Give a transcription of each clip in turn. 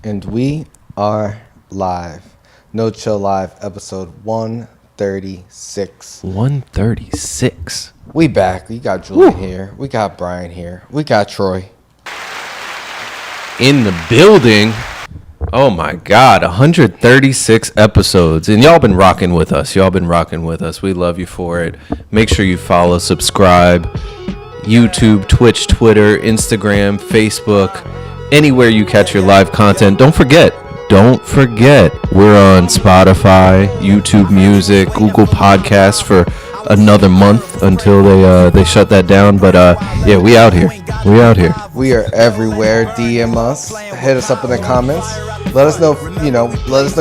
And we are live. No Chill Live, episode 136. 136. We back. We got Julian here. We got Brian here. We got Troy. In the building. Oh my God, 136 episodes. And y'all been rocking with us. We love you for it. Make sure you follow, subscribe. YouTube, Twitch, Twitter, Instagram, Facebook. Anywhere you catch your live content. Don't forget, we're on Spotify, YouTube Music, Google Podcasts for another month until they shut that down. But yeah, we out here. We are everywhere. DM us. Hit us up in the comments. Let us know,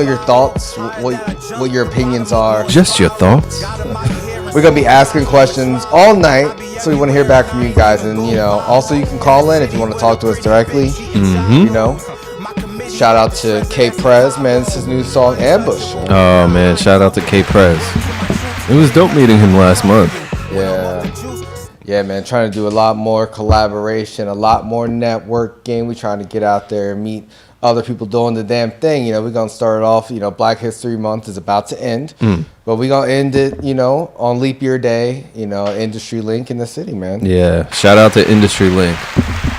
your thoughts, what your opinions are. Just your thoughts. We're going to be asking questions all night, so we want to hear back from you guys. And, also you can call in if you want to talk to us directly. Shout out to K Prez, man. This is his new song, Ambush. Oh, man. Shout out to K Prez. It was dope meeting him last month. Yeah, man. Trying to do a lot more collaboration, a lot more networking. We're trying to get out there and meet other people doing the damn thing. We're going to start it off, Black History Month is about to end. But we're going to end it, on Leap Year Day, Industry Link in the city, man. Yeah, shout out to Industry Link.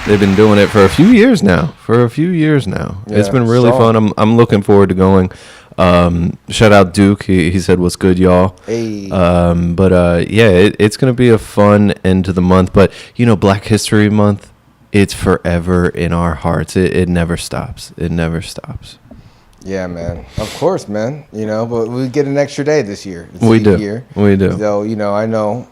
They've been doing it for a few years now. Yeah, it's been really fun. I'm looking forward to going. Shout out Duke. He said, "What's good, y'all?" Hey. It's going to be a fun end to the month. But, Black History Month, it's forever in our hearts. It never stops. Yeah, man. Of course, man. But we get an extra day this year. We do. So, I know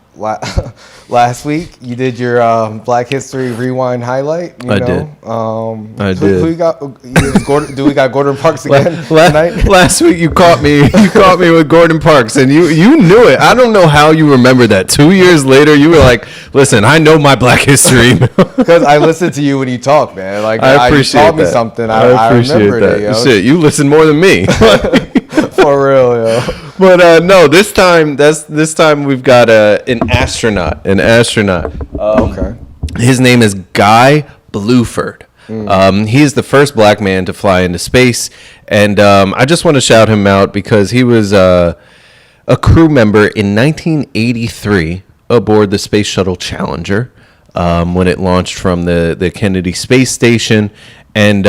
last week you did your Black History Rewind highlight. I did. I did. Who you got? Do we got Gordon Parks again tonight? Last week you caught me. You caught me with Gordon Parks, and you knew it. I don't know how you remember that. 2 years later, you were like, "Listen, I know my Black history." Because I listened to you when you talk, man. Like I appreciate you taught me that. something. I appreciate that. It, Shit, you listen more than me. For real, yo. But no, this time we've got an astronaut. Okay. His name is Guy Bluford. He is the first black man to fly into space, and I just want to shout him out because he was a crew member in 1983 aboard the Space Shuttle Challenger when it launched from the Kennedy Space Station. And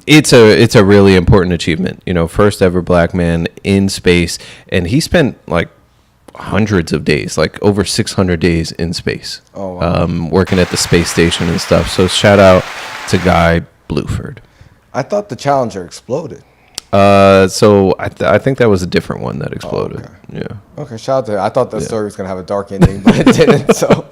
it's a really important achievement, first ever black man in space, and he spent like hundreds of days, like over 600 days in space, working at the space station and stuff. So shout out to Guy Bluford. I thought the Challenger exploded. So I think that was a different one that exploded. Okay. Yeah. Okay, shout out to him. I thought that story was gonna have a dark ending, but it didn't. So.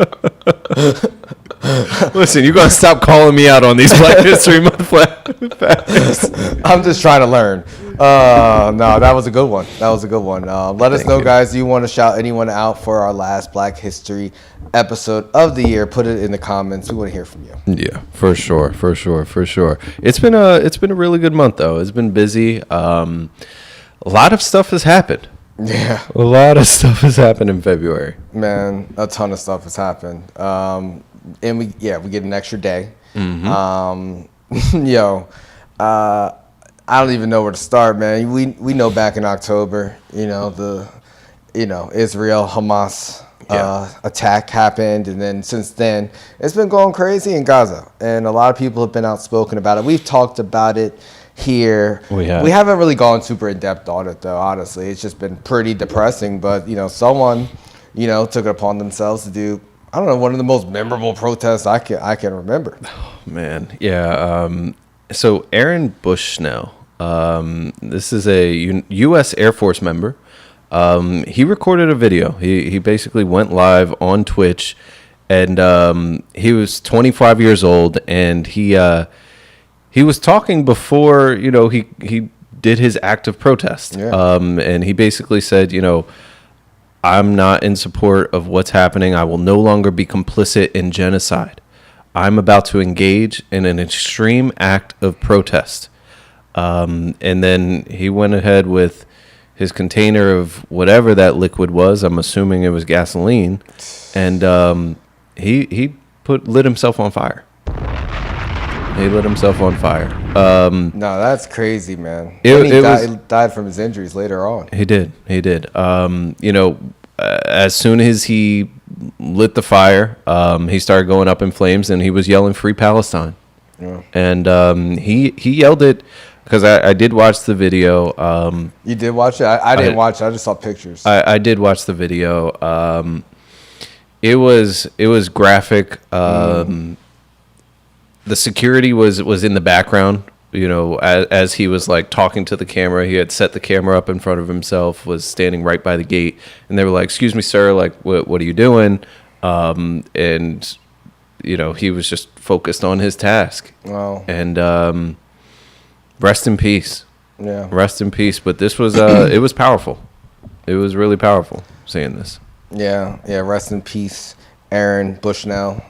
Listen, you're gonna stop calling me out on these Black History Month facts. I'm just trying to learn. No, that was a good one. Let us know, guys. Do you want to shout anyone out for our last Black History episode of the year? Put it in the comments. We want to hear from you. Yeah, for sure. It's been a really good month though. It's been busy. A lot of stuff has happened. Yeah, a lot of stuff has happened in February. Man, a ton of stuff has happened. And we get an extra day. I don't even know where to start, man. We know back in October, Israel Hamas attack happened, and then since then it's been going crazy in Gaza, and a lot of people have been outspoken about it. We've talked about it here. We haven't really gone super in depth on it though. Honestly, it's just been pretty depressing. But someone took it upon themselves to do, I don't know, one of the most memorable protests I can remember. Oh, man, yeah. So Aaron Bushnell, this is a U.S. Air Force member. He recorded a video. He basically went live on Twitch, and he was 25 years old, and he was talking before he did his act of protest. Yeah. And he basically said, I'm not in support of what's happening. I will no longer be complicit in genocide. I'm about to engage in an extreme act of protest. And then he went ahead with his container of whatever that liquid was. I'm assuming it was gasoline. And he lit himself on fire. He lit himself on fire. No, that's crazy, man. He died from his injuries later on. He did. As soon as he lit the fire, he started going up in flames, and he was yelling "Free Palestine." Yeah. And he yelled it because I did watch the video. You did watch it? I didn't watch it. I just saw pictures. I did watch the video. It was graphic. The security was in the background, as he was like talking to the camera. He had set the camera up in front of himself, was standing right by the gate, and they were like, "Excuse me, sir, like what are you doing?" And he was just focused on his task. Wow. And rest in peace. Yeah. Rest in peace. But this was it was powerful. It was really powerful seeing this. Yeah. Rest in peace, Aaron Bushnell.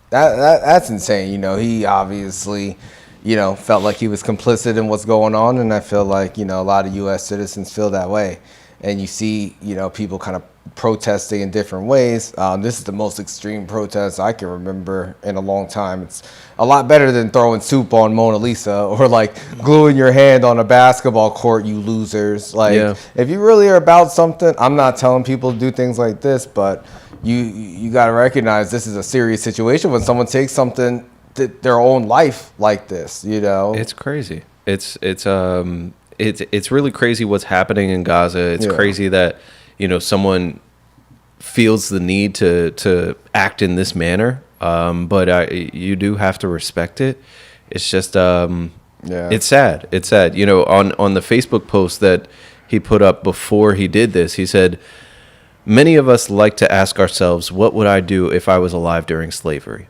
That's insane. He obviously, felt like he was complicit in what's going on, and I feel like a lot of U.S. citizens feel that way. And you see, people kind of protesting in different ways. This is the most extreme protest I can remember in a long time. It's a lot better than throwing soup on Mona Lisa or like gluing your hand on a basketball court, you losers. Like, if you really are about something, I'm not telling people to do things like this, but you got to recognize this is a serious situation when someone takes something their own life like this. It's crazy. It's really crazy what's happening in Gaza. It's crazy that someone feels the need to act in this manner. But you do have to respect it. It's just it's sad. It's sad. On the Facebook post that he put up before he did this, he said, "Many of us like to ask ourselves, what would I do if I was alive during slavery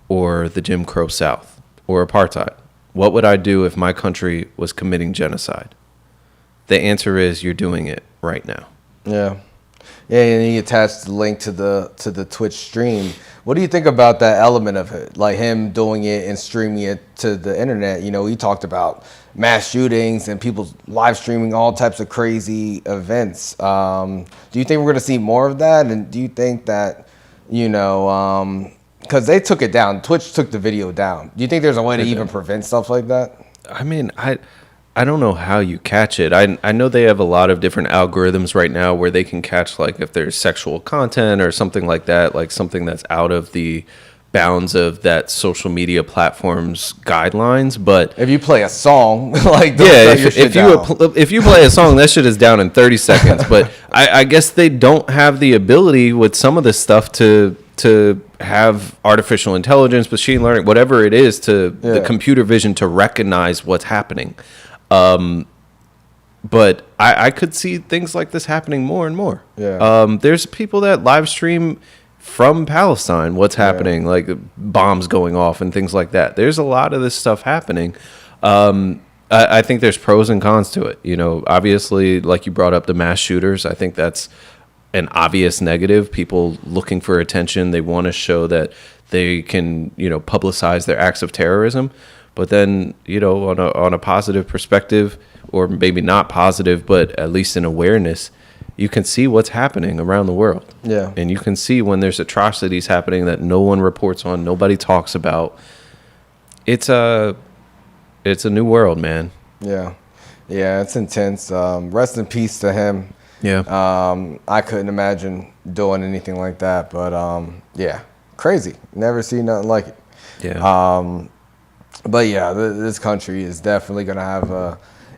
or the Jim Crow South or apartheid? What would I do if my country was committing genocide? The answer is you're doing it right now." Yeah. Yeah, and he attached the link to the Twitch stream. What do you think about that element of it? Like him doing it and streaming it to the internet. He talked about mass shootings and people live streaming all types of crazy events. Do you think we're going to see more of that? And do you think that, because they took it down, Twitch took the video down. Do you think there's a way to even prevent stuff like that? I mean, I don't know how you catch it. I know they have a lot of different algorithms right now where they can catch like if there's sexual content or something like that, like something that's out of the bounds of that social media platform's guidelines. But if you play a song, if you play a song, that shit is down in 30 seconds. But I guess they don't have the ability with some of this stuff to have artificial intelligence, machine learning, whatever it is, the computer vision to recognize what's happening. But I could see things like this happening more and more. Yeah. There's people that live stream from Palestine what's happening, like bombs going off and things like that. There's a lot of this stuff happening. I think there's pros and cons to it. Obviously, like you brought up the mass shooters, I think that's an obvious negative. People looking for attention, they want to show that they can, publicize their acts of terrorism. But then, on a positive perspective, or maybe not positive, but at least an awareness, you can see what's happening around the world. Yeah. And you can see when there's atrocities happening that no one reports on, nobody talks about. It's a new world, man. Yeah. Yeah, it's intense. Rest in peace to him. Yeah. I couldn't imagine doing anything like that, but crazy. Never seen nothing like it. Yeah. But yeah, this country is definitely going to have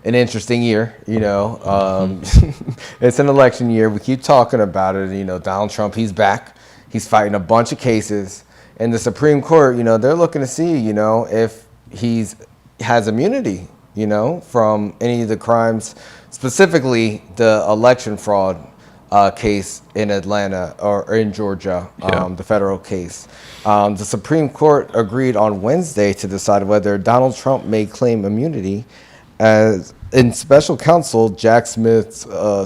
an interesting year. It's an election year. We keep talking about it. Donald Trump, he's back. He's fighting a bunch of cases. And the Supreme Court, they're looking to see, if he's has immunity, from any of the crimes, specifically the election fraud case in Atlanta or in Georgia, the federal case. The Supreme Court agreed on Wednesday to decide whether Donald Trump may claim immunity as in special counsel Jack Smith's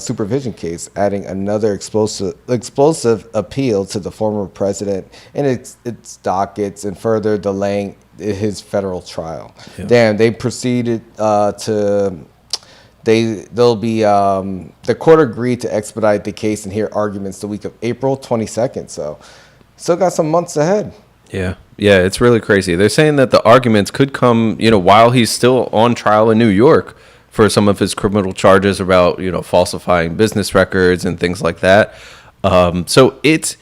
supervision case, adding another explosive appeal to the former president and its dockets and further delaying his federal trial. Yeah. Damn, they proceeded the court agreed to expedite the case and hear arguments the week of April 22nd. So still got some months ahead. Yeah. Yeah, it's really crazy. They're saying that the arguments could come, while he's still on trial in New York for some of his criminal charges about, falsifying business records and things like that. So it's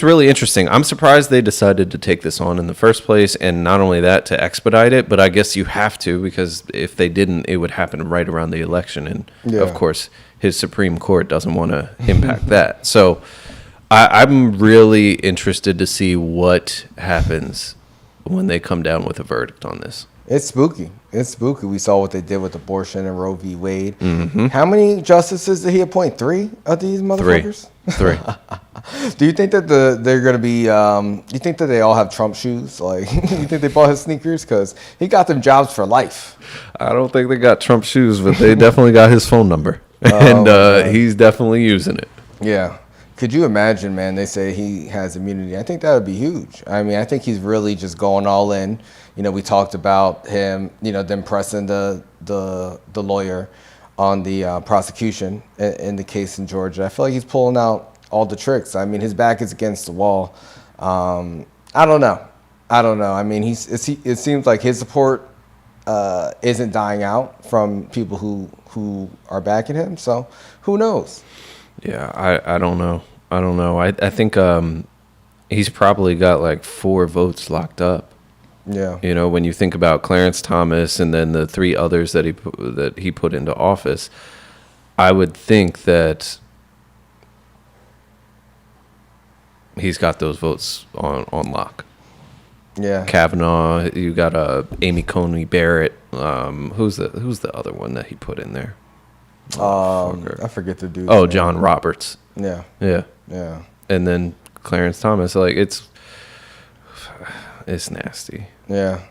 really interesting. I'm surprised they decided to take this on in the first place, and not only that, to expedite it, but I guess you have to, because if they didn't, it would happen right around the election. And of course, his Supreme Court doesn't want to impact that. So I'm really interested to see what happens when they come down with a verdict on this. It's spooky. It's spooky. We saw what they did with abortion and Roe v. Wade. Mm-hmm. How many justices did he appoint? 3 of these motherfuckers? 3. Do you think that they're going to be, you think that they all have Trump shoes? Like, you think they bought his sneakers? Because he got them jobs for life. I don't think they got Trump shoes, but they definitely got his phone number. And he's definitely using it. Yeah. Could you imagine, man, they say he has immunity. I think that would be huge. I mean, I think he's really just going all in. We talked about him, them pressing the lawyer on the prosecution in the case in Georgia. I feel like he's pulling out all the tricks. I mean, his back is against the wall. I don't know. I mean, it seems like his support isn't dying out from people who are backing him. So who knows? Yeah, I don't know. I think he's probably got like 4 votes locked up. Yeah. When you think about Clarence Thomas and then the 3 others that he put into office, I would think that he's got those votes on lock. Yeah. Kavanaugh, you got Amy Coney Barrett. Who's the other one that he put in there? I forget the dude. Oh, John Roberts. Yeah. And then Clarence Thomas. Like it's nasty. Yeah.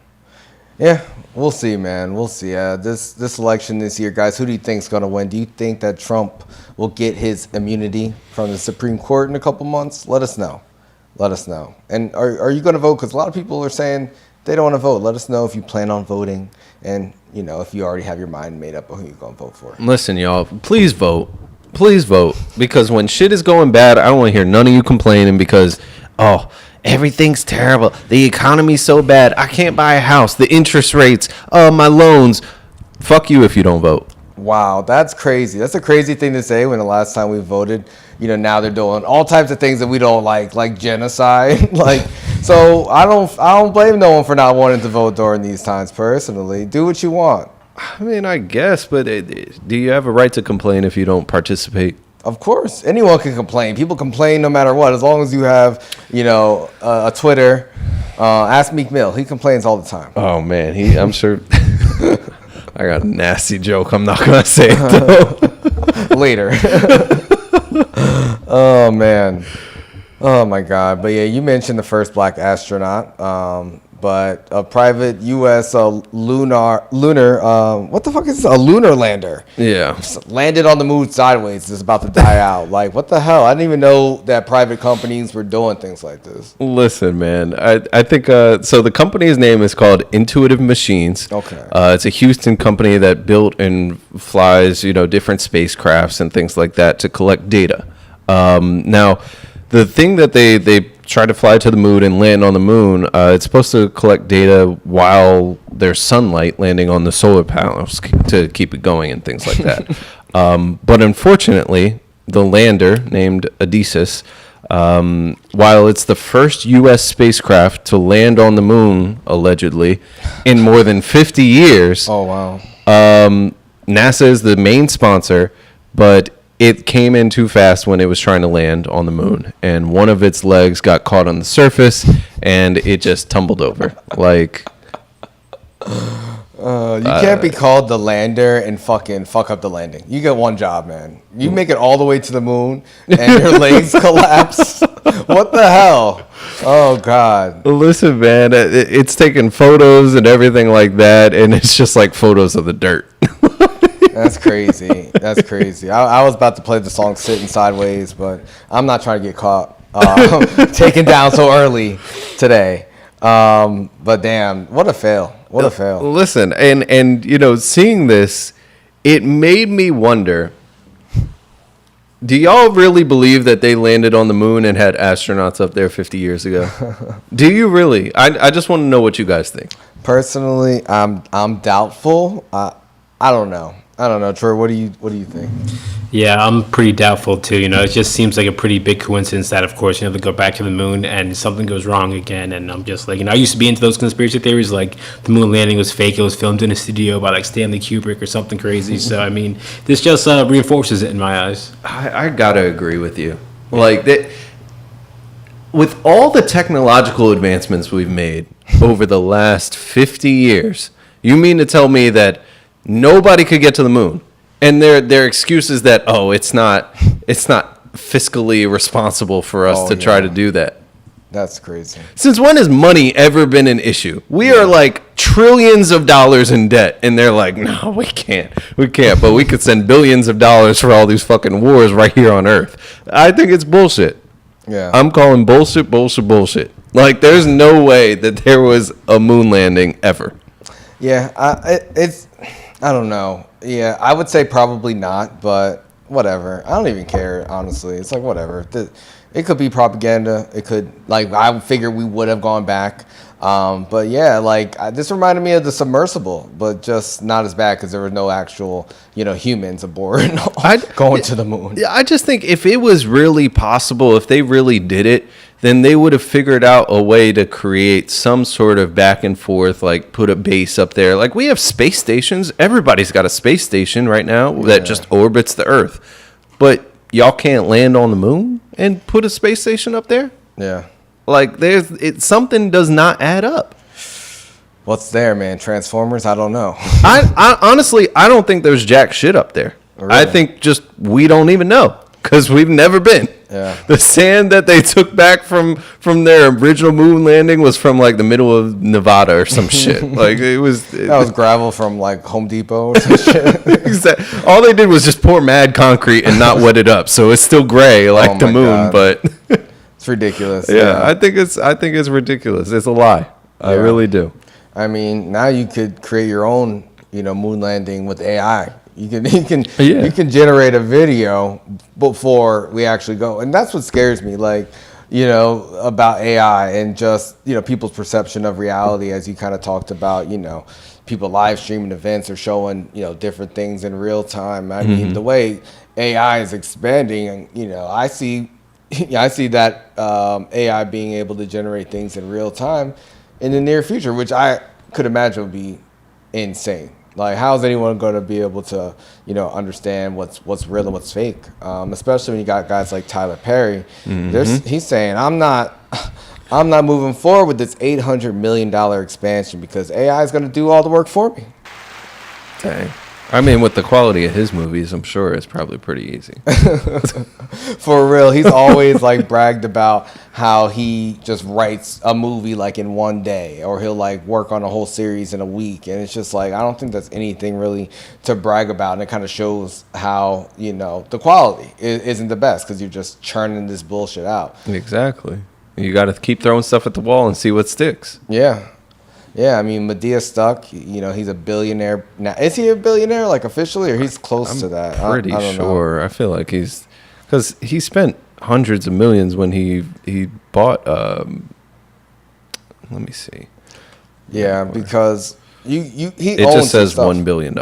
We'll see, man. We'll see. This election this year, guys. Who do you think's gonna win? Do you think that Trump will get his immunity from the Supreme Court in a couple months? Let us know. And are you gonna vote? Because a lot of people are saying they don't want to vote. Let us know if you plan on voting, and if you already have your mind made up on who you're gonna vote for. Listen, y'all, please vote, because when shit is going bad, I don't want to hear none of you complaining because everything's terrible. The economy's so bad. I can't buy a house. The interest rates, my loans. Fuck you if you don't vote. Wow, that's crazy. That's a crazy thing to say when the last time we voted, now they're doing all types of things that we don't like genocide. So I don't blame no one for not wanting to vote during these times personally. Do what you want. I mean, I guess, but do you have a right to complain if you don't participate? Of course, anyone can complain. People complain no matter what, as long as you have, a Twitter. Ask Meek Mill; he complains all the time. Oh man, I'm sure. I got a nasty joke. I'm not gonna say it though. Later. Oh man. Oh my God. But yeah, you mentioned the first black astronaut. But a private U.S. lunar what the fuck is this? A lunar lander? Yeah. Landed on the moon sideways. It's about to die out. Like, what the hell? I didn't even know that private companies were doing things like this. Listen, man. I think so. The company's name is called Intuitive Machines. Okay. It's a Houston company that built and flies, different spacecrafts and things like that to collect data. Now, the thing that they try to fly to the moon and land on the moon, it's supposed to collect data while there's sunlight landing on the solar panels to keep it going and things like that. But unfortunately, the lander named Adidas, while it's the first U.S. spacecraft to land on the moon, allegedly, in more than 50 years. Oh, wow. NASA is the main sponsor, but it came in too fast when it was trying to land on the moon, and one of its legs got caught on the surface, and it just tumbled over. Like, you can't be called the lander and fucking fuck up the landing. You get one job, man. You make it all the way to the moon, and your legs collapse. What the hell? Oh, God. Listen, man, it's taking photos and everything like that, and it's just like photos of the dirt. That's crazy. I was about to play the song Sitting Sideways, but I'm not trying to get caught taken down so early today. But damn, what a fail. Listen, and seeing this, it made me wonder, Do y'all really believe that they landed on the moon and had astronauts up there 50 years ago? Do you really? I just want to know what you guys think. Personally, I'm doubtful. I don't know. Troy, what do you think? Yeah, I'm pretty doubtful too. It just seems like a pretty big coincidence that, of course, they go back to the moon and something goes wrong again. And I'm just like, I used to be into those conspiracy theories, like the moon landing was fake. It was filmed in a studio by like Stanley Kubrick or something crazy. So, I mean, this just reinforces it in my eyes. I gotta agree with you. Like that, with all the technological advancements we've made over the last 50 years, you mean to tell me that nobody could get to the moon? And their excuse is that, it's not fiscally responsible for us to try to do that. That's crazy. Since when has money ever been an issue? We are like trillions of dollars in debt, and they're like, no, we can't, but we could send billions of dollars for all these fucking wars right here on Earth. I think it's bullshit. Yeah. I'm calling bullshit. Like, there's no way that there was a moon landing ever. Yeah, I don't know. Yeah, I would say probably not, but whatever. I don't even care, honestly. It's like, whatever. It could be propaganda. It could, like, I figure we would have gone back. But yeah, like, this reminded me of the submersible, but just not as bad because there were no actual, humans aboard going to the moon. I just think if it was really possible, if they really did it, then they would have figured out a way to create some sort of back and forth, like put a base up there. Like, we have space stations. Everybody's got a space station right now that just orbits the Earth. But y'all can't land on the moon and put a space station up there? Yeah. Like, something does not add up. What's there, man? Transformers? I don't know. I honestly, I don't think there's jack shit up there. Really? I think just we don't even know because we've never been. Yeah. The sand that they took back from their original moon landing was from like the middle of Nevada or some shit. Like that was gravel from like Home Depot or some shit. Exactly. All they did was just pour mad concrete and not wet it up, so it's still gray like the moon. God. But it's ridiculous. Yeah, I think it's ridiculous. It's a lie. I really do. I mean, now you could create your own, moon landing with AI. You can generate a video before we actually go, and that's what scares me. Like, about AI and just people's perception of reality, as you kind of talked about. People live streaming events or showing different things in real time. I mean, the way AI is expanding, I see that AI being able to generate things in real time in the near future, which I could imagine would be insane. Like, how is anyone going to be able to, understand what's real and what's fake? Especially when you got guys like Tyler Perry. He's saying, I'm not moving forward with this $800 million expansion because AI is going to do all the work for me. Dang. I mean, with the quality of his movies, I'm sure it's probably pretty easy. For real, he's always like bragged about how he just writes a movie like in one day, or he'll like work on a whole series in a week, and it's just like I don't think that's anything really to brag about, and it kind of shows how the quality isn't the best because you're just churning this bullshit out. Exactly. You got to keep throwing stuff at the wall and see what sticks. Yeah. Yeah, I mean, Madea stuck. He's a billionaire now. Is he a billionaire, like officially, or he's close to that? Pretty sure. I feel like because he spent hundreds of millions when he bought. Let me see. Yeah, because he it owns just says stuff. $1 billion.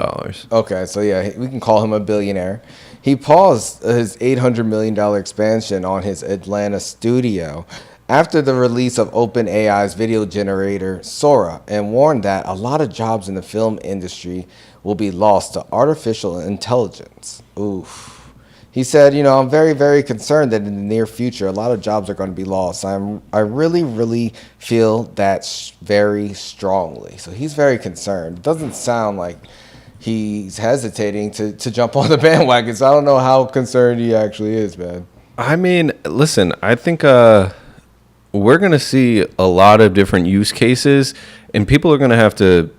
Okay, so yeah, we can call him a billionaire. He paused his $800 million expansion on his Atlanta studio after the release of OpenAI's video generator Sora, and warned that a lot of jobs in the film industry will be lost to artificial intelligence. Oof. He said, I'm very, very concerned that in the near future, a lot of jobs are going to be lost. I really, really feel that very strongly. So he's very concerned. It doesn't sound like he's hesitating to jump on the bandwagon. So I don't know how concerned he actually is, man. I mean, listen, I think we're going to see a lot of different use cases, and people are going to have to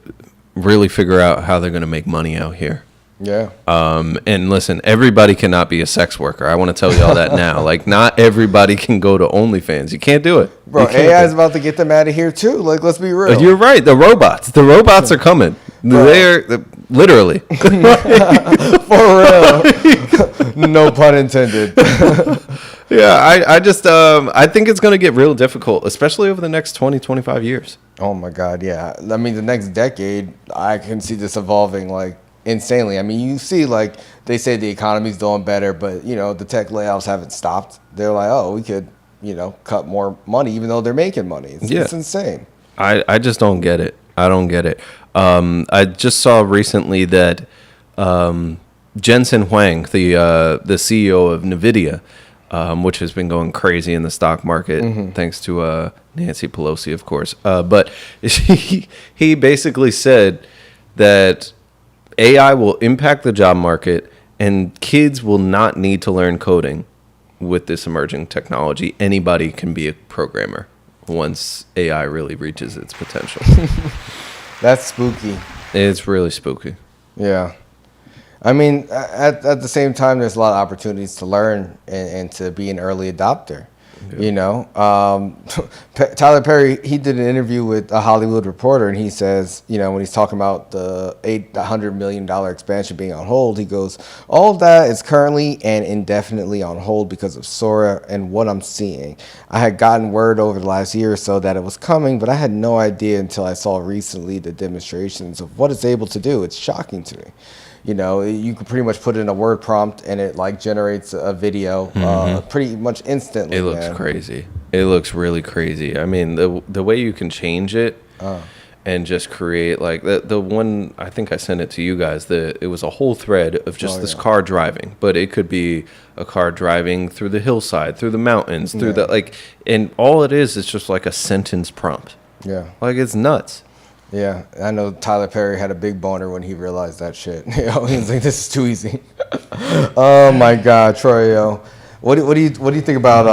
really figure out how they're going to make money out here. Yeah. And listen, everybody cannot be a sex worker. I want to tell you all that now. Like, not everybody can go to OnlyFans. You can't do it. Bro, AI is about to get them out of here, too. Like, let's be real. You're right. The robots are coming. Literally. For real. No pun intended. Yeah, I just I think it's going to get real difficult, especially over the next 20, 25 years. Oh my God, yeah. I mean, the next decade, I can see this evolving like insanely. I mean, you see, like they say the economy's doing better, but you know the tech layoffs haven't stopped. They're like, oh, we could, you know, cut more money, even though they're making money. It's insane. I just don't get it. I don't get it. I just saw recently that Jensen Huang, the CEO of NVIDIA, which has been going crazy in the stock market thanks to Nancy Pelosi, of course. But he basically said that AI will impact the job market and kids will not need to learn coding with this emerging technology. Anybody can be a programmer once AI really reaches its potential. That's spooky. It's really spooky. Yeah. I mean, at the same time, there's a lot of opportunities to learn and to be an early adopter. Yeah. You know, Tyler Perry, he did an interview with a Hollywood Reporter, and he says, you know, when he's talking about the $800 million expansion being on hold, he goes, all of that is currently and indefinitely on hold because of Sora and what I'm seeing. I had gotten word over the last year or so that it was coming, but I had no idea until I saw recently the demonstrations of what it's able to do. It's shocking to me. You know, you can pretty much put in a word prompt and it like generates a video pretty much instantly. It looks crazy. It looks really crazy. I mean, the way you can change it and just create like the one, I think I sent it to you guys. It was a whole thread of just this car driving, but it could be a car driving through the hillside, through the mountains, through the like, and all it is just like a sentence prompt. Yeah, like it's nuts. Yeah, I know Tyler Perry had a big boner when he realized that shit. You know, he was like, "This is too easy." Oh my God, Troy, what do you think about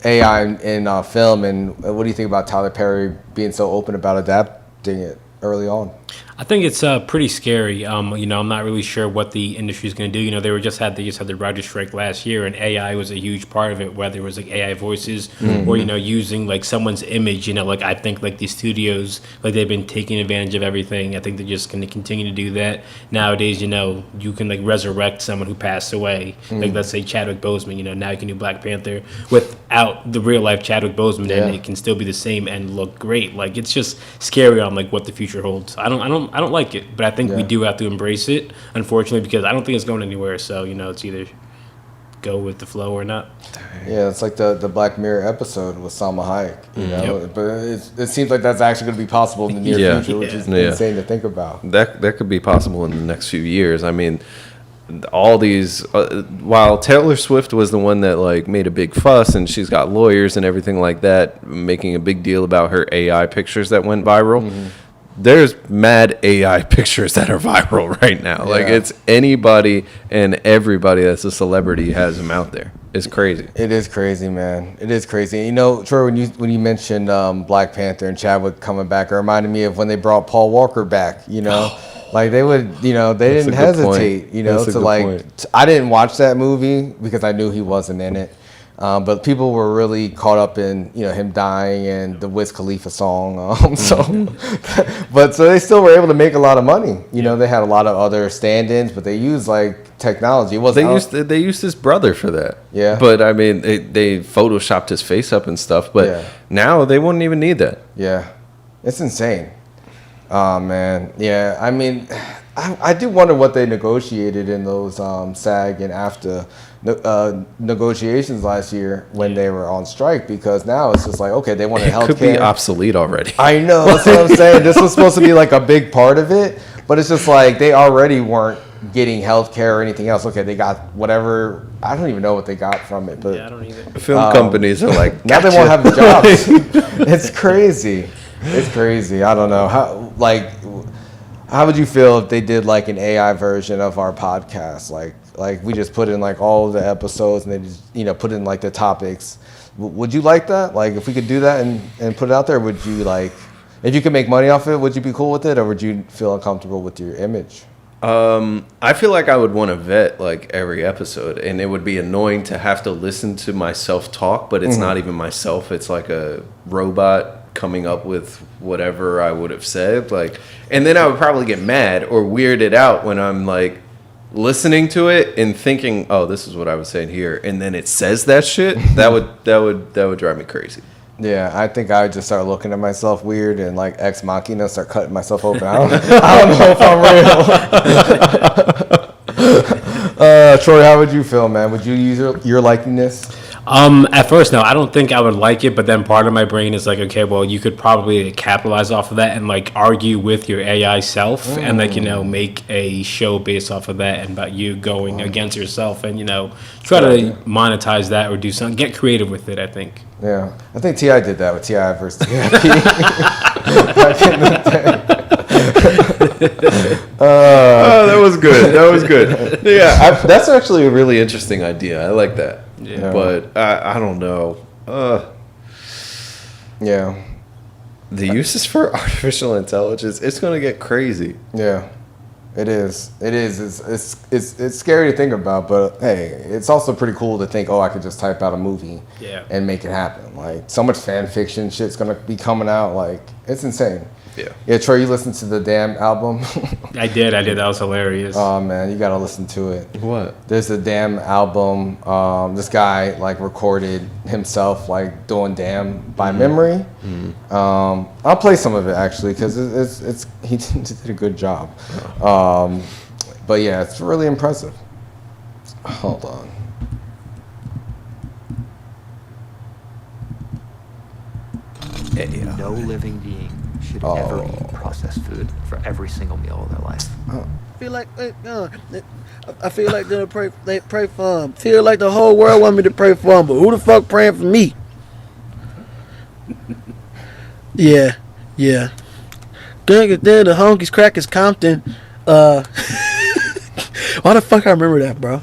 AI in film, and what do you think about Tyler Perry being so open about adapting it early on? I think it's pretty scary. You know, I'm not really sure what the industry is going to do. You know, they just had the writer's strike last year, and AI was a huge part of it. Whether it was like AI voices or you know using like someone's image. You know, like I think like these studios like they've been taking advantage of everything. I think they're just going to continue to do that nowadays. You know, you can like resurrect someone who passed away. Like let's say Chadwick Boseman. You know, now you can do Black Panther without the real life Chadwick Boseman, and it can still be the same and look great. Like it's just scary on like what the future holds. I don't like it, but I think we do have to embrace it, unfortunately, because I don't think it's going anywhere. So, you know, it's either go with the flow or not. Yeah, it's like the Black Mirror episode with Salma Hayek, you know, but it seems like that's actually going to be possible in the near future, which is insane to think about. That could be possible in the next few years. I mean, all these, while Taylor Swift was the one that like made a big fuss and she's got lawyers and everything like that, making a big deal about her AI pictures that went viral. There's mad AI pictures that are viral right now. Like it's anybody and everybody that's a celebrity has them out there. It's crazy. It is crazy, man. It is crazy. You know, Troy, when you mentioned Black Panther and Chadwick coming back, it reminded me of when they brought Paul Walker back. You know, like they would, you know, they didn't hesitate. You know, to like. I didn't watch that movie because I knew he wasn't in it. But people were really caught up in, you know, him dying and the Wiz Khalifa song. So they still were able to make a lot of money. You know, they had a lot of other stand-ins, but they used like technology. They used his brother for that. Yeah. But I mean, they photoshopped his face up and stuff. But now they wouldn't even need that. Yeah, it's insane. Oh man, yeah. I mean, I do wonder what they negotiated in those SAG and AFTRA negotiations last year when they were on strike, because now it's just like, okay, they wanted healthcare. It could be obsolete already. I know, that's what I'm saying. This was supposed to be like a big part of it, but it's just like they already weren't getting healthcare or anything else. Okay, they got whatever. I don't even know what they got from it, but I don't either. Film companies are like, now they won't have jobs. It's crazy. It's crazy. I don't know how would you feel if they did like an AI version of our podcast? Like we just put in like all of the episodes and they just, you know, put in like the topics. Would you like that? Like if we could do that and put it out there, would you like, if you could make money off it, would you be cool with it, or would you feel uncomfortable with your image? I feel like I would want to vet like every episode, and it would be annoying to have to listen to myself talk, but it's not even myself. It's like a robot coming up with whatever I would have said. Like, and then I would probably get mad or weirded out when I'm like listening to it and thinking, oh, this is what I was saying here, and then it says that shit. That would drive me crazy. Yeah, I think I would just start looking at myself weird and like ex machina, start cutting myself open. I don't know if I'm real. Troy, how would you feel, man? Would you use your likeness? At first, no, I don't think I would like it, but then part of my brain is like, okay, well, you could probably capitalize off of that and like argue with your AI self and like, you know, make a show based off of that and about you going against yourself and, you know, try to monetize that or do something, get creative with it, I think. Yeah, I think T.I. did that with T.I. versus T.I.P. Back in the day. That was good. That was good. Yeah, that's actually a really interesting idea. I like that. Yeah. But I don't know. Yeah. The uses for artificial intelligence, it's going to get crazy. Yeah. It is. It's scary to think about, but hey, it's also pretty cool to think, oh, I could just type out a movie and make it happen. Like, so much fan fiction shit's gonna be coming out. Like, it's insane. Yeah, Troy, you listened to the Damn album? I did. That was hilarious. Oh man, you gotta listen to it. What? There's a Damn album. This guy like recorded himself like doing Damn by memory. I'll play some of it actually because he did a good job. But yeah, it's really impressive. Hold on. No living being should ever eat processed food for every single meal of their life. I feel like they pray for him. Feel like the whole world want me to pray for him, but who the fuck praying for me? Yeah. Then the Honkies Crackers Compton. Why the fuck I remember that, bro?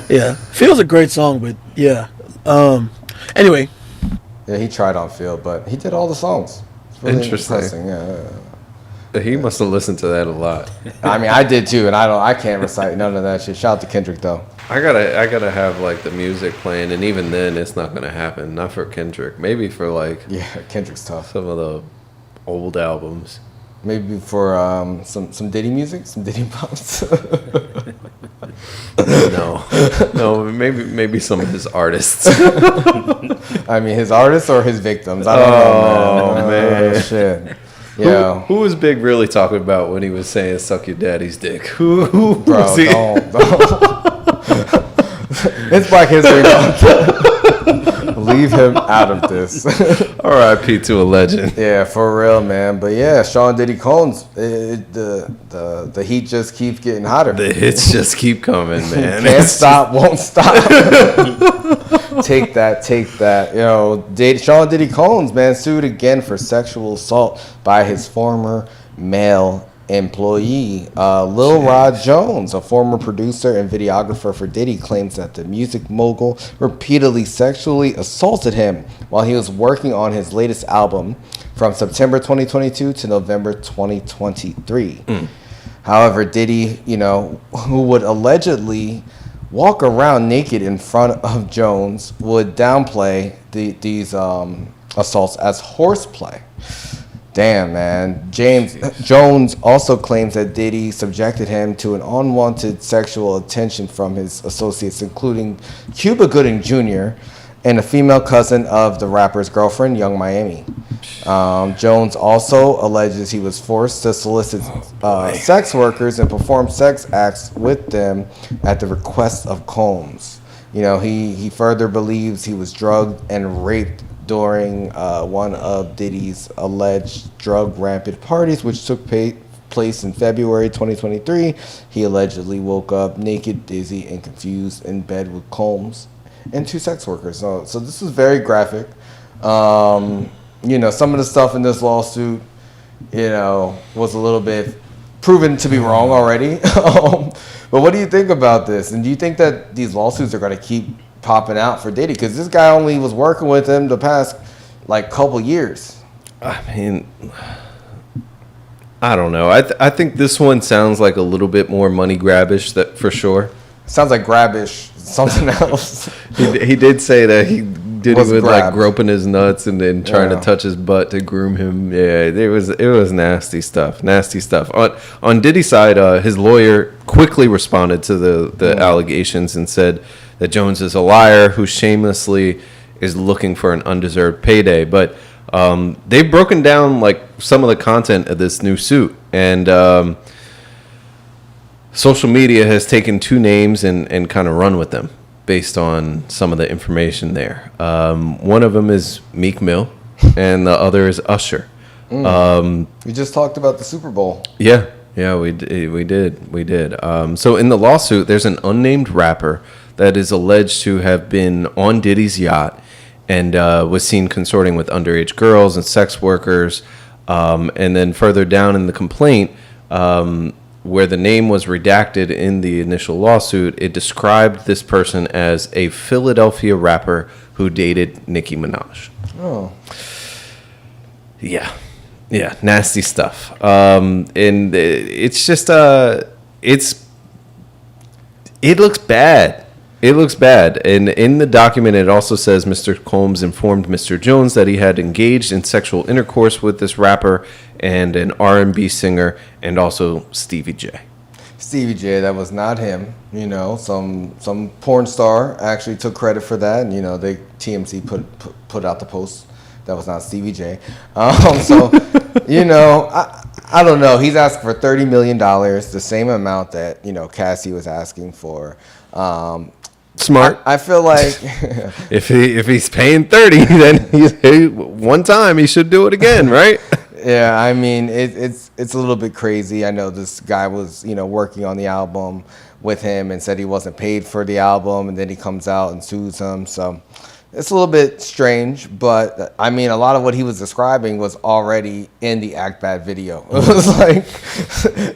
Yeah, Feel's a great song, but yeah. Anyway. Yeah, he tried on Phil, but he did all the songs. It's really interesting. Yeah. He must have listened to that a lot. I mean, I did too, and I can't recite none of that shit. Shout out to Kendrick though. I gotta have like the music playing, and even then, it's not gonna happen. Not for Kendrick. Maybe for like Kendrick's tough. Some of the old albums. Maybe for some Diddy music, some Diddy Pods. No, maybe some of his artists. I mean, his artists or his victims. I don't know, man. Shit. Yeah. Who was Big really talking about when he was saying "suck your daddy's dick"? Who Bro, was he? Don't. It's Black History Month. Leave him out of this. R.I.P. to a legend. Yeah, for real, man. But yeah, Sean Diddy Combs, the heat just keeps getting hotter. The hits just keep coming, man. Can't stop, won't stop. Take that. Sean Diddy Combs, man, sued again for sexual assault by his former male employee. Lil Rod Jones, a former producer and videographer for Diddy, claims that the music mogul repeatedly sexually assaulted him while he was working on his latest album from September 2022 to November 2023. However, Diddy, who would allegedly walk around naked in front of Jones, would downplay these assaults as horseplay. Damn, man. Jones also claims that Diddy subjected him to an unwanted sexual attention from his associates, including Cuba Gooding Jr. and a female cousin of the rapper's girlfriend, Young Miami. Jones also alleges he was forced to solicit sex workers and perform sex acts with them at the request of Combs. He further believes he was drugged and raped during one of Diddy's alleged drug-rampant parties, which took place in February 2023. He allegedly woke up naked, dizzy, and confused in bed with Combs and two sex workers. So this is very graphic. Some of the stuff in this lawsuit, was a little bit proven to be wrong already. But what do you think about this? And do you think that these lawsuits are going to keep popping out for Diddy? Because this guy only was working with him the past couple years. I mean, I don't know. I think this one sounds like a little bit more money grabbish, that for sure. Sounds like grabbish something else. He did say that he Diddy was like groping his nuts and then trying to touch his butt to groom him. Yeah, it was nasty stuff. Nasty stuff. On Diddy's side, his lawyer quickly responded to the allegations and said that Jones is a liar who shamelessly is looking for an undeserved payday. But they've broken down like some of the content of this new suit, and social media has taken two names and kind of run with them based on some of the information there. One of them is Meek Mill, and the other is Usher. We just talked about the Super Bowl. Yeah, we did. So in the lawsuit, there's an unnamed rapper that is alleged to have been on Diddy's yacht and was seen consorting with underage girls and sex workers. And then further down in the complaint, where the name was redacted in the initial lawsuit, it described this person as a Philadelphia rapper who dated Nicki Minaj. Oh. Yeah, nasty stuff. And it's just, it looks bad. It looks bad. And in the document, it also says Mr. Combs informed Mr. Jones that he had engaged in sexual intercourse with this rapper and an R&B singer, and also Stevie J. Stevie J, that was not him. You know, some porn star actually took credit for that. And, you know, TMZ put out the post. That was not Stevie J. So, you know, I don't know. He's asking for $30 million, the same amount that, you know, Cassie was asking for. Smart. I feel like if he's paying 30, then one time he should do it again, right? Yeah, I mean it's a little bit crazy. I know this guy was, you know, working on the album with him and said he wasn't paid for the album, and then he comes out and sues him. So it's a little bit strange, but I mean, a lot of what he was describing was already in the Act Bad video. It was like,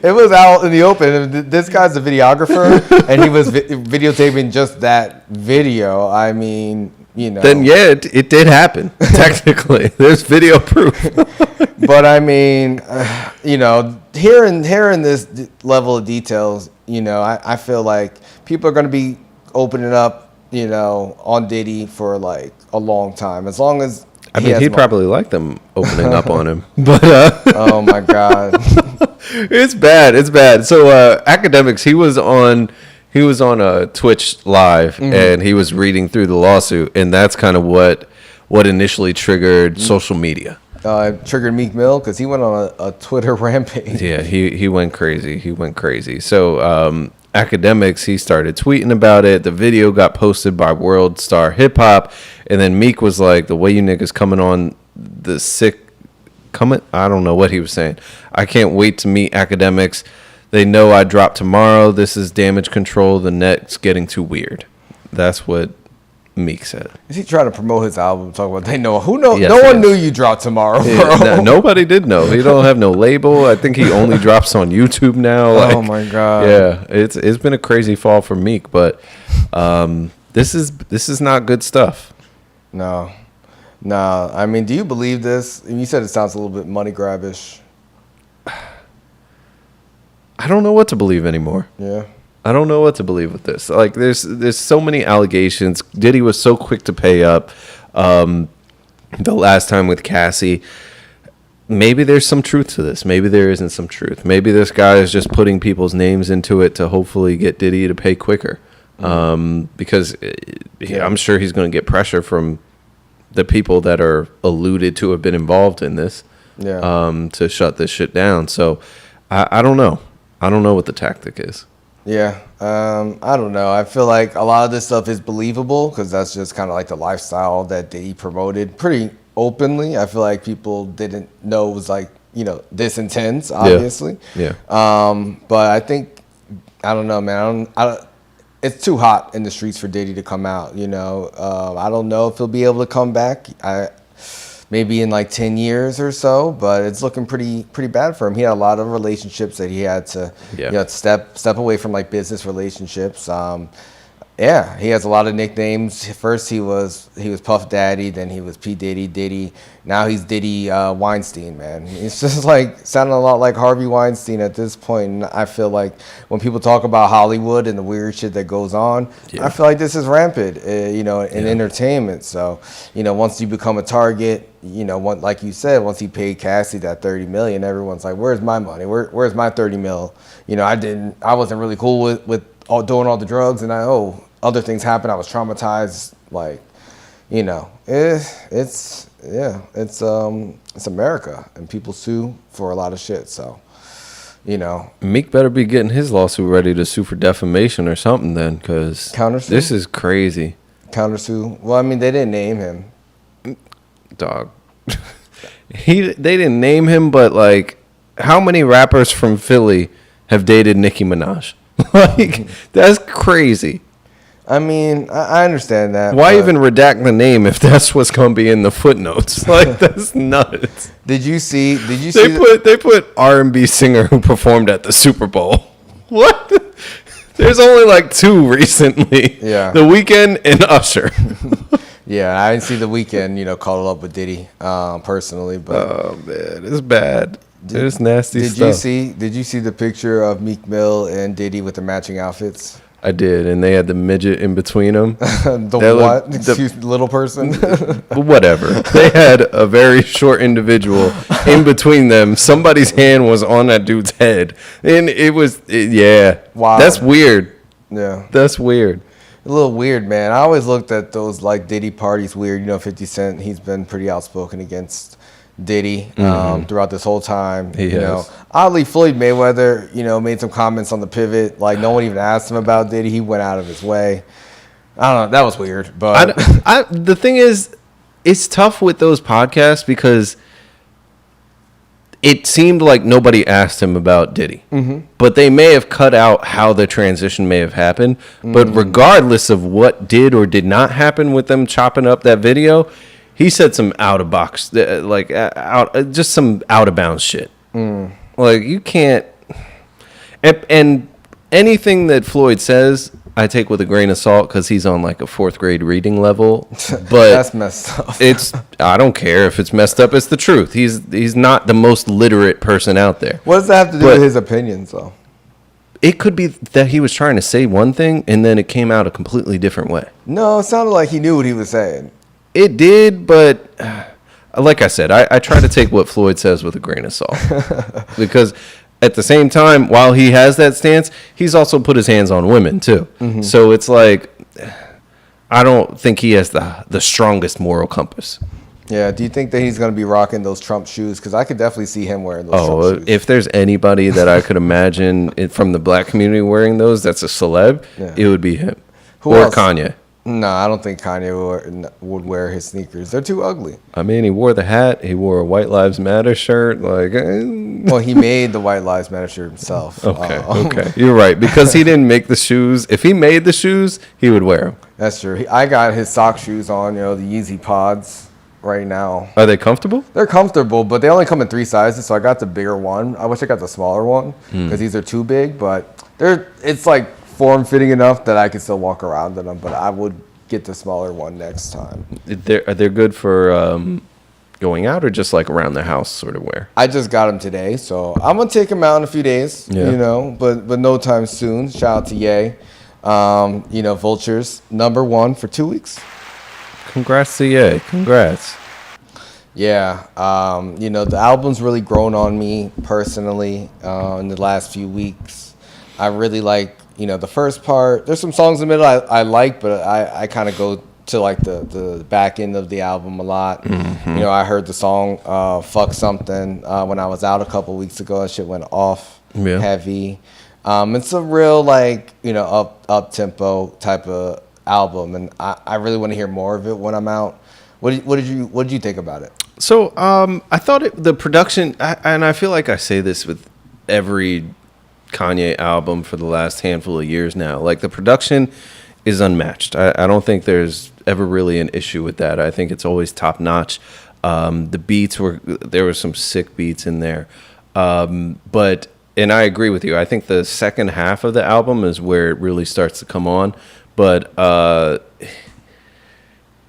it was out in the open. This guy's a videographer, and he was videotaping just that video. I mean, you know. Then yeah, it did happen. Technically, there's video proof. But I mean, you know, hearing this level of details, you know, I feel like people are going to be opening up, you know, on Diddy for like a long time, as long as he'd probably like them opening up on him. But oh my god, it's bad. So Academics, he was on a Twitch live, and he was reading through the lawsuit, and that's kind of what initially triggered social media. It triggered Meek Mill because he went on a Twitter rampage. Yeah, he went crazy. So Academics, he started tweeting about it. The video got posted by World Star Hip Hop, and then Meek was like, "The way you niggas coming on the I don't know what he was saying. I can't wait to meet Academics. They know I drop tomorrow. This is damage control. The net's getting too weird." That's what Meek said. Is he trying to promote his album? Talk about they know who knows? Yes, no one knew you dropped tomorrow, bro. Yeah, nobody did know. He don't have no label. I think he only drops on YouTube now. Like, oh my god. Yeah, it's been a crazy fall for Meek, but this is not good stuff. No. I mean, do you believe this? You said it sounds a little bit money grabbish. I don't know what to believe anymore. Yeah. I don't know what to believe with this. Like, there's so many allegations. Diddy was so quick to pay up the last time with Cassie. Maybe there's some truth to this. Maybe there isn't some truth. Maybe this guy is just putting people's names into it to hopefully get Diddy to pay quicker. Because I'm sure he's going to get pressure from the people that are alluded to have been involved in this to shut this shit down. So I don't know. I don't know what the tactic is. Yeah, I don't know. I feel like a lot of this stuff is believable because that's just kind of like the lifestyle that Diddy promoted pretty openly. I feel like people didn't know it was like, you know, this intense, obviously. Yeah. But I think, I don't know, man. It's too hot in the streets for Diddy to come out, you know. I don't know if he'll be able to come back. Maybe in like 10 years or so, but it's looking pretty bad for him. He had a lot of relationships that he had to, you know, step away from, like business relationships. Yeah, he has a lot of nicknames. First he was Puff Daddy, then he was P Diddy. Now he's Diddy Weinstein, man. It's just like sounding a lot like Harvey Weinstein at this point. And I feel like when people talk about Hollywood and the weird shit that goes on, I feel like this is rampant, in entertainment. So, once you become a target, like you said, once he paid Cassie that $30 million, everyone's like, "Where's my money? Where's my $30 mil?" I wasn't really cool with doing all the drugs, and other things happened. I was traumatized. Like, it's America, and people sue for a lot of shit. So, Meek better be getting his lawsuit ready to sue for defamation or something then, because this is crazy. Countersue. Well, I mean, they didn't name him. Dog. They didn't name him, but like, how many rappers from Philly have dated Nicki Minaj? Like, that's crazy. I mean, I understand that. Why even redact the name if that's what's gonna be in the footnotes? Like, that's nuts. Did you see? They put R&B singer who performed at the Super Bowl. What? There's only like 2 recently. Yeah. The Weeknd and Usher. Yeah, I didn't see The Weeknd, caught up with Diddy personally, but oh man, it's bad. It's nasty stuff. Did you see the picture of Meek Mill and Diddy with the matching outfits? I did, and they had the midget in between them. The little person? Whatever. They had a very short individual in between them. Somebody's hand was on that dude's head. And Wow. That's weird. Yeah. That's weird. A little weird, man. I always looked at those, like, Diddy parties weird. 50 Cent, he's been pretty outspoken against Diddy throughout this whole time. Oddly, Floyd Mayweather, made some comments on the pivot. Like, no one even asked him about Diddy. He went out of his way. I don't know. That was weird. But the thing is, it's tough with those podcasts because it seemed like nobody asked him about Diddy. But they may have cut out how the transition may have happened. But regardless of what did or did not happen with them chopping up that video, he said some out of box, just some out of bounds shit. Like, you can't, and anything that Floyd says, I take with a grain of salt because he's on like a 4th grade reading level. But that's messed up. I don't care if it's messed up. It's the truth. He's not the most literate person out there. What does that have to do with his opinions, though? It could be that he was trying to say one thing and then it came out a completely different way. No, it sounded like he knew what he was saying. It did, but like I said, I try to take what Floyd says with a grain of salt. Because at the same time, while he has that stance, he's also put his hands on women, too. So it's like, I don't think he has the strongest moral compass. Yeah, do you think that he's going to be rocking those Trump shoes? Because I could definitely see him wearing those Trump shoes. If there's anybody that I could imagine from the black community wearing those, that's a celeb, it would be him. Who else? Kanye. No, I don't think Kanye would wear his sneakers. They're too ugly. I mean, he wore the hat. He wore a White Lives Matter shirt. Like, well, he made the White Lives Matter shirt himself. Okay. You're right. Because he didn't make the shoes. If he made the shoes, he would wear them. That's true. I got his sock shoes on, the Yeezy Pods right now. Are they comfortable? They're comfortable, but they only come in 3 sizes, so I got the bigger one. I wish I got the smaller one because these are too big, but it's like form-fitting enough that I can still walk around in them, but I would get the smaller one next time. Are they good for going out or just like around the house sort of wear? I just got them today, so I'm going to take them out in a few days, but no time soon. Shout out to Ye. Vultures, #1 for 2 weeks. Congrats to Ye. Congrats. Yeah. The album's really grown on me personally in the last few weeks. I really like, the first part. There's some songs in the middle I like, but I kind of go to like the back end of the album a lot. I heard the song Fuck Something when I was out a couple weeks ago. That shit went off heavy. It's a real like, up tempo type of album, and I really want to hear more of it when I'm out. What did you think about it? So I thought the production, and I feel like I say this with every Kanye album for the last handful of years now, like the production is unmatched. I don't think there's ever really an issue with that. I think it's always top notch. The beats there were some sick beats in there, and I agree with you. I think the second half of the album is where it really starts to come on. but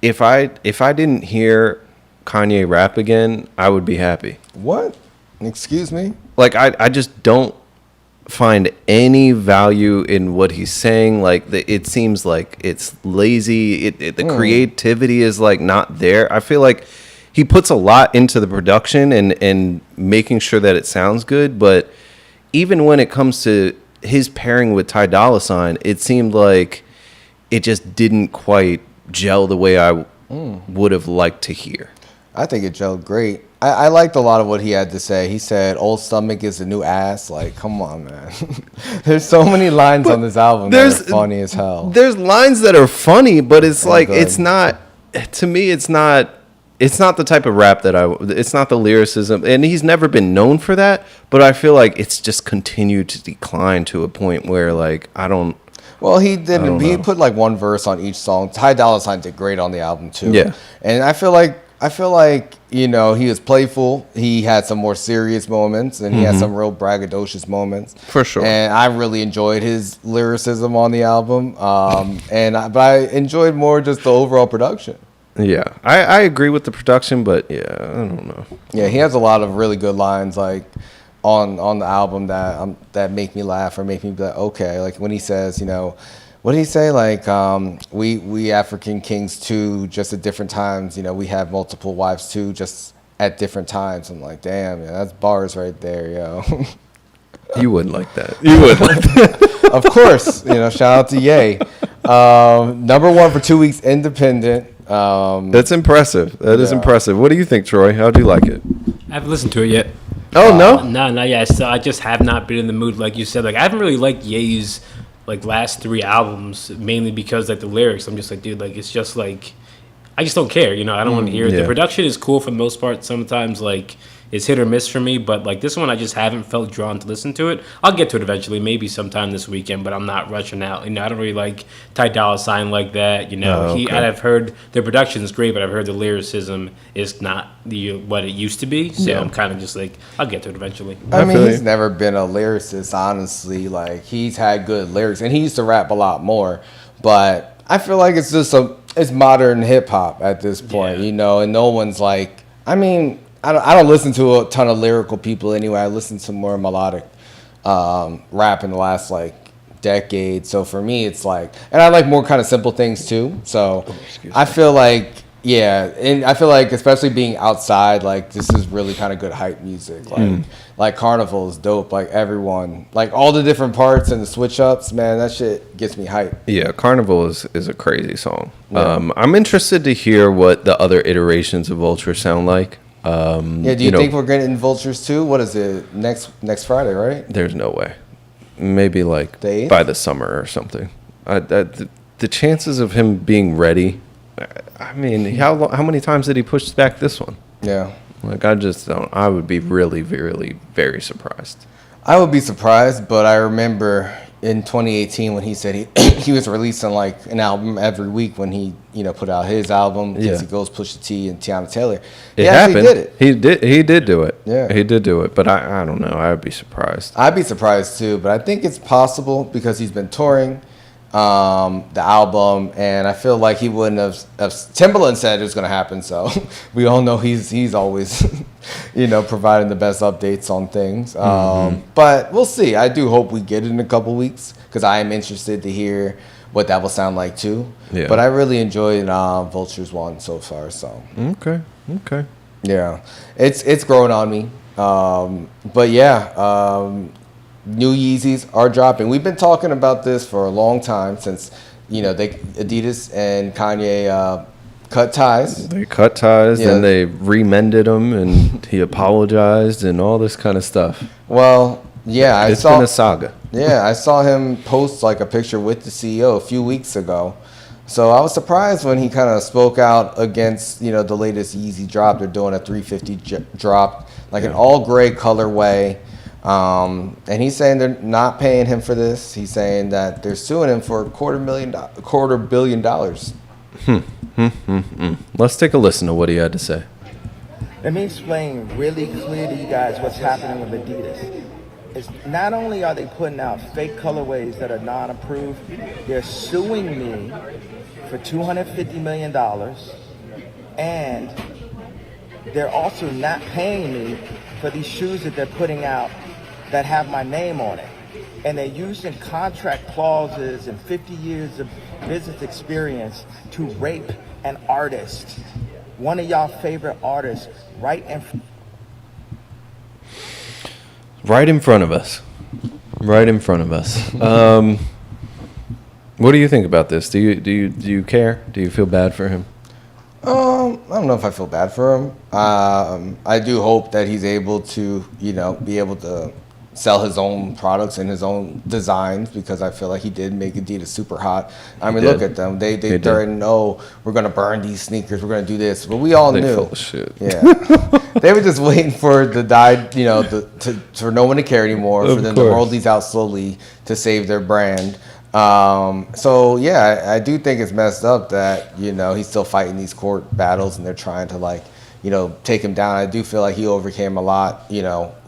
if I didn't hear Kanye rap again, I would be happy. What? Excuse me? Like I just don't find any value in what he's saying. Like it seems like it's lazy. The creativity is like not there. I feel like he puts a lot into the production and making sure that it sounds good, but even when it comes to his pairing with Ty Dolla $ign, it seemed like it just didn't quite gel the way I would have liked to hear. I think it gelled great. I liked a lot of what he had to say. He said, "Old stomach is the new ass." Like, come on, man. There's so many lines on this album that are funny as hell. There's lines that are funny, but it's like good. It's not. To me, it's not. It's not the type of rap that it's not the lyricism, and he's never been known for that. But I feel like it's just continued to decline to a point where, like, I don't. Well, he didn't. He put like one verse on each song. Ty Dolla $ign did great on the album too. Yeah, and I feel like he was playful. He had some more serious moments, and he had some real braggadocious moments for sure. And I really enjoyed his lyricism on the album. But I enjoyed more just the overall production. Yeah, I agree with the production, but yeah, I don't know. Yeah, he has a lot of really good lines like on the album that make me laugh or make me be like, okay. Like when he says, what did he say? Like, we African kings too, just at different times. We have multiple wives too, just at different times. I'm like, damn, that's bars right there, yo. You wouldn't like that. You would like that. Of course, shout out to Ye. Number 1 for 2 weeks independent. That's impressive. That is impressive. What do you think, Troy? How do you like it? I haven't listened to it yet. Oh, no? No, not yet. So I just have not been in the mood, like you said. Like I haven't really liked Ye's like last 3 albums, mainly because like the lyrics. I'm just like, dude, like it's just like I just don't care. I don't want to hear it. The production is cool for the most part. Sometimes like it's hit or miss for me, but like this one, I just haven't felt drawn to listen to it. I'll get to it eventually, maybe sometime this weekend, but I'm not rushing out. I don't really like Ty Dolla $ign like that. I've heard the production is great, but I've heard the lyricism is not what it used to be. So I'm kind of just like, I'll get to it eventually. I mean, he's never been a lyricist, honestly. Like he's had good lyrics, and he used to rap a lot more. But I feel like it's just it's modern hip hop at this point, and no one's like, I mean. I don't listen to a ton of lyrical people anyway. I listen to more melodic rap in the last like decade. So for me, it's like, and I like more kind of simple things too. So I feel like, and I feel like especially being outside, like this is really kind of good hype music. Like Carnival is dope. Like everyone, like all the different parts and the switch ups, man, that shit gets me hype. Yeah, Carnival is a crazy song. Yeah. I'm interested to hear what the other iterations of Vultures sound like. Do you think we're getting Vultures too? What is it, next Friday, right? There's no way. Maybe like by the summer or something. The chances of him being ready, I mean, how many times did he push back this one? Yeah. Like I just don't. I would be really, really, very surprised. I would be surprised, but I remember in 2018 when he said he was releasing like an album every week when he put out his album. He Goes, Pusha T, and Tiana Taylor. It happened. He did do it. Yeah, he did do it. But I don't know. I would be surprised. I'd be surprised too. But I think it's possible because he's been touring the album, and I feel like he wouldn't have. Timbaland said it was going to happen, so we all know he's always providing the best updates on things. But we'll see. I do hope we get it in a couple weeks because I am interested to hear what that will sound like too. Yeah. But I really enjoyed Vultures 1 so far. So okay. Yeah, it's growing on me. But yeah. New Yeezys are dropping. We've been talking about this for a long time since, Adidas and Kanye cut ties. They cut ties, and they remended them, and he apologized, and all this kind of stuff. Well, yeah, it's been a saga. Yeah, I saw him post like a picture with the CEO a few weeks ago. So I was surprised when he kind of spoke out against, the latest Yeezy drop. They're doing a 350 drop, like an all gray colorway. And he's saying they're not paying him for this. He's saying that they're suing him for $250 million. Let's take a listen to what he had to say. Let me explain really clear to you guys what's happening with Adidas. is not only are they putting out fake colorways that are non-approved, they're suing me for $250 million, and they're also not paying me for these shoes that they're putting out that have my name on it. And they're using contract clauses and 50 years of business experience to rape an artist, one of y'all favorite artists, right in front of us. Right in front of us. What do you think about this? Do you care? Do you feel bad for him? I don't know if I feel bad for him. I do hope that he's able to, be able to sell his own products and his own designs, because I feel like he did make Adidas super hot. I mean, look at them. They threatened, we're going to burn these sneakers. We're going to do this. But we all knew. Full of shit. Yeah. They were just waiting for the for no one to care anymore, for them to roll these out slowly to save their brand. So yeah, I do think it's messed up that, he's still fighting these court battles and they're trying to take him down. I do feel like he overcame a lot,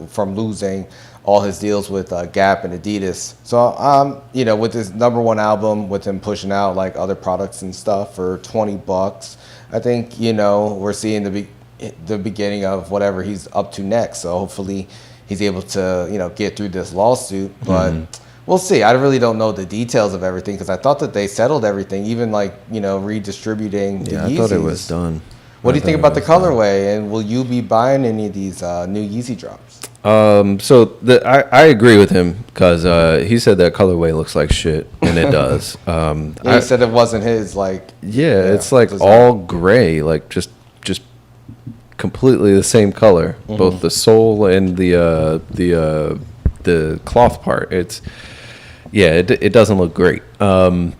from losing all his deals with Gap and Adidas. So, with his #1 album, with him pushing out like other products and stuff for $20, I think, we're seeing the beginning of whatever he's up to next. So hopefully he's able to, get through this lawsuit, but we'll see. I really don't know the details of everything, because I thought that they settled everything, even redistributing the Yeezys. I thought it was done. What do you think about the colorway, and will you be buying any of these new Yeezy drops? I agree with him, because he said that colorway looks like shit, and it does. He said it wasn't his, it's like design. all gray, like just completely the same color, both the sole and the cloth part. It doesn't look great. I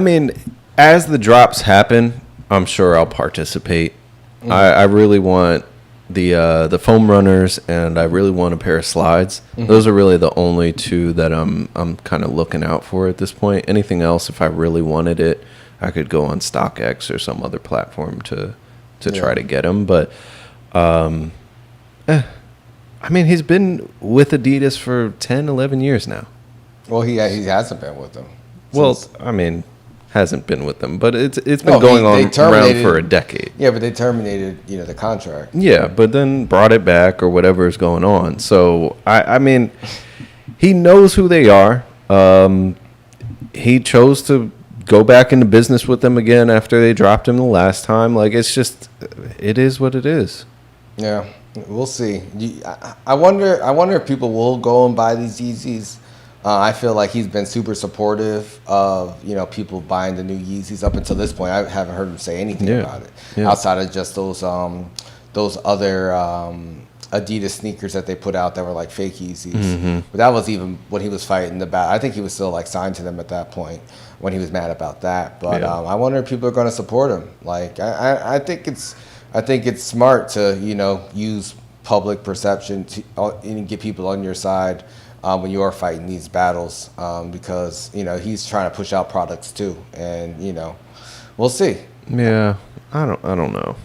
mean, as the drops happen, I'm sure I'll participate. I really want the foam runners, and I really want a pair of slides. Those are really the only two that I'm kind of looking out for at this point. Anything else, if I really wanted it, I could go on StockX or some other platform to try to get them. But I mean, he's been with Adidas for 10, 11 years now. Well, he hasn't been with them. Hasn't been with them, but it's been going on around for a decade. Yeah, but they terminated, the contract. Yeah, but then brought it back or whatever is going on. So I mean, he knows who they are. He chose to go back into business with them again after they dropped him the last time. Like, it's just, it is what it is. Yeah, we'll see. I wonder if people will go and buy these Yeezys. I feel like he's been super supportive of, people buying the new Yeezys up until this point. I haven't heard him say anything about it outside of just those other Adidas sneakers that they put out that were like fake Yeezys. But that was even when he was fighting the battle. I think he was still signed to them at that point when he was mad about that. But I wonder if people are going to support him. Like, I think it's smart to use public perception to and get people on your side. When you are fighting these battles, because he's trying to push out products too, and we'll see. Yeah, I don't know.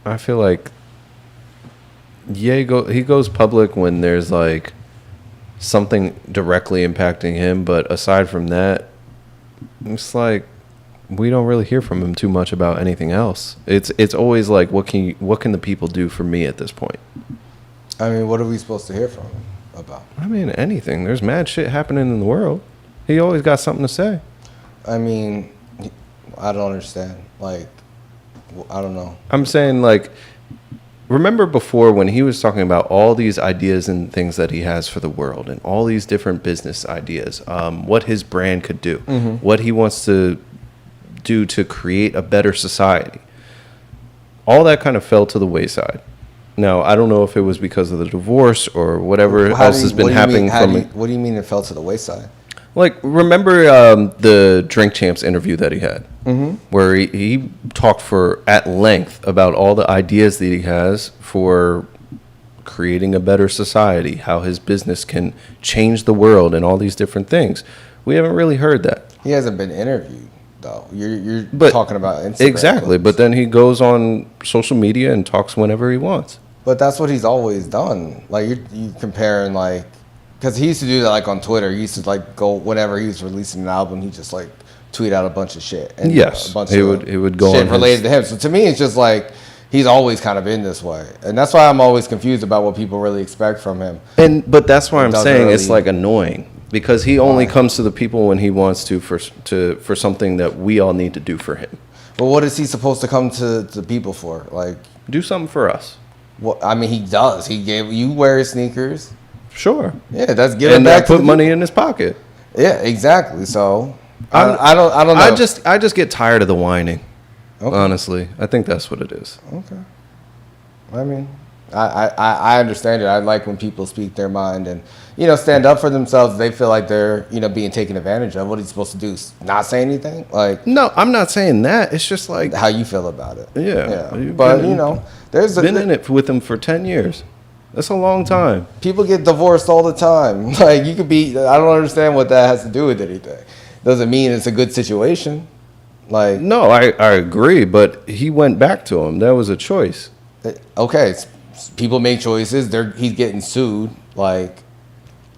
I feel like he goes public when there's something directly impacting him, but aside from that, it's like we don't really hear from him too much about anything else. It's always like, what can the people do for me at this point? I mean, what are we supposed to hear from him about? I mean, anything. There's mad shit happening in the world. He always got something to say. I mean, I don't understand. I don't know. I'm saying, remember before when he was talking about all these ideas and things that he has for the world and all these different business ideas, what his brand could do, what he wants to do to create a better society. All that kind of fell to the wayside. Now, I don't know if it was because of the divorce or whatever else has been happening from it. What do you mean it fell to the wayside? Remember the Drink Champs interview that he had, where he talked at length about all the ideas that he has for creating a better society, how his business can change the world and all these different things. We haven't really heard that. He hasn't been interviewed, though. You're talking about Instagram. Exactly, but then he goes on social media and talks whenever he wants. But that's what he's always done. Like you comparing like, because he used to do that like on Twitter. He used to like go whenever he was releasing an album, he just like tweet out a bunch of shit. And yes, a bunch he of would go shit on related to him. So to me, it's just like he's always kind of been this way, and that's why I'm always confused about what people really expect from him. But that's why I'm saying really, it's like annoying because he only comes to the people when he wants to for something that we all need to do for him. But what is he supposed to come to people for? Like do something for us. Well, I mean, he does. He gave you wear his sneakers. Sure. Yeah, that's giving and back. And put money in his pocket. Yeah, exactly. So I don't know. I just get tired of the whining. Okay. Honestly, I think that's what it is. Okay. I mean, I understand it. I like when people speak their mind and stand up for themselves. They feel like they're being taken advantage of. What are you supposed to do? Not say anything? Like no, I'm not saying that. It's just like how you feel about it. Yeah. But there's been in it with him for 10 years. That's a long time. People get divorced all the time. Like you could be. I don't understand what that has to do with anything. Doesn't mean it's a good situation. Like no, I agree, but he went back to him. That was a choice. Okay, people make choices. He's getting sued. Like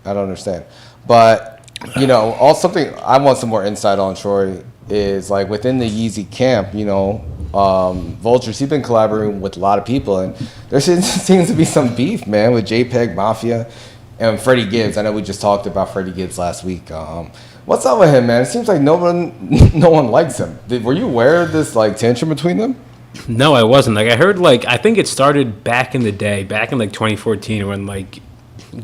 I don't understand, but something I want some more insight on. Troy is like within the Yeezy camp. Vultures. He's been collaborating with a lot of people, and there seems to be some beef, man, with JPEGMAFIA and Freddie Gibbs. I know we just talked about Freddie Gibbs last week. What's up with him, man? It seems like no one likes him. Were you aware of this like tension between them? No, I wasn't. Like I heard, I think it started back in the day, back in 2014, when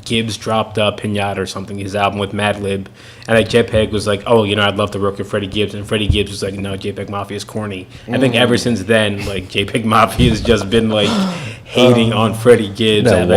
Gibbs dropped Pinata or something, his album with Madlib, and JPEG was like, oh, I'd love to work with Freddie Gibbs, and Freddie Gibbs was like, no, JPEGMAFIA is corny. I think ever since then, JPEGMAFIA has just been hating on Freddie Gibbs. That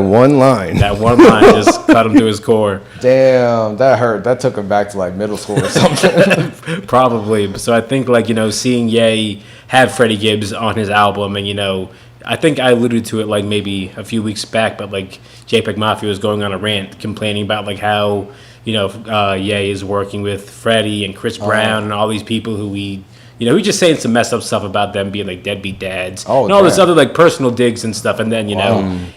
one line just cut him to his core. Damn, that hurt. That took him back to middle school or something. Probably. So I think seeing Ye have Freddie Gibbs on his album, and I think I alluded to it maybe a few weeks back, but JPEGMAFIA was going on a rant complaining about how Ye is working with Freddie and Chris Brown and all these people who he just saying some messed up stuff about them being deadbeat dads and all this other personal digs and stuff. And then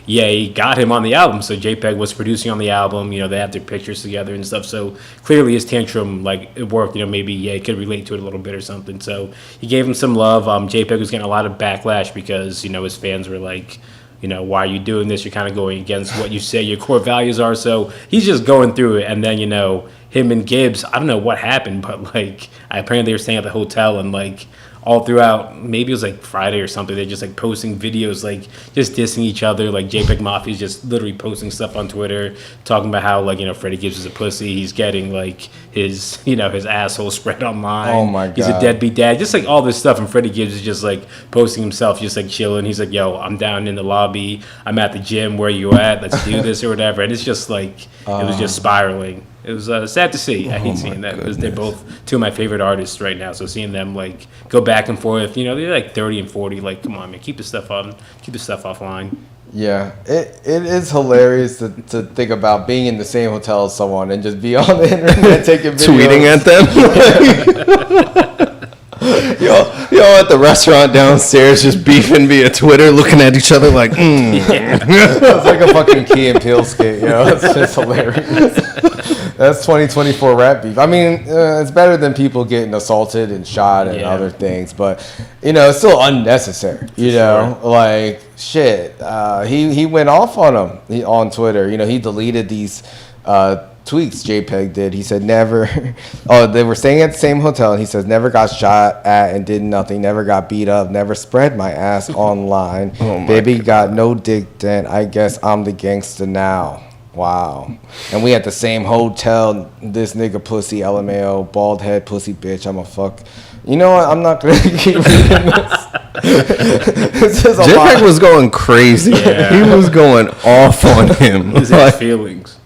Ye got him on the album, so JPEG was producing on the album. They have their pictures together and stuff. So clearly his tantrum it worked. Maybe Ye could relate to it a little bit or something. So he gave him some love. JPEG was getting a lot of backlash because his fans were like, why are you doing this? You're kind of going against what you say your core values are. So he's just going through it. And then, him and Gibbs, I don't know what happened, but apparently they were staying at the hotel and all throughout, maybe it was Friday or something, they're just posting videos, just dissing each other. JPEGMAFIA is just literally posting stuff on Twitter, talking about how Freddie Gibbs is a pussy. He's getting his his asshole spread online. Oh my God. He's a deadbeat dad. Just all this stuff, and Freddie Gibbs is just posting himself, just chilling. He's like, yo, I'm down in the lobby. I'm at the gym. Where you at? Let's do this or whatever. And it's just it was just spiraling. It was sad to see. I hate seeing that because they're both two of my favorite artists right now. So seeing them go back and forth, they're 30 and 40. Come on, man, keep this stuff offline. Yeah, it is hilarious to think about being in the same hotel as someone and just be on the internet taking videos. Tweeting at them. Y'all at the restaurant downstairs just beefing via Twitter, looking at each other like, It's like a fucking Key and Peele skit, It's just hilarious. That's 2024 rap beef. I mean, it's better than people getting assaulted and shot and other things, but it's still unnecessary. Shit. He went off on him on Twitter. He deleted these tweets JPEG did. He said never. They were staying at the same hotel, and he says never got shot at and did nothing. Never got beat up. Never spread my ass online. Baby God. Got no dick then. I guess I'm the gangster now. Wow. And we at the same hotel. This nigga pussy, LMAO, bald head pussy bitch. I'm a fuck. You know what? I'm not gonna keep reading this. JPEG was going crazy. Yeah. He was going off on him. His feelings.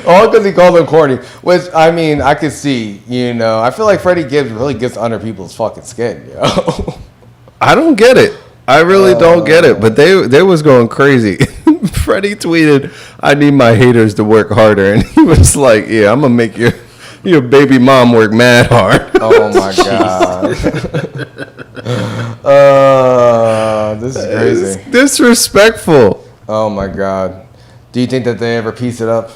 All because he called him corny. Which, I mean, I could see, I feel like Freddie Gibbs really gets under people's fucking skin, I don't get it. I really don't get it. But they was going crazy. Freddie tweeted, I need my haters to work harder. And he was like, yeah, I'm going to make your baby mom work mad hard. Oh, my God. This is crazy. It's disrespectful. Oh my God. Do you think that they ever piece it up?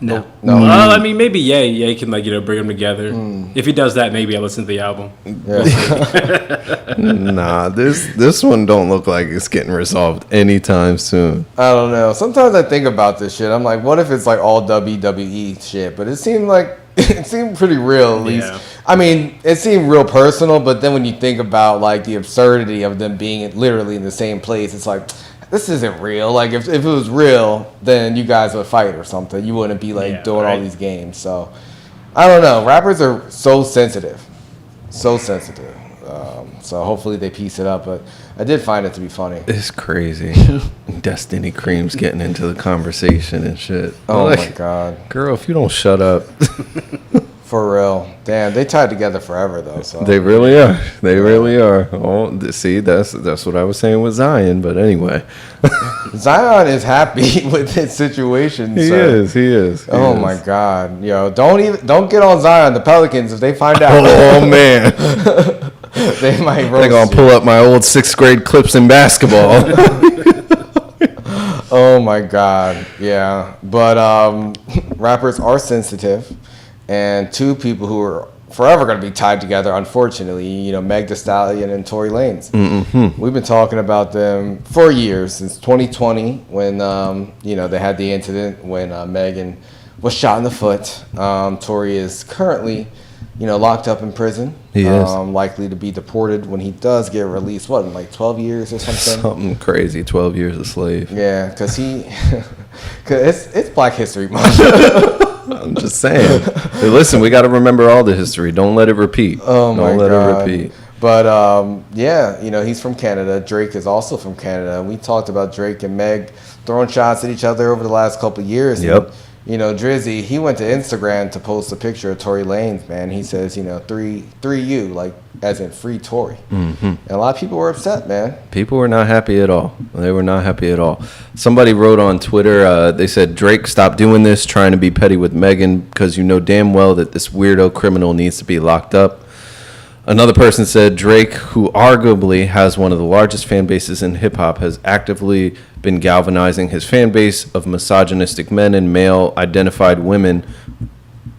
No. No. I mean, maybe Ye can like bring them together. If he does that, maybe I'll listen to the album. Yeah. Nah, this one don't look like it's getting resolved anytime soon. I don't know. Sometimes I think about this shit. I'm like, what if it's like all WWE shit? But it seemed pretty real, at least. Yeah. I mean, it seemed real personal, but then when you think about like the absurdity of them being literally in the same place, it's like, this isn't real. Like if it was real, then you guys would fight or something. You wouldn't be like doing all these games. So I don't know. Rappers are so sensitive. So hopefully they piece it up. But I did find it to be funny. It's crazy. Destiny Cream's getting into the conversation and shit. Oh Like, my God. girl, if you don't shut up. For real. Damn, they tied together forever though. So They really are. They really are. Oh, see, that's what I was saying with Zion. But anyway, Zion is happy with his situation. he sir. is. He is. Oh my God, yo! Don't get on Zion. The Pelicans, if they find out, Oh man, they might roast they're gonna you. pull up my old 6th grade clips in basketball. Oh my God, yeah. But rappers are sensitive, and two people who are forever going to be tied together, unfortunately, Meg Thee Stallion and Tory Lanez. Mm-hmm. We've been talking about them for years, since 2020, when they had the incident when Megan was shot in the foot. Tory is currently locked up in prison. He is. Likely to be deported when he does get released. What, in like 12 years or something? Something crazy. 12 years a slave. Yeah, because it's Black History Month. I'm just saying. Hey, listen, we got to remember all the history. Don't let it repeat. Oh my Don't let God. it repeat. But he's from Canada. Drake is also from Canada. We talked about Drake and Meg throwing shots at each other over the last couple of years. Yep. And, Drizzy, he went to Instagram to post a picture of Tory Lanez, man. He says, three you, like as in free Tory. Mm-hmm. And a lot of people were upset, man. People were not happy at all. They were not happy at all. Somebody wrote on Twitter, they said, Drake, stop doing this, trying to be petty with Megan, because you know damn well that this weirdo criminal needs to be locked up. Another person said, Drake, who arguably has one of the largest fan bases in hip-hop, has actively been galvanizing his fan base of misogynistic men and male-identified women,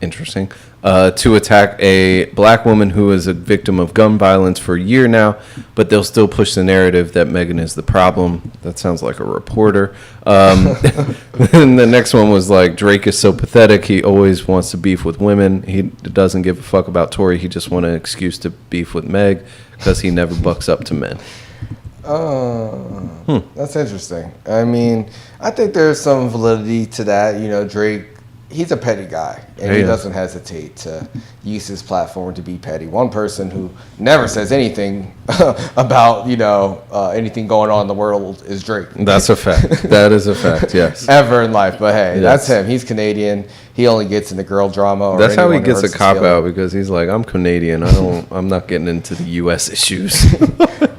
interesting, to attack a black woman who is a victim of gun violence for a year now, but they'll still push the narrative that Megan is the problem. That sounds like a reporter. And the next one was like, Drake is so pathetic. He always wants to beef with women. He doesn't give a fuck about Tory. He just wants an excuse to beef with Meg because he never bucks up to men. That's interesting. I mean, I think there's some validity to that. Drake, he's a petty guy, and he doesn't hesitate to use his platform to be petty. One person who never says anything about, anything going on in the world is Drake. That's a fact. That is a fact, yes. Ever in life. But hey, Yes. that's him. He's Canadian. He only gets into girl drama. Or That's how he anyone who gets a hurts his cop feelings. out, because he's like, I'm Canadian. I'm not getting into the U.S. issues.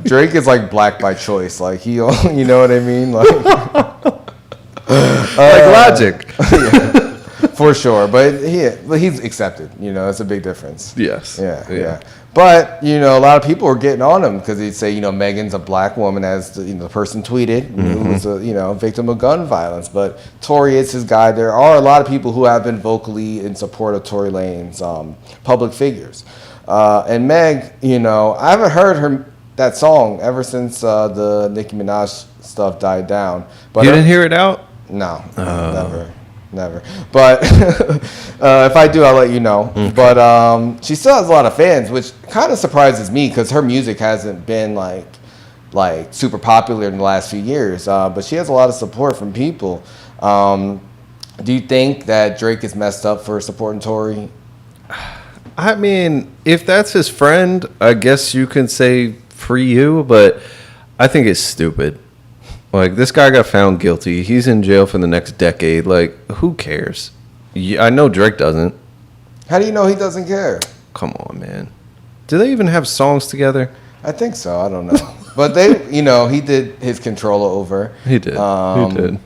Drake is like black by choice. Like you know what I mean? Like, Logic. Yeah, for sure. But he's accepted. That's a big difference. Yes. Yeah. But a lot of people were getting on him because they'd say Megan's a black woman, as the person tweeted, who was a victim of gun violence. But Tory is his guy. There are a lot of people who have been vocally in support of Tory Lanez, public figures. And Meg, I haven't heard that song ever since the Nicki Minaj stuff died down. But You didn't hear it out? No, never. But if I do, I'll let you know. Okay. But she still has a lot of fans, which kind of surprises me because her music hasn't been like super popular in the last few years. But she has a lot of support from people. Do you think that Drake is messed up for supporting Tory? I mean, if that's his friend, I guess you can say free you, but I think it's stupid. Like, this guy got found guilty. He's in jail for the next decade. Like, who cares? I know Drake doesn't. How do you know he doesn't care? Come on, man. Do they even have songs together? I think so. I don't know. But they, he did his Controller over. He did. He did.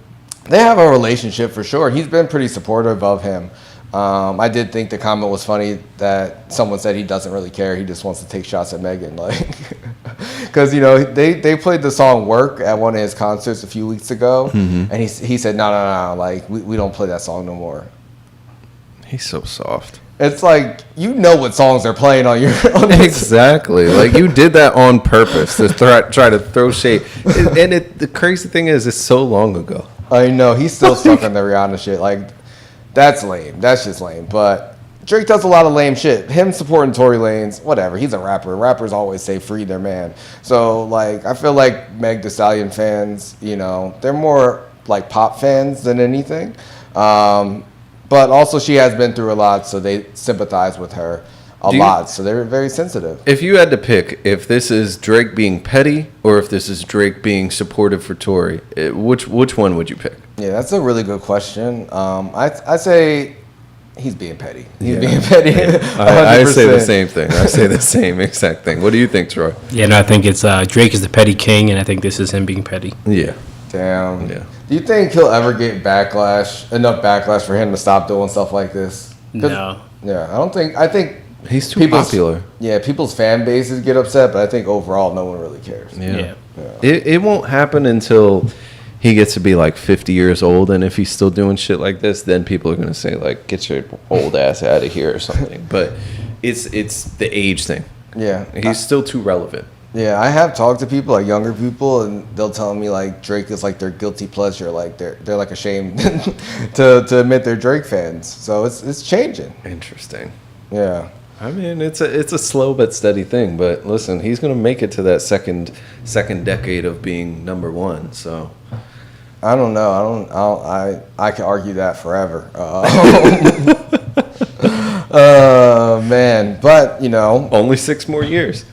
They have a relationship for sure. He's been pretty supportive of him. I did think the comment was funny that someone said he doesn't really care. He just wants to take shots at Megan, like, because they played the song "Work" at one of his concerts a few weeks ago, and he said no, like we don't play that song no more. He's so soft. It's like what songs they're playing on your exactly. Like you did that on purpose to try to throw shade. And the crazy thing is, it's so long ago. I know he's still stuck on the Rihanna shit. Like that's lame. That's just lame. But Drake does a lot of lame shit. Him supporting Tory Lanez, whatever. He's a rapper. Rappers always say free their man. So like I feel like Meg Thee Stallion fans, they're more like pop fans than anything. But also she has been through a lot, so they sympathize with her a lot. So they're very sensitive. If you had to pick, if this is Drake being petty or if this is Drake being supportive for Tory, which one would you pick? Yeah, that's a really good question. I say he's being petty. He's being petty. I say the same thing. I say the same exact thing. What do you think, Troy? Yeah, no, I think it's Drake is the petty king, and I think this is him being petty. Yeah. Damn. Yeah. Do you think he'll ever get enough backlash for him to stop doing stuff like this? No. Yeah, I think he's too popular. Yeah, people's fan bases get upset, but I think overall no one really cares. Yeah. It won't happen until he gets to be like 50 years old, and if he's still doing shit like this, then people are going to say like, get your old ass out of here or something. But it's the age thing. Yeah. He's still too relevant. Yeah, I have talked to people, like younger people, and they'll tell me like Drake is like their guilty pleasure, like they're like ashamed to admit they're Drake fans. So it's changing. Interesting. Yeah. I mean, it's a slow but steady thing. But listen, he's gonna make it to that second decade of being number one. So I don't know. I can argue that forever. Man, but only 6 more years.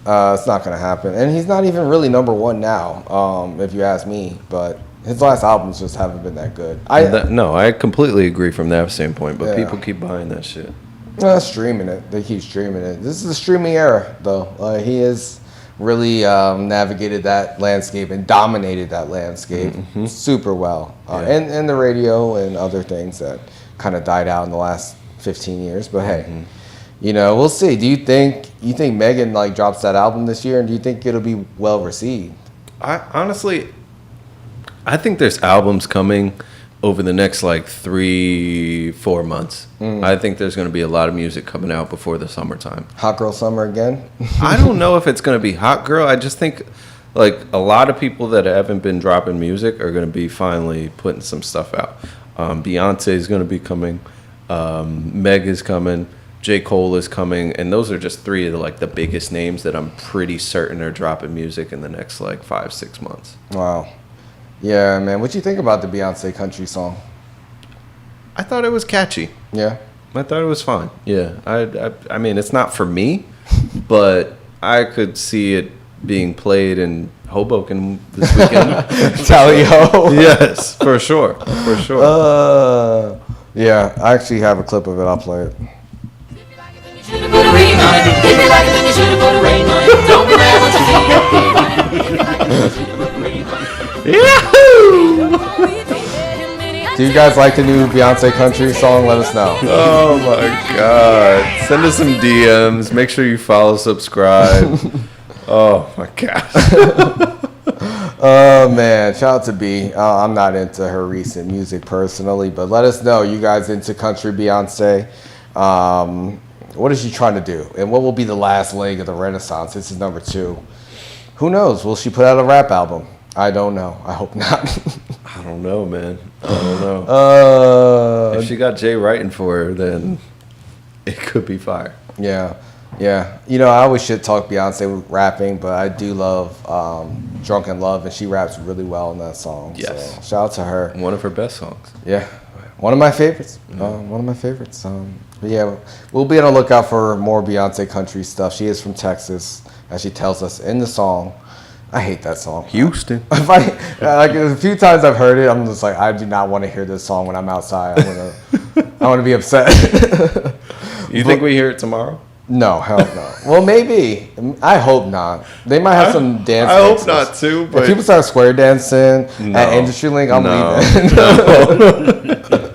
It's not going to happen. And he's not even really number one now, if you ask me. But his last albums just haven't been that good. I completely agree from that standpoint, but people keep buying that shit. Streaming it. They keep streaming it. This is the streaming era, though. He has really navigated that landscape and dominated that landscape super well. And the radio and other things that kind of died out in the last 15 years. But hey. We'll see. Do you think Megan like drops that album this year, and do you think it'll be well received? I think there's albums coming over the next like 3-4 months. I think there's going to be a lot of music coming out before the summertime. Hot Girl Summer again? I don't know if it's going to be Hot Girl. I just think like a lot of people that haven't been dropping music are going to be finally putting some stuff out. Beyonce is going to be coming. Meg is coming. J. Cole is coming, and those are just 3 of the biggest names that I'm pretty certain are dropping music in the next 5-6 months. Wow. Yeah, man. What you think about the Beyonce Country Song? I thought it was catchy. Yeah. I thought it was fine. Yeah. I mean, it's not for me, but I could see it being played in Hoboken this weekend. Tally ho. Yes, for sure. For sure. Yeah, I actually have a clip of it. I'll play it. Do you guys like the new Beyonce Country Song? Let us know. Oh my God. Send us some DMs. Make sure you follow, subscribe. Oh my gosh. Oh man, shout out to B. I'm not into her recent music personally, but let us know. You guys into country Beyonce? What is she trying to do? And what will be the last leg of the Renaissance? This is number 2. Who knows? Will she put out a rap album? I don't know. I hope not. I don't know, man. I don't know. If she got Jay writing for her, then it could be fire. Yeah. Yeah. I always shit talk Beyonce with rapping, but I do love Drunken Love, and she raps really well in that song. Yes. So shout out to her. One of her best songs. Yeah. One of my favorites. One of my favorites. But yeah, we'll be on the lookout for more Beyonce country stuff. She is from Texas, as she tells us in the song. I hate that song. Houston. A few times I've heard it, I'm just like, I do not want to hear this song when I'm outside. I want to be upset. You think we hear it tomorrow? No, hell no. Well, maybe. I hope not. They might have some dance. I hope not too. But if people start square dancing at Industry Link, I'm leaving. No.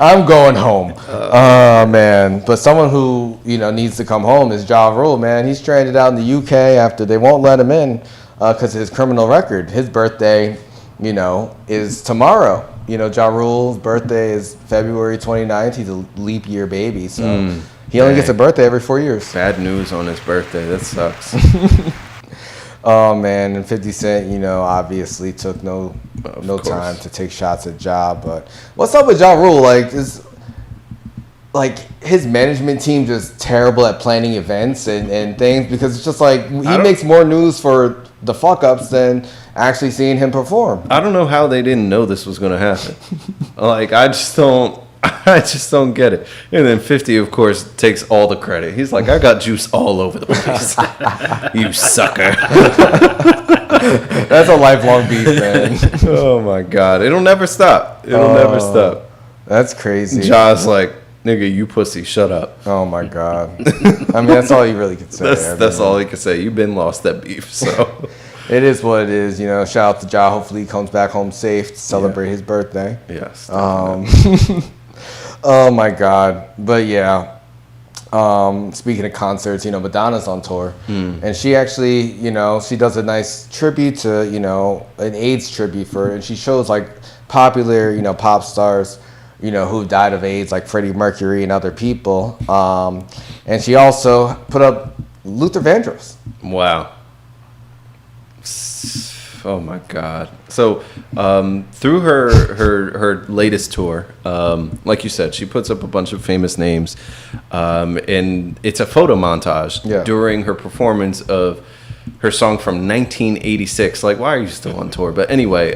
I'm going home. Oh man. But someone who, needs to come home is Ja Rule, man. He's stranded out in the UK after they won't let him in because of his criminal record. His birthday, is tomorrow. Ja Rule's birthday is February 29th. He's a leap year baby, so he only gets a birthday every 4 years. Bad news on his birthday. That sucks. Oh man, and 50 Cent, obviously took no time to take shots at Ja. But what's up with Ja Rule? His management team just terrible at planning events and things, because it's just like he makes more news for the fuck ups than actually seeing him perform. I don't know how they didn't know this was going to happen. I just don't get it. And then 50, of course, takes all the credit. He's like, I got juice all over the place. You sucker. That's a lifelong beef, man. Oh, my God. It'll never stop. Never stop. That's crazy. Ja's like, nigga, you pussy, shut up. Oh, my God. I mean, that's all you really could say. That's all he could say. You've been lost that beef, so... It is what it is, Shout out to Ja. Hopefully he comes back home safe to celebrate his birthday. Yes. Oh my God. But yeah. Speaking of concerts, Madonna's on tour. And she actually, she does a nice tribute to, an AIDS tribute and she shows popular, pop stars, who died of AIDS, like Freddie Mercury and other people. And she also put up Luther Vandross. Wow. Oh my God! So through her latest tour, like you said, she puts up a bunch of famous names, and it's a photo montage during her performance of her song from 1986. Like, why are you still on tour? But anyway,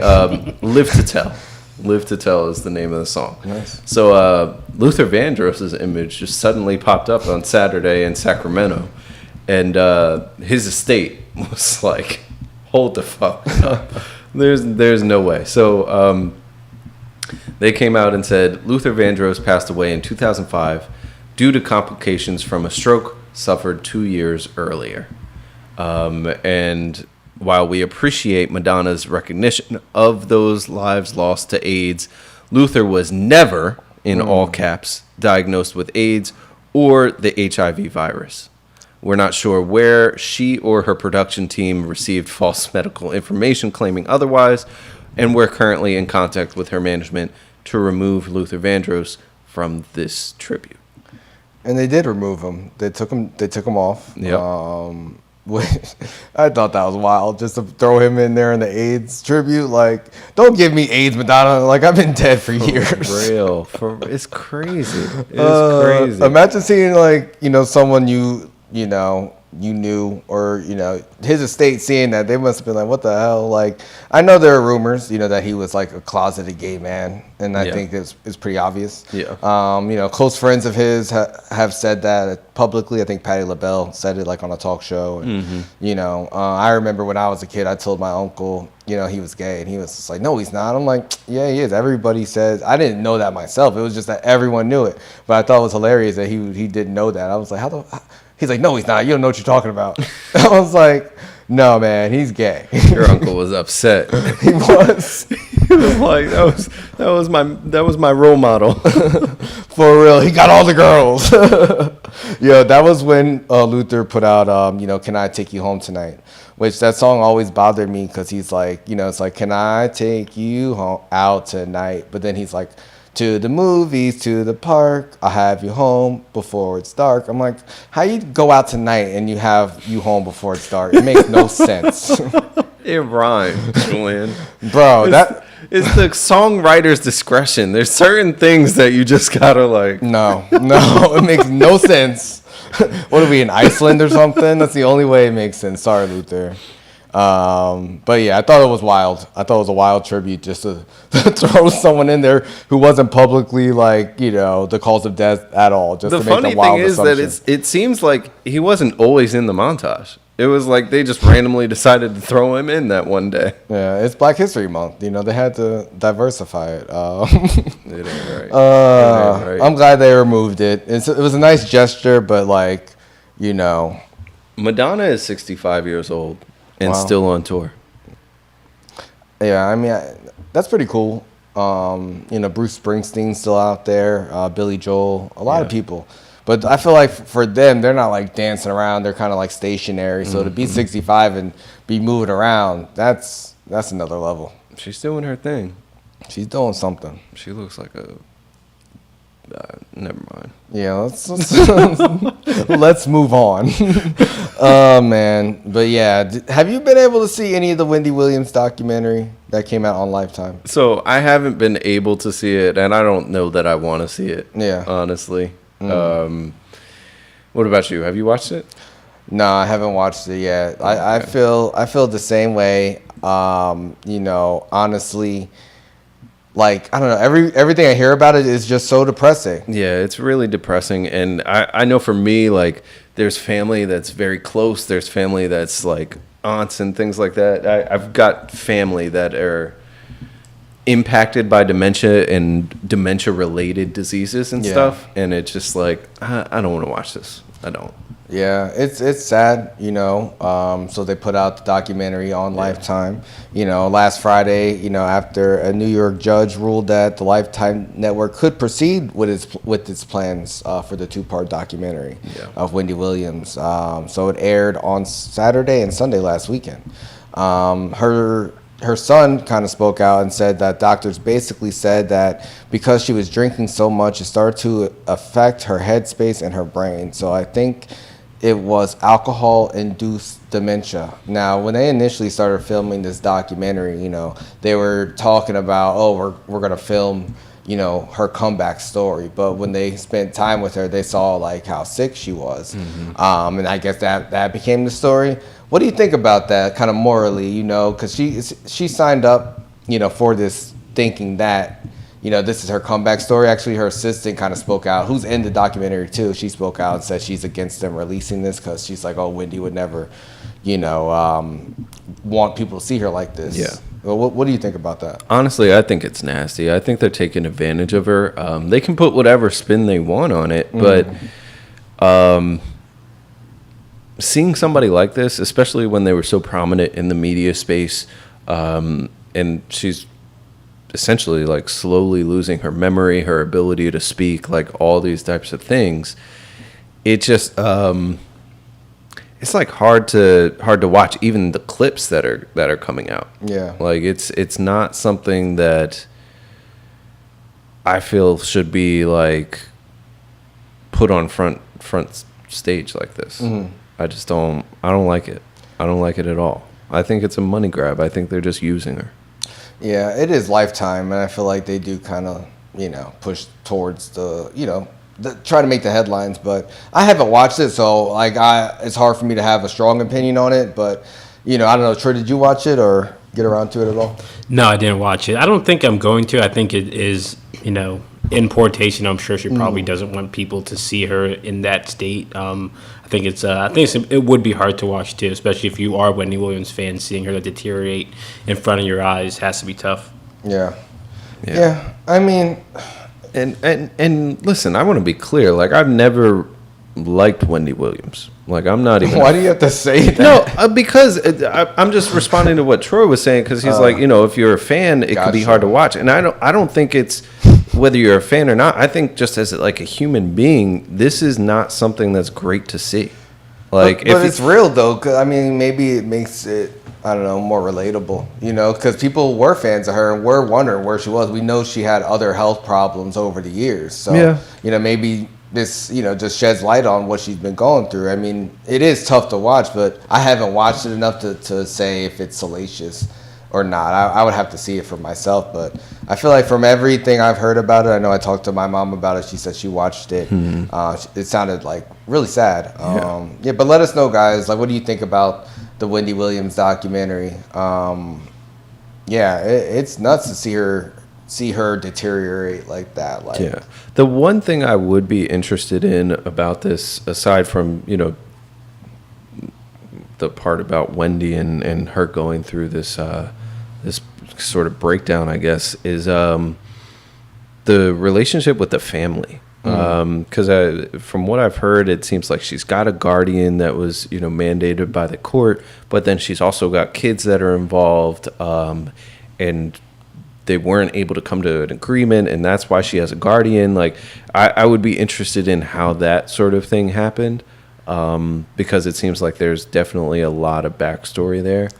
"Live to Tell." "Live to Tell" is the name of the song. Nice. So Luther Vandross's image just suddenly popped up on Saturday in Sacramento, and his estate was like, hold the fuck up. There's no way. So they came out and said Luther Vandross passed away in 2005 due to complications from a stroke suffered 2 years earlier. And while we appreciate Madonna's recognition of those lives lost to AIDS, Luther was never, in all caps, diagnosed with AIDS or the HIV virus. We're not sure where she or her production team received false medical information claiming otherwise, and we're currently in contact with her management to remove Luther Vandross from this tribute. And they did remove him. They took him off. Yep. I thought that was wild, just to throw him in there in the AIDS tribute. Like, don't give me AIDS, Madonna. Like, I've been dead for years. For real. It's crazy. It's crazy. Imagine seeing, someone you knew, or his estate seeing that. They must have been like, what the hell? Like, I know there are rumors that he was like a closeted gay man, and I think it's pretty obvious. Close friends of his have said that publicly. I think Patti LaBelle said it on a talk show, and, I remember when I was a kid, I told my uncle he was gay, and he was just like, no, he's not. I'm like, yeah, he is. Everybody says. I didn't know that myself. It was just that everyone knew it, but I thought it was hilarious that he didn't know that. I was like, he's like, no, he's not. You don't know what you're talking about. I was like, no, man, he's gay. Your uncle was upset. He was. He was like, that was my role model. For real, he got all the girls. Yeah, that was when Luther put out, "Can I Take You Home Tonight?" Which that song always bothered me because he's like, it's like, "Can I take you out tonight?" But then he's like, "To the movies, to the park, I'll have you home before it's dark." I'm like, how you go out tonight and you have you home before it's dark? It makes no sense. It rhymes, Julian. Bro, it's the songwriter's discretion. There's certain things that you just gotta like. No, it makes no sense. What are we, in Iceland or something? That's the only way it makes sense. Sorry, Luther. But yeah, I thought it was wild. I thought it was a wild tribute just to throw someone in there who wasn't publicly the cause of death at all. Just the to make funny the wild thing is that it seems like he wasn't always in the montage. It was like they just randomly decided to throw him in that one day. Yeah, it's Black History Month. They had to diversify it. It ain't right. I'm glad they removed it. It was a nice gesture, but Madonna is 65 years old and still on tour. Yeah, I mean, that's pretty cool. Bruce Springsteen's still out there, Billy Joel, a lot of people. But I feel like for them, they're not like dancing around. They're kind of like stationary. So to be 65 and be moving around, that's another level. She's doing her thing. She's doing something. She looks like a... never mind. Yeah, let's move on. Oh, man. But yeah, have you been able to see any of the Wendy Williams documentary that came out on Lifetime? So I haven't been able to see it, and I don't know that I want to see it. Yeah. Honestly. What about you? Have you watched it? No, I haven't watched it yet. I feel the same way. Honestly, like, I don't know, everything I hear about it is just so depressing. Yeah, it's really depressing. And I know for me, like, there's family that's very close. There's family that's like aunts and things like that. I've got family that are impacted by dementia and dementia related diseases and stuff. And it's just like, I don't want to watch this. I don't. Yeah, it's sad, so they put out the documentary on Lifetime. Last Friday, after a New York judge ruled that the Lifetime network could proceed with its plans for the 2-part documentary of Wendy Williams. So it aired on Saturday and Sunday last weekend. Her son kind of spoke out and said that doctors basically said that because she was drinking so much, it started to affect her headspace and her brain. So I think it was alcohol-induced dementia. Now, when they initially started filming this documentary, they were talking about, we're going to film, her comeback story. But when they spent time with her, they saw, like, how sick she was. And I guess that became the story. What do you think about that, kind of morally, because she signed up, for this thinking that, this is her comeback story. Actually, her assistant kind of spoke out, who's in the documentary too. She spoke out and said she's against them releasing this because she's like, Wendy would never, want people to see her like this. Yeah. Well, what do you think about that? Honestly, I think it's nasty. I think they're taking advantage of her. They can put whatever spin they want on it, but seeing somebody like this, especially when they were so prominent in the media space, and she's essentially like slowly losing her memory, her ability to speak, like all these types of things. It just it's like hard to watch even the clips that are coming out. Yeah. Like it's not something that I feel should be like put on front stage like this. I don't like it. I don't like it at all. I think it's a money grab. I think they're just using her. Yeah, it is Lifetime, and I feel like they do kind of, push towards the, try to make the headlines. But I haven't watched it, so like it's hard for me to have a strong opinion on it. But I don't know, Troy, did you watch it or get around to it at all? No, I didn't watch it. I don't think I'm going to. I think it is, in portation. I'm sure she probably doesn't want people to see her in that state. I think it would be hard to watch too, especially if you are a Wendy Williams fan. Seeing her deteriorate in front of your eyes has to be tough. Yeah. I mean, and listen, I want to be clear. Like, I've never liked Wendy Williams. Like, I'm not even. Why do you have to say that? No, because I'm just responding to what Troy was saying. Because he's like, if you're a fan, it could be hard to watch. And I don't think it's whether you're a fan or not. I think just as like a human being, this is not something that's great to see. Like, but it's real though. 'Cause, I mean, maybe it makes it, I don't know, more relatable. Because people were fans of her and were wondering where she was. We know she had other health problems over the years. So maybe this, just sheds light on what she's been going through. I mean, it is tough to watch, but I haven't watched it enough to say if it's salacious or not. I would have to see it for myself, but I feel like from everything I've heard about it, I know I talked to my mom about it. She said she watched it. It sounded like really sad. But let us know, guys. Like, what do you think about the Wendy Williams documentary? It's nuts to see her deteriorate like that. Like, the one thing I would be interested in about this, aside from the part about Wendy and her going through this this sort of breakdown, I guess, is the relationship with the family. Because from what I've heard, it seems like she's got a guardian that was mandated by the court, but then she's also got kids that are involved, and they weren't able to come to an agreement, and that's why she has a guardian. Like, I would be interested in how that sort of thing happened, because it seems like there's definitely a lot of backstory there.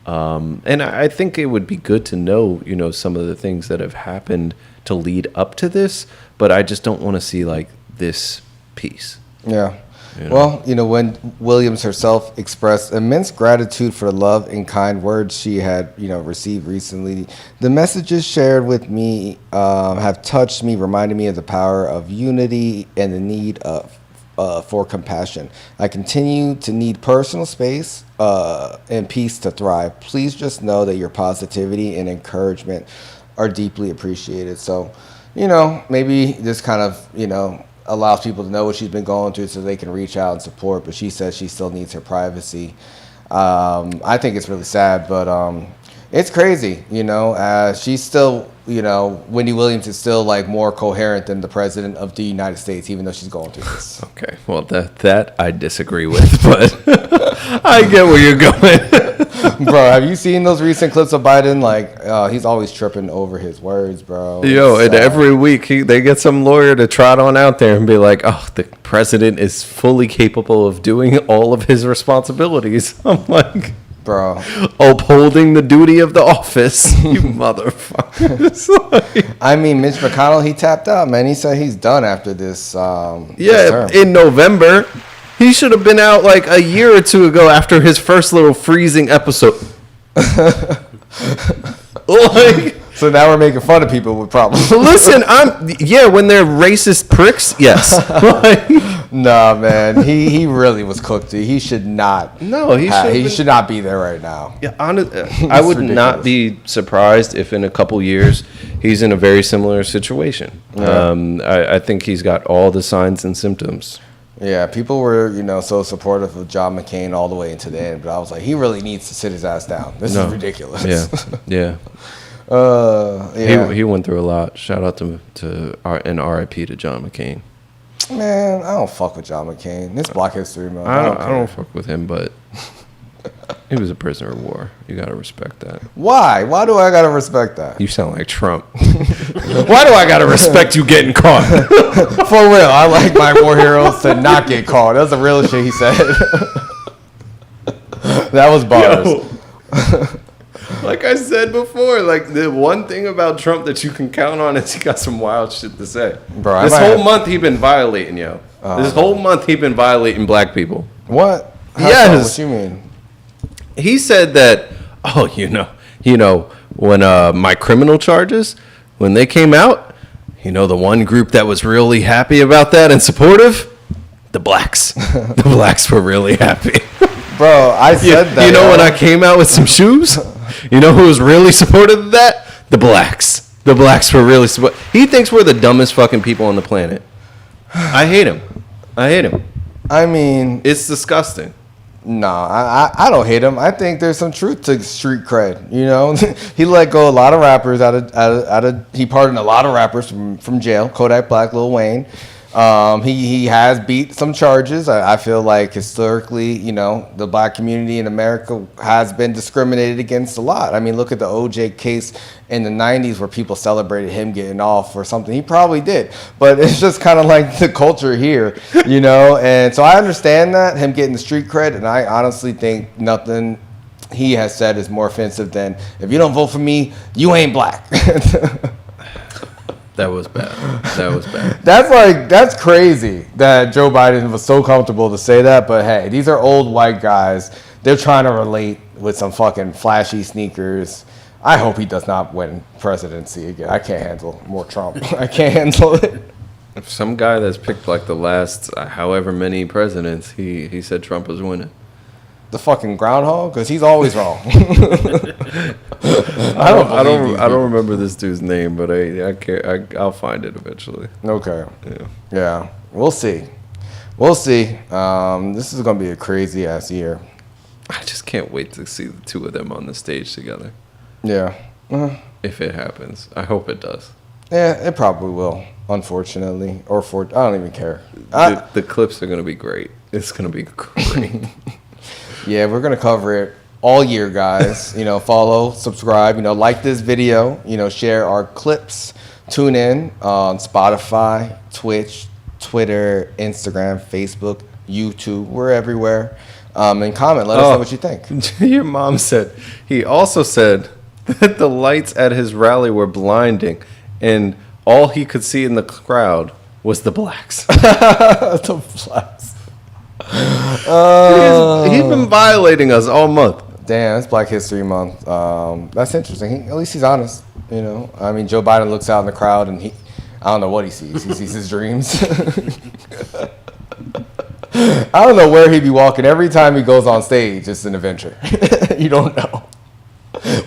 And I think it would be good to know, you know, some of the things that have happened to lead up to this, but I just don't want to see like this piece. Yeah. You know? Well, you know, when Williams herself expressed immense gratitude for the love and kind words she had, you know, received recently, the messages shared with me have touched me, reminding me of the power of unity and the need for compassion. I continue to need personal space and peace to thrive. Please just know that your positivity and encouragement are deeply appreciated. So, you know, maybe this kind of, you know, allows people to know what she's been going through so they can reach out and support, but she says she still needs her privacy. I think it's really sad, but it's crazy, you know. She's still, you know, Wendy Williams is still like more coherent than the president of the United States, even though she's going through this. Okay, well, that I disagree with, but I get where you're going. Bro, have you seen those recent clips of Biden? Like, he's always tripping over his words, bro. Yo, and every week they get some lawyer to trot on out there and be like, oh, the president is fully capable of doing all of his responsibilities. I'm like, bro, upholding the duty of the office, you motherfuckers. Like, I mean, Mitch McConnell, he tapped out, man. He said he's done after this. yeah, this term. in November. He should have been out like a year or two ago after his first little freezing episode. Like, so now we're making fun of people with problems. Listen, when they're racist pricks, yes. Like, nah, man, he really was cooked. He should not. No, he should not be there right now. Yeah, I would not be surprised if in a couple years he's in a very similar situation. Yeah. I think he's got all the signs and symptoms. Yeah, people were, you know, so supportive of John McCain all the way into the end, but I was like, he really needs to sit his ass down. This is ridiculous. Yeah. Yeah. He went through a lot. Shout out to an RIP to John McCain. Man, I don't fuck with John McCain. It's Black History Month. I don't fuck with him, but he was a prisoner of war. You gotta respect that. Why? Why do I gotta respect that? You sound like Trump. Why do I gotta respect you getting caught? For real, I like my war heroes to not get caught. That's the real shit he said. That was bars. Like I said before, like the one thing about Trump that you can count on is he got some wild shit to say. Bro, this whole month he been violating, yo. This whole month he been violating black people. What? Yes. What you mean? He said that, oh, you know, when my criminal charges, when they came out, you know, the one group that was really happy about that and supportive, the blacks. The blacks were really happy. Bro, I said that. You know, when I came out with some shoes, you know who was really supportive of that? The blacks. The blacks were really supportive. He thinks we're the dumbest fucking people on the planet. I hate him. I mean, it's disgusting. No, I don't hate him. I think there's some truth to street cred. You know, he let go a lot of rappers he pardoned a lot of rappers from jail. Kodak Black, Lil Wayne. He has beat some charges. I feel like historically, you know, the black community in America has been discriminated against a lot. I mean, look at the OJ case in the 90s where people celebrated him getting off for something he probably did. But it's just kind of like the culture here, you know? And so I understand that, him getting the street cred, and I honestly think nothing he has said is more offensive than, if you don't vote for me, you ain't black. That was bad. That's crazy that Joe Biden was so comfortable to say that. But hey, these are old white guys. They're trying to relate with some fucking flashy sneakers. I hope he does not win presidency again. I can't handle more Trump. I can't handle it. If some guy that's picked like the last however many presidents, he said Trump was winning. The fucking groundhog, because he's always wrong. I don't remember this dude's name, but I'll find it eventually. Okay. Yeah. We'll see. This is gonna be a crazy ass year. I just can't wait to see the two of them on the stage together. Yeah. If it happens, I hope it does. Yeah, it probably will. Unfortunately, I don't even care. The clips are gonna be great. It's gonna be great. Yeah, we're gonna cover it all year, guys. Follow, subscribe, like this video, share our clips, tune in on Spotify, Twitch, Twitter, Instagram, Facebook, YouTube. We're everywhere. And comment. Let us know what you think. Your mom said, he also said that the lights at his rally were blinding and all he could see in the crowd was the blacks. The blacks. He's been violating us all month. Damn, it's Black History Month. That's interesting. At least he's honest. Joe Biden looks out in the crowd and I don't know what he sees. He sees his dreams. I don't know where he'd be walking. Every time he goes on stage, it's an adventure. You don't know.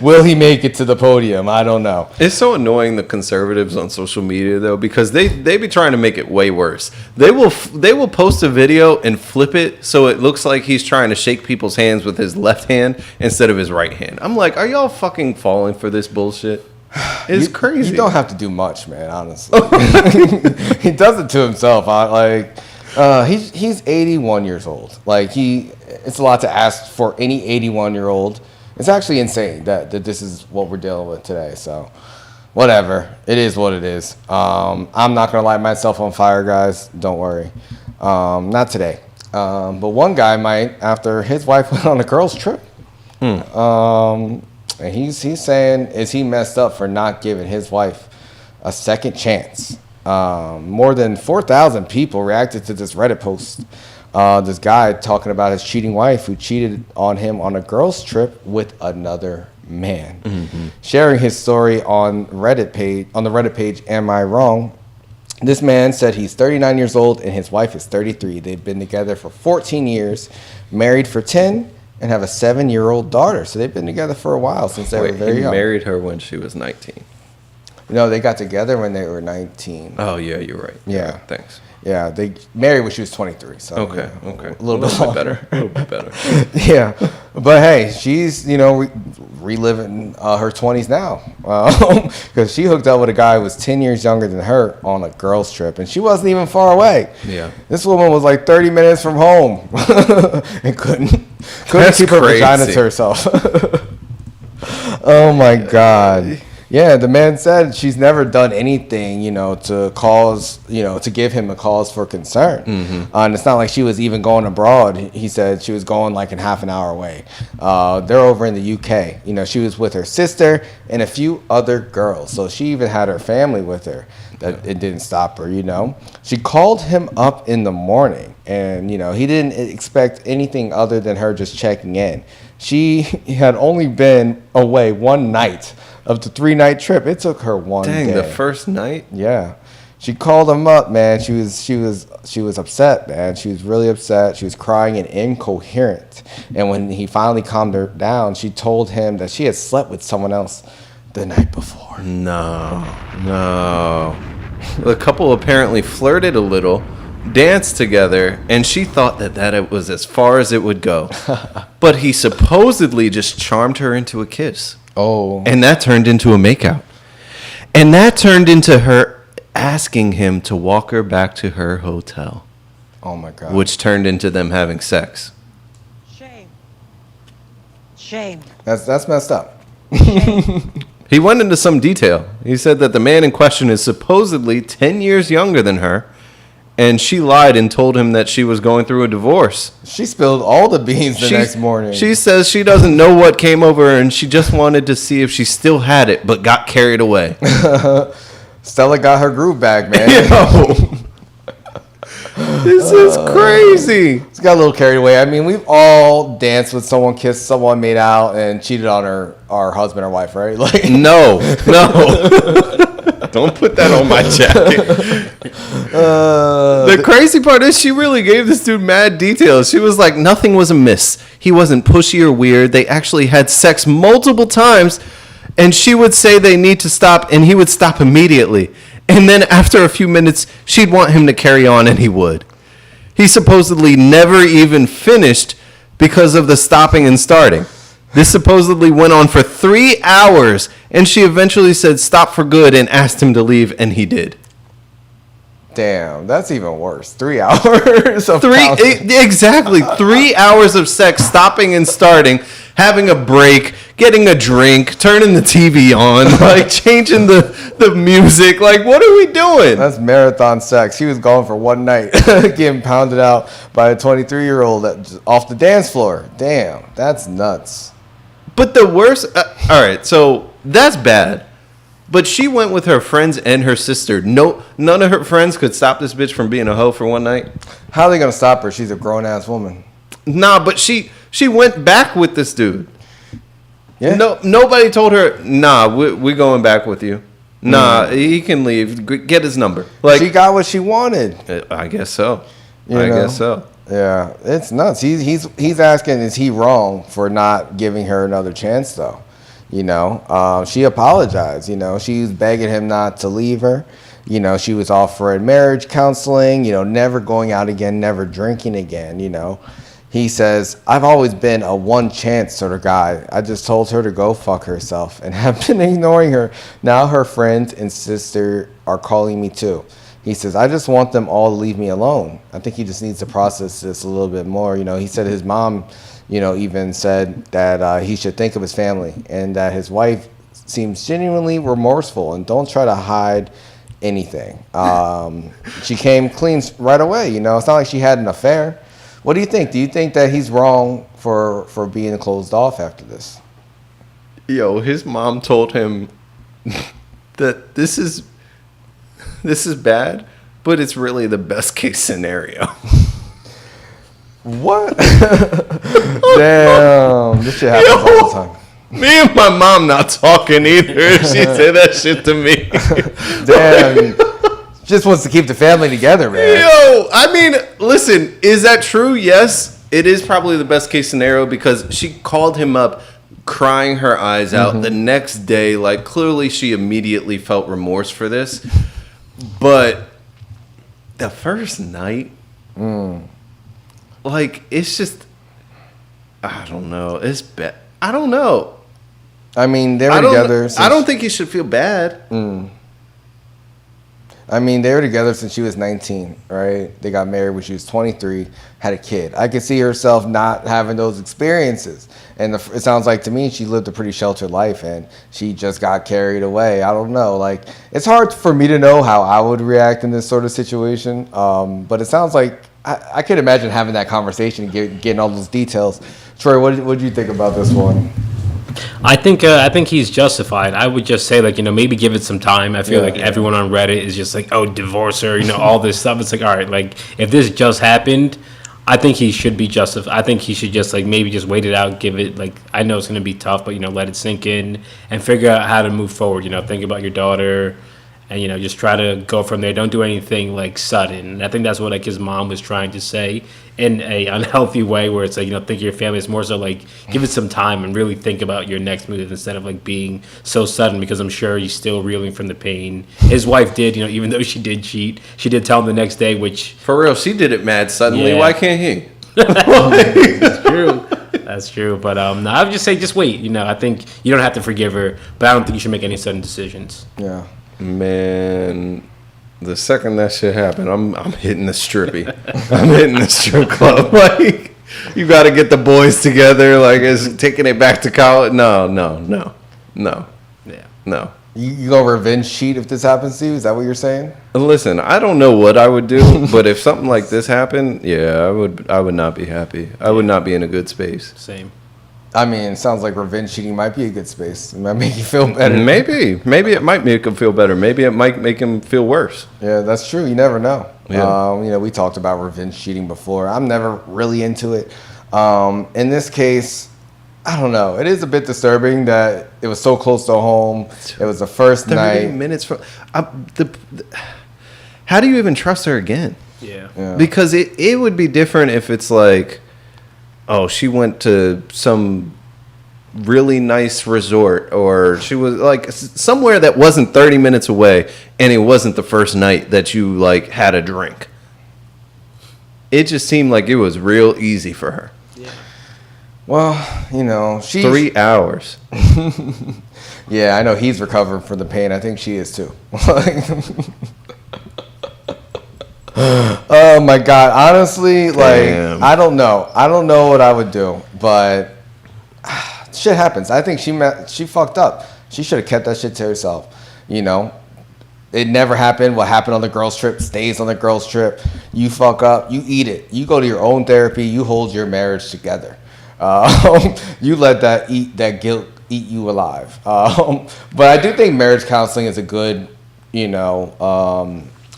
Will he make it to the podium? I don't know. It's so annoying, the conservatives on social media, though, because they be trying to make it way worse. They will post a video and flip it so it looks like he's trying to shake people's hands with his left hand instead of his right hand. I'm like, are y'all fucking falling for this bullshit? It's crazy. You don't have to do much, man, honestly. He does it to himself. He's 81 years old. It's a lot to ask for any 81-year-old. It's actually insane that this is what we're dealing with today. So, whatever. It is what it is. I'm not going to light myself on fire, guys. Don't worry. Not today. But one guy might after his wife went on a girls' trip. And he's saying, is he messed up for not giving his wife a second chance? More than 4,000 people reacted to this Reddit post. This guy talking about his cheating wife who cheated on him on a girls' trip with another man. Mm-hmm. Sharing his story on the Reddit page, Am I Wrong? This man said he's 39 years old and his wife is 33. They've been together for 14 years, married for 10, and have a 7-year-old daughter. So they've been together for a while since they were very young. He married her when she was 19. No, they got together when they were 19. Oh, yeah, you're right. Yeah. Right. Thanks. Yeah, they married when she was 23. So okay. A little bit better. A little bit better. Yeah, but hey, she's reliving her 20s now because she hooked up with a guy who was 10 years younger than her on a girls' trip, and she wasn't even far away. Yeah, this woman was like 30 minutes from home and couldn't keep her vagina to herself. Oh my God. Yeah, the man said she's never done anything, to give him a cause for concern. Mm-hmm. And it's not like she was even going abroad. He said she was going like in half an hour away. They're over in the UK. She was with her sister and a few other girls. So she even had her family with her. That it didn't stop her, She called him up in the morning and, he didn't expect anything other than her just checking in. She had only been away one night of the 3-night trip. It took her one day. Dang, the first night? Yeah. She called him up, man. She was upset, man. She was really upset. She was crying and incoherent. And when he finally calmed her down, she told him that she had slept with someone else the night before. No. The couple apparently flirted a little, danced together, and she thought that it was as far as it would go. But he supposedly just charmed her into a kiss. Oh. And that turned into a makeout. And that turned into her asking him to walk her back to her hotel. Oh my God. Which turned into them having sex. Shame. That's messed up. He went into some detail. He said that the man in question is supposedly 10 years younger than her. And she lied and told him that she was going through a divorce. She spilled all the beans the next morning. She says she doesn't know what came over her and she just wanted to see if she still had it, but got carried away. Stella got her groove back, man. This is crazy. She got a little carried away. I mean, we've all danced with someone, kissed someone, made out, and cheated on our husband or wife, right? No. Don't put that on my jacket. The crazy part is she really gave this dude mad details. She was like, nothing was amiss. He wasn't pushy or weird. They actually had sex multiple times, and she would say they need to stop, and he would stop immediately. And then after a few minutes, she'd want him to carry on, and he would. He supposedly never even finished because of the stopping and starting. This supposedly went on for 3 hours, and she eventually said stop for good and asked him to leave, and he did. Damn, that's even worse. 3 hours of Exactly. 3 hours of sex, stopping and starting, having a break, getting a drink, turning the TV on, like changing the music. Like, what are we doing? That's marathon sex. He was going for one night, getting pounded out by a 23-year-old off the dance floor. Damn, that's nuts. But the worst, all right, so that's bad. But she went with her friends and her sister. No, none of her friends could stop this bitch from being a hoe for one night. How are they gonna stop her? She's a grown-ass woman. Nah, but she went back with this dude. Yeah. No, nobody told her, nah, we going back with you. Nah, he can leave. Get his number. Like, she got what she wanted. I guess so. I guess so. Yeah, it's nuts. He's asking, is he wrong for not giving her another chance, though? You know, she apologized. You know, she was begging him not to leave her. You know, she was offering marriage counseling, you know, never going out again, never drinking again, you know. He says, I've always been a one chance sort of guy. I just told her to go fuck herself and have been ignoring her. Now her friends and sister are calling me too. He says, I just want them all to leave me alone. I think he just needs to process this a little bit more. You know, he said his mom, you know, even said that he should think of his family and that his wife seems genuinely remorseful and don't try to hide anything. She came clean right away. You know, it's not like she had an affair. What do you think? Do you think that he's wrong for being closed off after this? Yo, his mom told him that this is bad, but it's really the best case scenario. What? Damn, this shit happens all the time. Me and my mom not talking either. She said that shit to me. Damn. Just wants to keep the family together, man. Yo, I mean, listen, is that true? Yes, it is probably the best case scenario because she called him up crying her eyes out the next day. Like, clearly she immediately felt remorse for this. But the first night, like, it's just, I don't know. It's bad. I don't know. I mean, they were together. I don't think you should feel bad. I mean, they were together since she was 19, right? They got married when she was 23, had a kid. I could see herself not having those experiences. And it sounds like to me she lived a pretty sheltered life and she just got carried away. I don't know. Like, it's hard for me to know how I would react in this sort of situation. But it sounds like I could imagine having that conversation and getting all those details. Troy, what did you think about this one? I think he's justified. I would just say, like, you know, maybe give it some time. I feel like everyone on Reddit is just like, oh, divorce her, you know, all this stuff. It's like, all right, like, if this just happened, I think he should be justified. I think he should just, like, maybe just wait it out, give it, like, I know it's going to be tough, but, you know, let it sink in and figure out how to move forward. You know, think about your daughter and, you know, just try to go from there. Don't do anything, like, sudden. And I think that's what, like, his mom was trying to say in a unhealthy way where it's like, you know, think of your family. It's more so like, give it some time and really think about your next move instead of, like, being so sudden, because I'm sure he's still reeling from the pain. His wife did, you know, even though she did cheat, she did tell him the next day, which... For real, she did it mad suddenly. Yeah. Why can't he? That's true. That's true. But no, I would just say just wait. You know, I think you don't have to forgive her, but I don't think you should make any sudden decisions. Yeah. Man, the second that shit happened, I'm hitting the strippy. I'm hitting the strip club. Like, you got to get the boys together. Like, is taking it back to college? No. Yeah. No. You go revenge cheat if this happens to you? Is that what you're saying? Listen, I don't know what I would do, but if something like this happened, yeah, I would not be happy. I would not be in a good space. Same. I mean, it sounds like revenge cheating might be a good space. It might make you feel better. Maybe it might make him feel better. Maybe it might make him feel worse. Yeah, that's true. You never know. Yeah. You know, we talked about revenge cheating before. I'm never really into it. In this case, I don't know. It is a bit disturbing that it was so close to home. It was the first 30 night. minutes from how do you even trust her again? Yeah. Because it would be different if it's like, oh, she went to some really nice resort, or she was like somewhere that wasn't 30 minutes away, and it wasn't the first night that you like had a drink. It just seemed like it was real easy for her. Yeah. Well, you know, 3 hours. Yeah, I know he's recovering from the pain. I think she is too. Oh my God! Honestly, like Damn. I don't know what I would do, but shit happens. I think she fucked up. She should have kept that shit to herself. You know, it never happened. What happened on the girls' trip stays on the girls' trip. You fuck up, you eat it. You go to your own therapy. You hold your marriage together. You let that guilt eat you alive. But I do think marriage counseling is a good,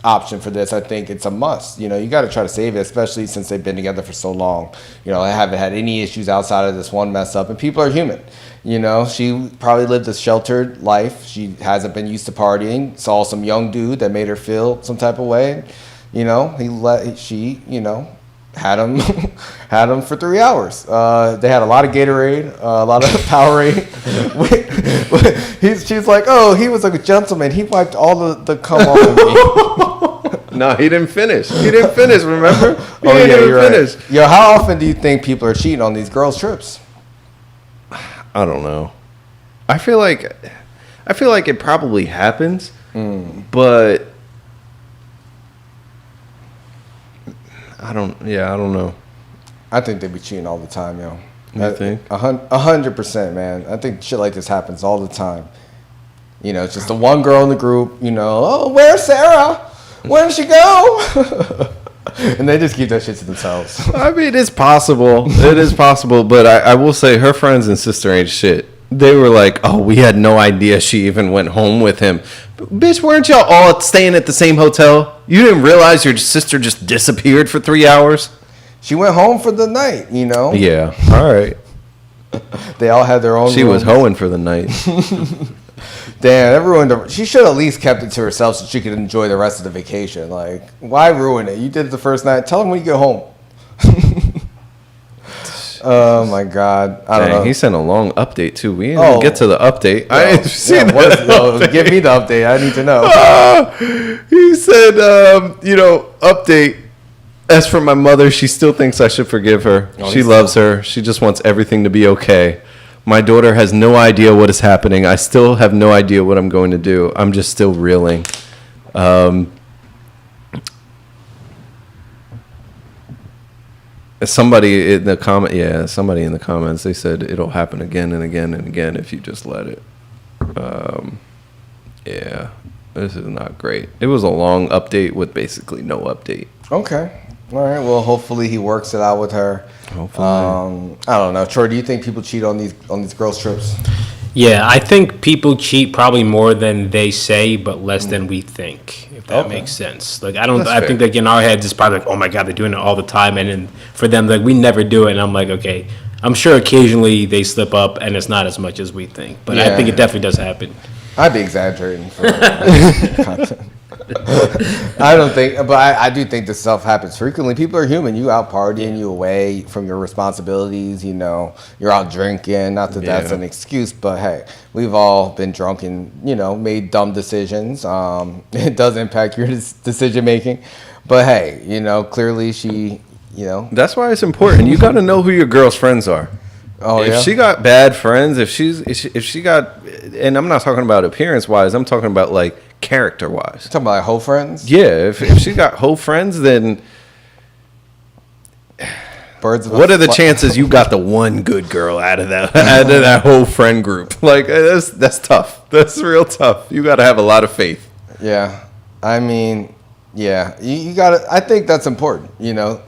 option for this. I think it's a must. You got to try to save it, especially since they've been together for so long. They haven't had any issues outside of this one mess up, and people are human. She probably lived a sheltered life. She hasn't been used to partying. Saw some young dude that made her feel some type of way. She had him for 3 hours. They had a lot of Gatorade, a lot of Powerade. She's like, oh, he was a gentleman. He wiped all the cum off of me. No, he didn't finish. Remember? You're right. Yo, how often do you think people are cheating on these girls' trips? I don't know. I feel like it probably happens, but I don't know. I think they be cheating all the time, yo. You think? 100%, man. I think shit like this happens all the time. It's just the one girl in the group, oh, where's Sarah? Where did she go? And they just keep that shit to themselves. I mean, it's possible. It is possible, but I will say her friends and sister ain't shit. They were like, oh, we had no idea she even went home with him. Bitch, weren't y'all all staying at the same hotel? You didn't realize your sister just disappeared for 3 hours? She went home for the night, Yeah, all right. They all had their own She rooms. was hoeing for the night. Damn, that ruined her. She should have at least kept it to herself so she could enjoy the rest of the vacation. Like, why ruin it? You did it the first night. Tell them when you get home. Oh my God, I don't know. He sent a long update too. We didn't even get to the update. I didn't see give me the update. I need to know. He said, update. As for my mother, she still thinks I should forgive her. She loves her. She just wants everything to be okay. My daughter has no idea what is happening. I still have no idea what I'm going to do. I'm just still reeling. Somebody in the comments, they said it'll happen again and again and again if you just let it. This is not great. It was a long update with basically no update. Okay. All right. Well, hopefully he works it out with her. Hopefully. I don't know. Troy, do you think people cheat on these girls' trips? Yeah, I think people cheat probably more than they say, but less than we think, if that makes sense. Like, I think that in our heads it's probably like, oh my God, they're doing it all the time. And then for them, like, we never do it. And I'm like, okay, I'm sure occasionally they slip up and it's not as much as we think. But I think it definitely does happen. I'd be exaggerating for content. I don't think, but I do think this stuff happens frequently. People are human. You out partying, you away from your responsibilities, you're out drinking. Not that that's an excuse, but hey, we've all been drunk and, made dumb decisions. It does impact your decision making, but hey, clearly she, That's why it's important. You got to know who your girl's friends are. Oh, if she got bad friends, if she got, and I'm not talking about appearance wise, I'm talking about like character wise. Talking about like hoe friends? Yeah, if she got hoe friends, then what are the chances you got the one good girl out of that whole friend group? Like that's tough. That's real tough. You got to have a lot of faith. Yeah, I mean. Yeah, you gotta. I think that's important.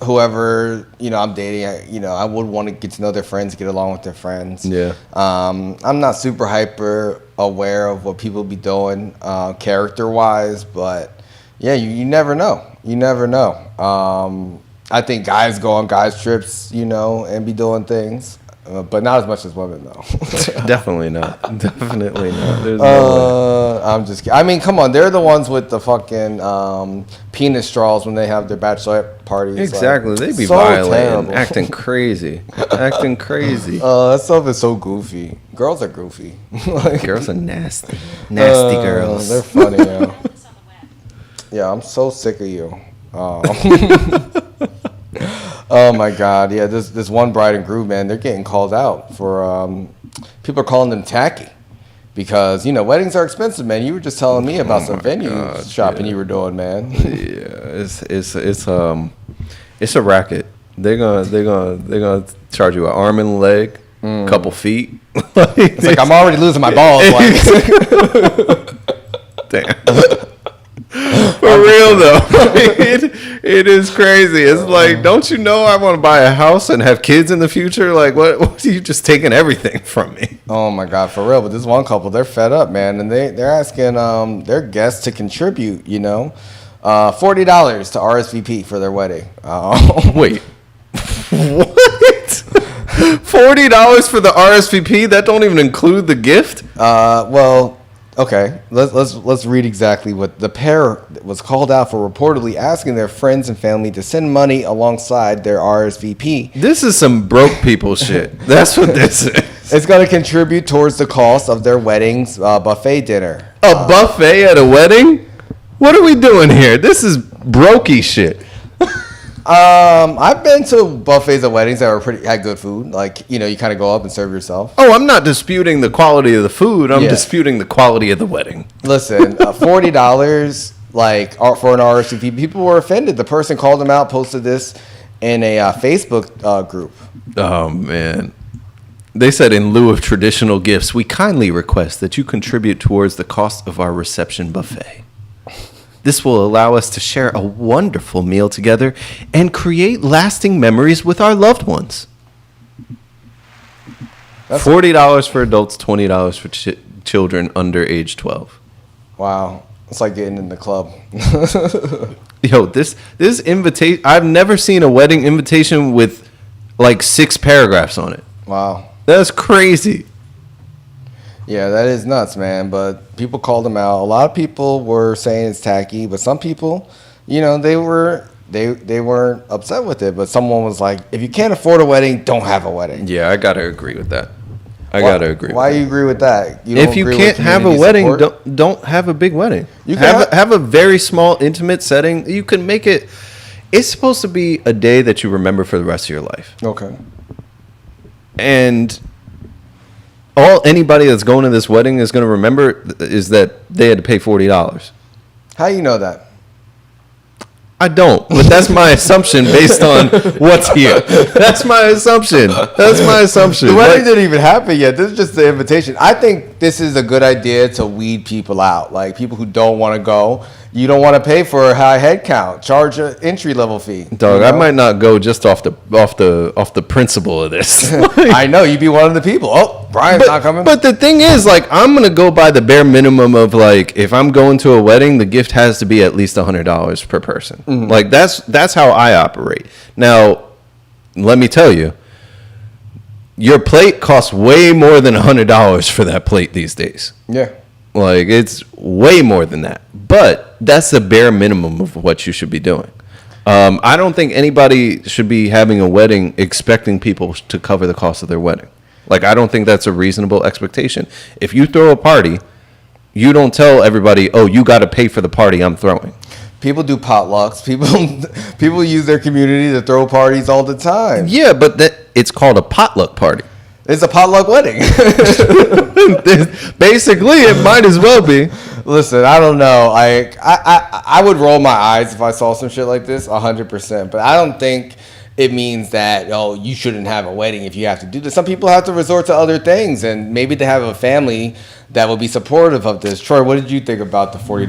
Whoever I'm dating, I would want to get to know their friends, get along with their friends. Yeah. I'm not super hyper aware of what people be doing, character wise, but yeah, you never know. You never know. I think guys go on guys trips, and be doing things. But not as much as women, though. Definitely not. Definitely not. There's no way. I'm just kidding. I mean, come on. They're the ones with the fucking penis straws when they have their bachelorette parties. Exactly. Like, They be so violating, terrible. acting crazy. Acting crazy. That stuff is so goofy. Girls are goofy. Girls are nasty. Nasty girls. They're funny, yo. Yeah, I'm so sick of you. Oh my God, yeah. This one bride and groom, man, they're getting called out for. People are calling them tacky. because weddings are expensive, man. You were just telling me about some venue shopping you were doing, man. Yeah, it's a racket. They're gonna charge you an arm and a leg, couple feet. It's like I'm already losing my balls. Damn. For real though, it is crazy. It's like, don't you know I want to buy a house and have kids in the future? Like, what are you just taking everything from me? Oh my God, for real. But this one couple, they're fed up, man, and they're asking their guests to contribute. $40 to RSVP for their wedding. Wait, what? $40 for the RSVP? That don't even include the gift? Well. Okay, let's read exactly what the pair was called out for, reportedly asking their friends and family to send money alongside their RSVP. This is some broke people shit. That's what this is. It's going to contribute towards the cost of their wedding's buffet dinner. A buffet at a wedding? What are we doing here? This is brokey shit. I've been to buffets at weddings that had good food. Like, you kind of go up and serve yourself. Oh, I'm not disputing the quality of the food. I'm disputing the quality of the wedding. Listen, $40 for an RSVP. People were offended. The person called them out, posted this in a Facebook group. Oh, man. They said, in lieu of traditional gifts, we kindly request that you contribute towards the cost of our reception buffet. This will allow us to share a wonderful meal together and create lasting memories with our loved ones. That's $40 for adults, $20 for children under age 12. Wow. It's like getting in the club. Yo, this invitation, I've never seen a wedding invitation with like 6 paragraphs on it. Wow. That's crazy. Yeah, that is nuts, man. But people called them out. A lot of people were saying it's tacky, but some people, they weren't upset with it. But someone was like, if you can't afford a wedding, don't have a wedding. Yeah, I gotta agree with that. Why you agree with that? If you can't have a wedding, don't have a big wedding. You can have a very small, intimate setting. You can make it. It's supposed to be a day that you remember for the rest of your life. Okay. And anybody that's going to this wedding is going to remember is that they had to pay $40. How do you know that? I don't, but that's my assumption based on what's here. That's my assumption. The wedding didn't even happen yet. This is just the invitation. I think this is a good idea to weed people out. Like people who don't want to go. You don't want to pay for a high head count. Charge an entry level fee. Dog, I might not go just off the principle of this. I know you'd be one of the people. Oh, Brian's not coming. But the thing is, like, I'm gonna go by the bare minimum of like, if I'm going to a wedding, the gift has to be at least $100 per person. Mm-hmm. Like that's how I operate. Now, let me tell you, your plate costs way more than $100 for that plate these days. Yeah. Like, it's way more than that. But that's the bare minimum of what you should be doing. I don't think anybody should be having a wedding expecting people to cover the cost of their wedding. Like, I don't think that's a reasonable expectation. If you throw a party, you don't tell everybody, oh, you got to pay for the party I'm throwing. People do potlucks. People use their community to throw parties all the time. Yeah, but it's called a potluck party. It's a potluck wedding. Basically, it might as well be. Listen, I don't know. I would roll my eyes if I saw some shit like this, 100%. But I don't think it means that, you shouldn't have a wedding if you have to do this. Some people have to resort to other things, and maybe they have a family that will be supportive of this. Troy, what did you think about the $40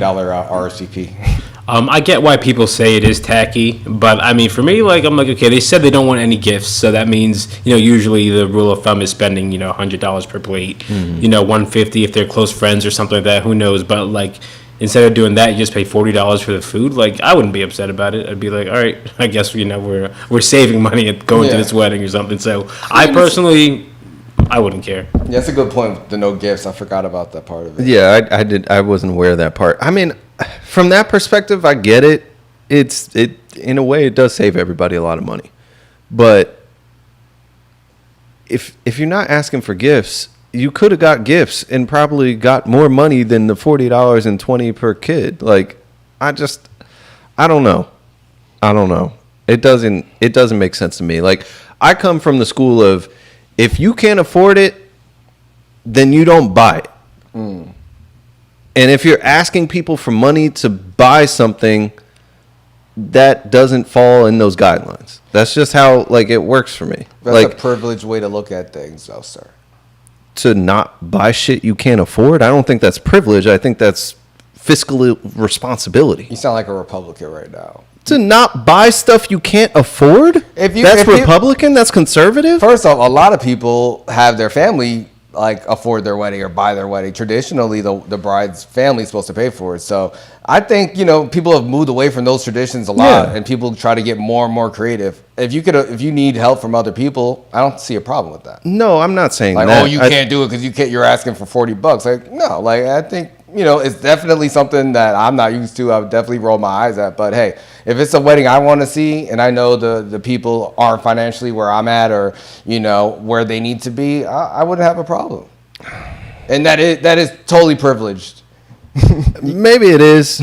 RSVP? I get why people say it is tacky, but I mean, for me, I'm like, okay, they said they don't want any gifts, so that means, usually the rule of thumb is spending, $100 per plate, $150 if they're close friends or something like that, who knows, but instead of doing that, you just pay $40 for the food. I wouldn't be upset about it. I'd be like, all right, I guess we're saving money at going to this wedding or something. So I personally, I wouldn't care. Yeah, that's a good point with the no gifts. I forgot about that part of it. Yeah, I wasn't aware of that part. I mean, from that perspective, I get it. It in a way, it does save everybody a lot of money. But if you're not asking for gifts, you could have got gifts and probably got more money than the $40 and $20 per kid. I don't know. It doesn't make sense to me. I come from the school of, if you can't afford it, then you don't buy it. And if you're asking people for money to buy something, that doesn't fall in those guidelines. That's just how like it works for me. That's like a privileged way to look at things, though, sir. To not buy shit you can't afford, I don't think that's privilege. I think that's fiscal responsibility. You sound like a Republican right now. To not buy stuff you can't afford? That's Republican? That's conservative? First off, a lot of people have their family like afford their wedding or buy their wedding. Traditionally, the bride's family is supposed to pay for it. So I think, you know, people have moved away from those traditions a lot, and people try to get more and more creative. If you need help from other people, I don't see a problem with that. No, I'm not saying like, that. oh, you can't do it because you're asking for $40. Like, no, like I think, you know, it's definitely something that I'm not used to. I would definitely roll my eyes at. But hey, if it's a wedding I want to see and I know the people aren't financially where I'm at or, you know, where they need to be, I wouldn't have a problem. And that is totally privileged. Maybe it is.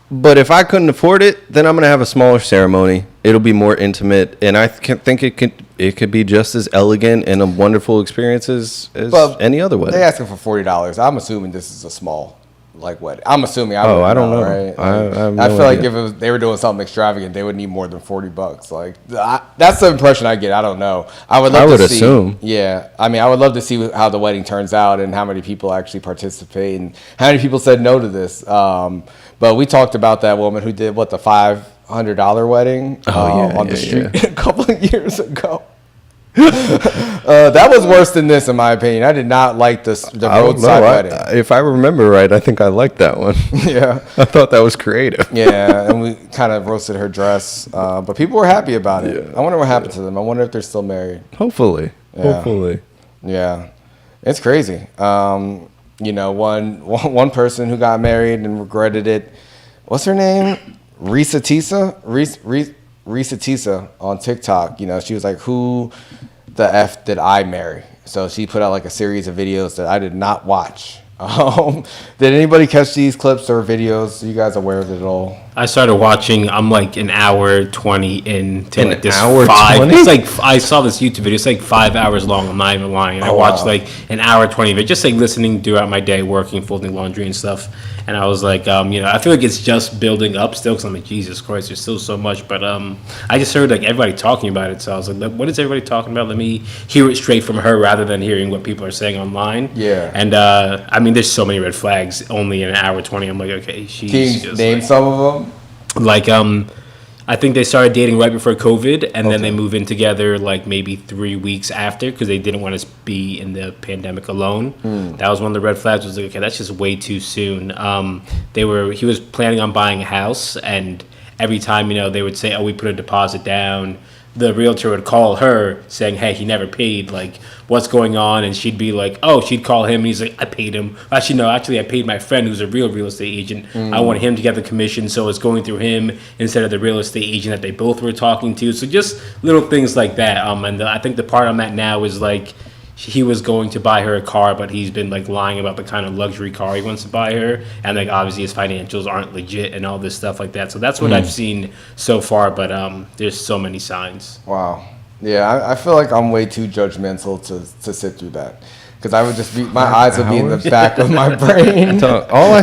But if I couldn't afford it, then I'm going to have a smaller ceremony. It'll be more intimate. And I think it could be just as elegant and a wonderful experience as any other wedding. They asking for $40. I'm assuming this is a small like wedding. I'm assuming. I don't know. Right? I feel like if they were doing something extravagant, they would need more than $40. Like that's the impression I get. I don't know. I would assume. Yeah, I mean, I would love to see how the wedding turns out and how many people actually participate and how many people said no to this. But we talked about that woman who did the $500 wedding on the street a couple of years ago. That was worse than this, in my opinion. I did not like the roadside wedding. If I remember right, I think I liked that one. Yeah, I thought that was creative. Yeah, and we kind of roasted her dress, but people were happy about it. Yeah. I wonder what happened to them. I wonder if they're still married. Hopefully. Yeah, it's crazy. You know, one person who got married and regretted it. What's her name? Risa Tisa on TikTok. You know, she was like, "Who the F did I marry?" So she put out like a series of videos that I did not watch. Did anybody catch these clips or videos? Are you guys aware of it at all? I started watching. I'm like an hour 20 into like this hour 5. 20? It's like I saw this YouTube video. It's like 5 hours long. I'm not even lying. And I watched like an hour 20 of it, just like listening throughout my day, working, folding laundry and stuff. And I was like, you know, I feel like it's just building up still because I'm like, Jesus Christ, there's still so much. But I just heard like everybody talking about it. So I was like, what is everybody talking about? Let me hear it straight from her rather than hearing what people are saying online. Yeah. And I mean, there's so many red flags only in an hour 20. I'm like, okay, she's Can you name some of them? Like, I think they started dating right before COVID, and then they moved in together like maybe 3 weeks after because they didn't want to be in the pandemic alone. That was one of the red flags. Was like, okay, that's just way too soon. He was planning on buying a house, and every time, you know, they would say, "Oh, we put a deposit down." The realtor would call her saying, "Hey, he never paid. Like, what's going on?" And she'd be like, "Oh," she'd call him. And he's like, "I paid him. Actually, no. Actually, I paid my friend who's a real estate agent. I wanted him to get the commission, so it's going through him instead of the real estate agent that they both were talking to." So just little things like that. And I think the part I'm at now is like, he was going to buy her a car, but he's been like lying about the kind of luxury car he wants to buy her, and like obviously his financials aren't legit and all this stuff like that. So that's what I've seen so far, but there's so many signs. Wow. Yeah, I feel like I'm way too judgmental to sit through that. Because I would just my eyes would be in the back of my brain. All I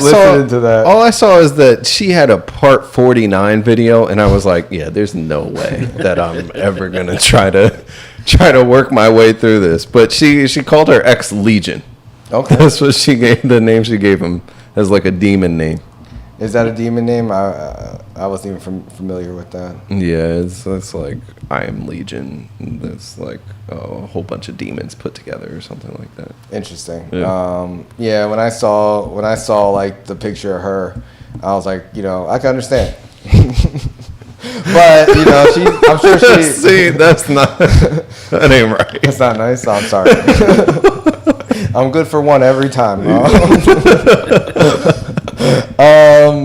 saw is that she had a part 49 video, and I was like, yeah, there's no way that I'm ever gonna try to work my way through this. But she called her ex Legion. Okay, that's what the name she gave him as like a demon name. Is that a demon name? I wasn't even familiar with that. Yeah, it's like I am Legion. It's like a whole bunch of demons put together or something like that. Interesting. Yeah. When I saw like the picture of her, I was like, you know, I can understand. But you know, I'm sure she. See, that ain't right. That's not nice. I'm sorry. I'm good for one every time.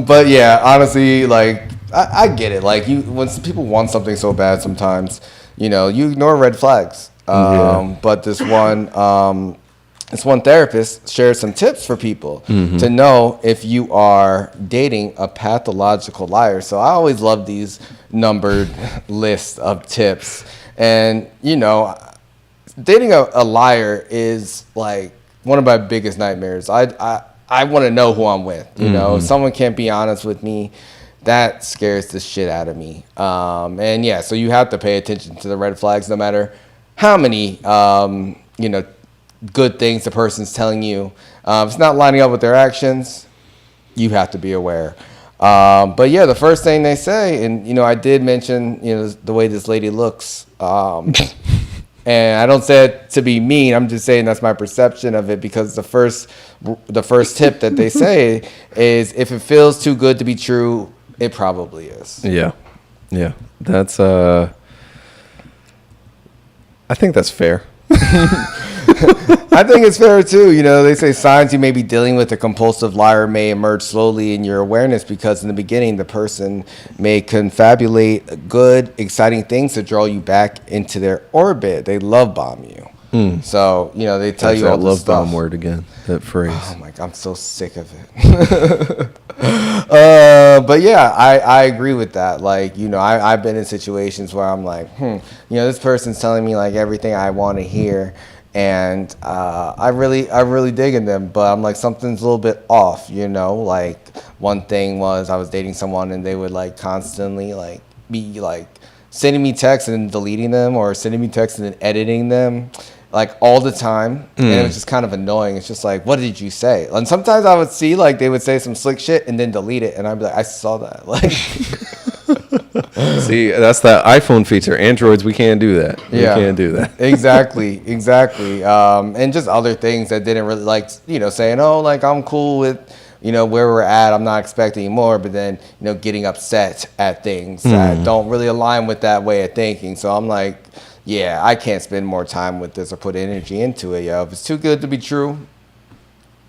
But yeah, honestly, like I get it. Like when people want something so bad, sometimes you know you ignore red flags. But this one therapist shared some tips for people to know if you are dating a pathological liar. So I always love these numbered lists of tips, and you know, dating a liar is like one of my biggest nightmares. I want to know who I'm with. You know, if someone can't be honest with me, that scares the shit out of me. And yeah, so you have to pay attention to the red flags, no matter how many, you know, good things the person's telling you. If it's not lining up with their actions, you have to be aware. But yeah, the first thing they say, and you know, I did mention, you know, the way this lady looks. And I don't say it to be mean. I'm just saying that's my perception of it, because the first tip that they say is, if it feels too good to be true, it probably is. Yeah. That's I think that's fair. I think it's fair too. You know, they say signs you may be dealing with a compulsive liar may emerge slowly in your awareness, because in the beginning the person may confabulate good, exciting things to draw you back into their orbit. They love bomb you. So, you know, they tell you all this stuff. Love bomb word again, that phrase. Oh my God, I'm so sick of it. But yeah, I agree with that. Like, you know, I've been in situations where I'm like, you know, this person's telling me like everything I want to hear. And I really digging them, but I'm like, something's a little bit off, you know. Like, one thing was, I was dating someone and they would like constantly like be like sending me texts and then deleting them, or sending me texts and then editing them, like all the time. And it was just kind of annoying. It's just like, what did you say? And sometimes I would see like they would say some slick shit and then delete it, and I'd be like, I saw that. Like, see, that's that iPhone feature. Androids, we can't do that. Yeah. We can't do that. Exactly. And just other things that didn't really, like, you know, saying, oh, like, I'm cool with, you know, where we're at, I'm not expecting more, but then, you know, getting upset at things that don't really align with that way of thinking. So I'm like, yeah, I can't spend more time with this or put energy into it, yo. If it's too good to be true,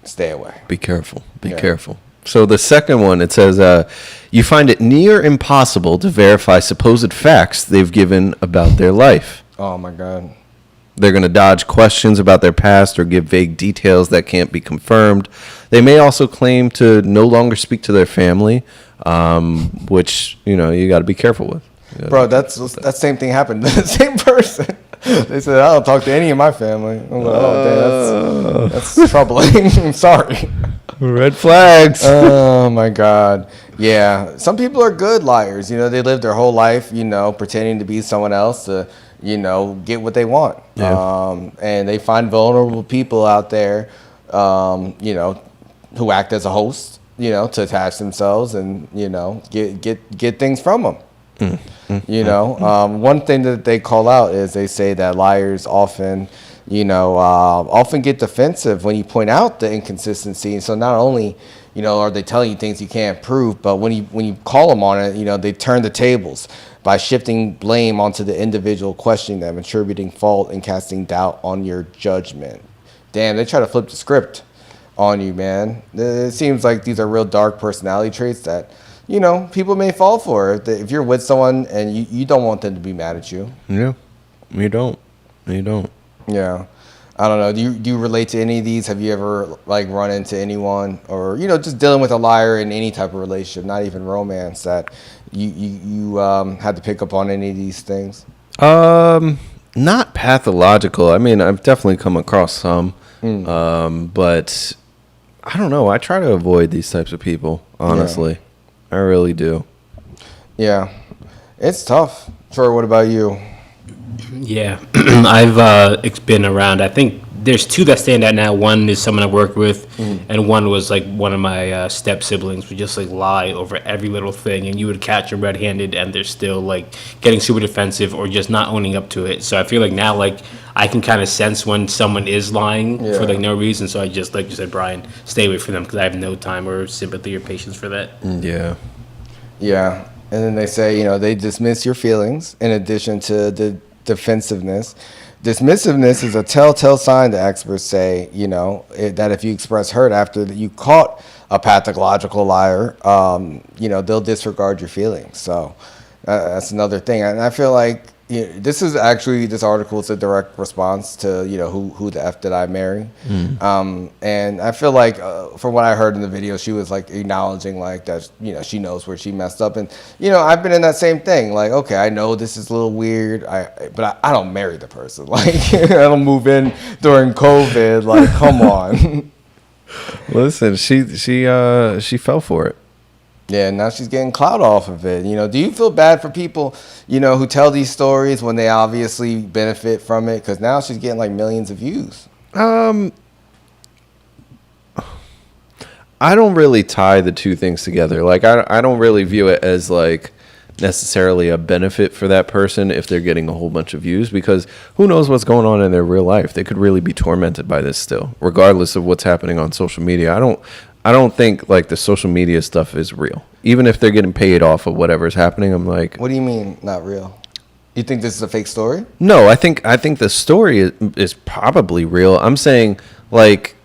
stay away. Be careful. Be careful. So the second one, it says, you find it near impossible to verify supposed facts they've given about their life. Oh, my God. They're going to dodge questions about their past or give vague details that can't be confirmed. They may also claim to no longer speak to their family, which, you know, you got to be careful with. Bro, that same thing happened to the same person. They said, I don't talk to any of my family. I'm like, oh, damn, that's troubling. I'm sorry. Red flags. Oh, my God. Yeah. Some people are good liars. You know, they live their whole life, you know, pretending to be someone else to, you know, get what they want. Yeah. And they find vulnerable people out there, you know, who act as a host, you know, to attach themselves and, you know, get things from them. You know, one thing that they call out is they say that liars often, you know, often get defensive when you point out the inconsistency. And so not only, you know, are they telling you things you can't prove, but when you call them on it, you know, they turn the tables by shifting blame onto the individual, questioning them, attributing fault, and casting doubt on your judgment. Damn, they try to flip the script on you, man. It seems like these are real dark personality traits that, you know, people may fall for. If you're with someone and you don't want them to be mad at you. Yeah, you don't. Yeah. I don't know. Do you relate to any of these? Have you ever like run into anyone, or, you know, just dealing with a liar in any type of relationship, not even romance, that you had to pick up on any of these things? Not pathological. I mean, I've definitely come across some, but I don't know. I try to avoid these types of people, honestly. Yeah. I really do. Yeah. It's tough. Troy, what about you? Yeah, I've been around. I think there's two that stand out now. One is someone I work with, and one was like one of my step siblings would just like lie over every little thing, and you would catch them red-handed, and they're still like getting super defensive or just not owning up to it. So I feel like now, like, I can kind of sense when someone is lying for like no reason. So I just, like you said, Brian, stay away from them, because I have no time or sympathy or patience for that. Yeah. Yeah. And then they say, you know, they dismiss your feelings in addition to the defensiveness. Dismissiveness is a telltale sign, the experts say, you know, that if you express hurt after you caught a pathological liar, you know, they'll disregard your feelings. So that's another thing. And I feel like, you know, this article is a direct response to, you know, who the F did I marry? And I feel like from what I heard in the video, she was like acknowledging like that, you know, she knows where she messed up. And, you know, I've been in that same thing. Like, okay, I know this is a little weird, but I don't marry the person. Like, I don't move in during COVID. Like, come on. Listen, she fell for it. Yeah, now she's getting clout off of it. Do you feel bad for people, who tell these stories when they obviously benefit from it? Because now she's getting like millions of views. I don't really tie the two things together. Like, I don't really view it as like necessarily a benefit for that person if they're getting a whole bunch of views, because who knows what's going on in their real life. They could really be tormented by this still, regardless of what's happening on social media. I don't think like the social media stuff is real. Even if they're getting paid off of whatever's happening, I'm like, what do you mean not real? You think this is a fake story? No, I think the story is probably real. I'm saying like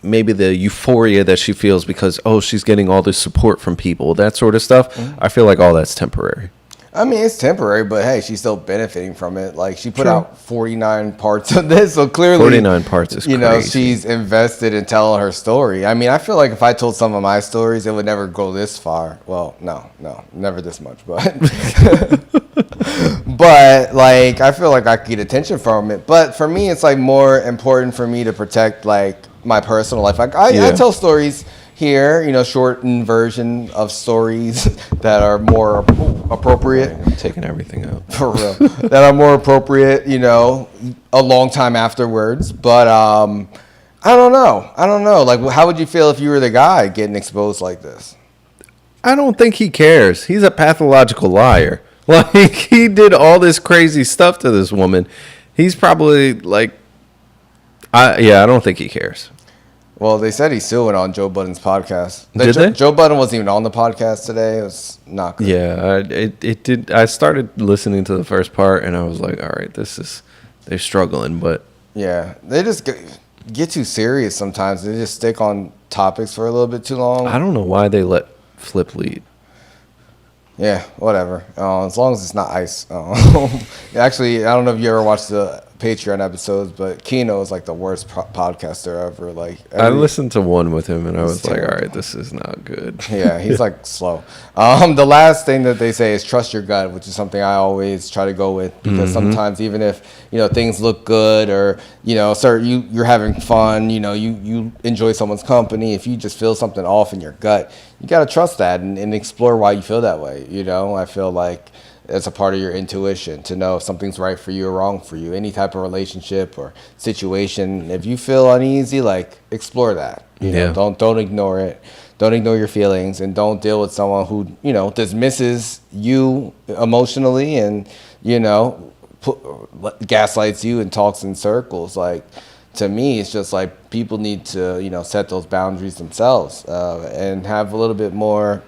maybe the euphoria that she feels because, she's getting all this support from people, that sort of stuff. Mm-hmm. I feel like all that's temporary. I mean, it's temporary, but hey, she's still benefiting from it. Like, she put out 49 parts of this, so clearly 49 parts is crazy. She's invested in telling her story. I mean, I feel like if I told some of my stories, it would never go this far. Well, no, never this much, but but like, I feel like I could get attention from it. But for me, it's like more important for me to protect like my personal life. Like, I tell stories here, shortened version of stories that are more appropriate. I'm taking everything out. For real. That are more appropriate, a long time afterwards. But I don't know. Like, how would you feel if you were the guy getting exposed like this? I don't think he cares. He's a pathological liar. Like, he did all this crazy stuff to this woman. He's probably like, I don't think he cares. Well, they said he's suing on Joe Budden's podcast. Did they? Joe Budden wasn't even on the podcast today. It was not good. Yeah, it did. I started listening to the first part, and I was like, all right, they're struggling, but. Yeah, they just get too serious sometimes. They just stick on topics for a little bit too long. I don't know why they let Flip lead. Yeah, whatever. As long as it's not ice. Actually, I don't know if you ever watched the Patreon episodes, but Keno is like the worst podcaster ever. Like, I listened to one with him, and I was like, all right, this is not good. Yeah, he's like slow. The last thing that they say is trust your gut, which is something I always try to go with, because sometimes even if things look good, or sir, you're having fun, you enjoy someone's company, if you just feel something off in your gut, you got to trust that and explore why you feel that way. I feel like it's a part of your intuition to know if something's right for you or wrong for you. Any type of relationship or situation, if you feel uneasy, like, explore that. Don't ignore it. Don't ignore your feelings, and don't deal with someone who dismisses you emotionally and gaslights you and talks in circles. Like, to me, it's just like people need to set those boundaries themselves and have a little bit more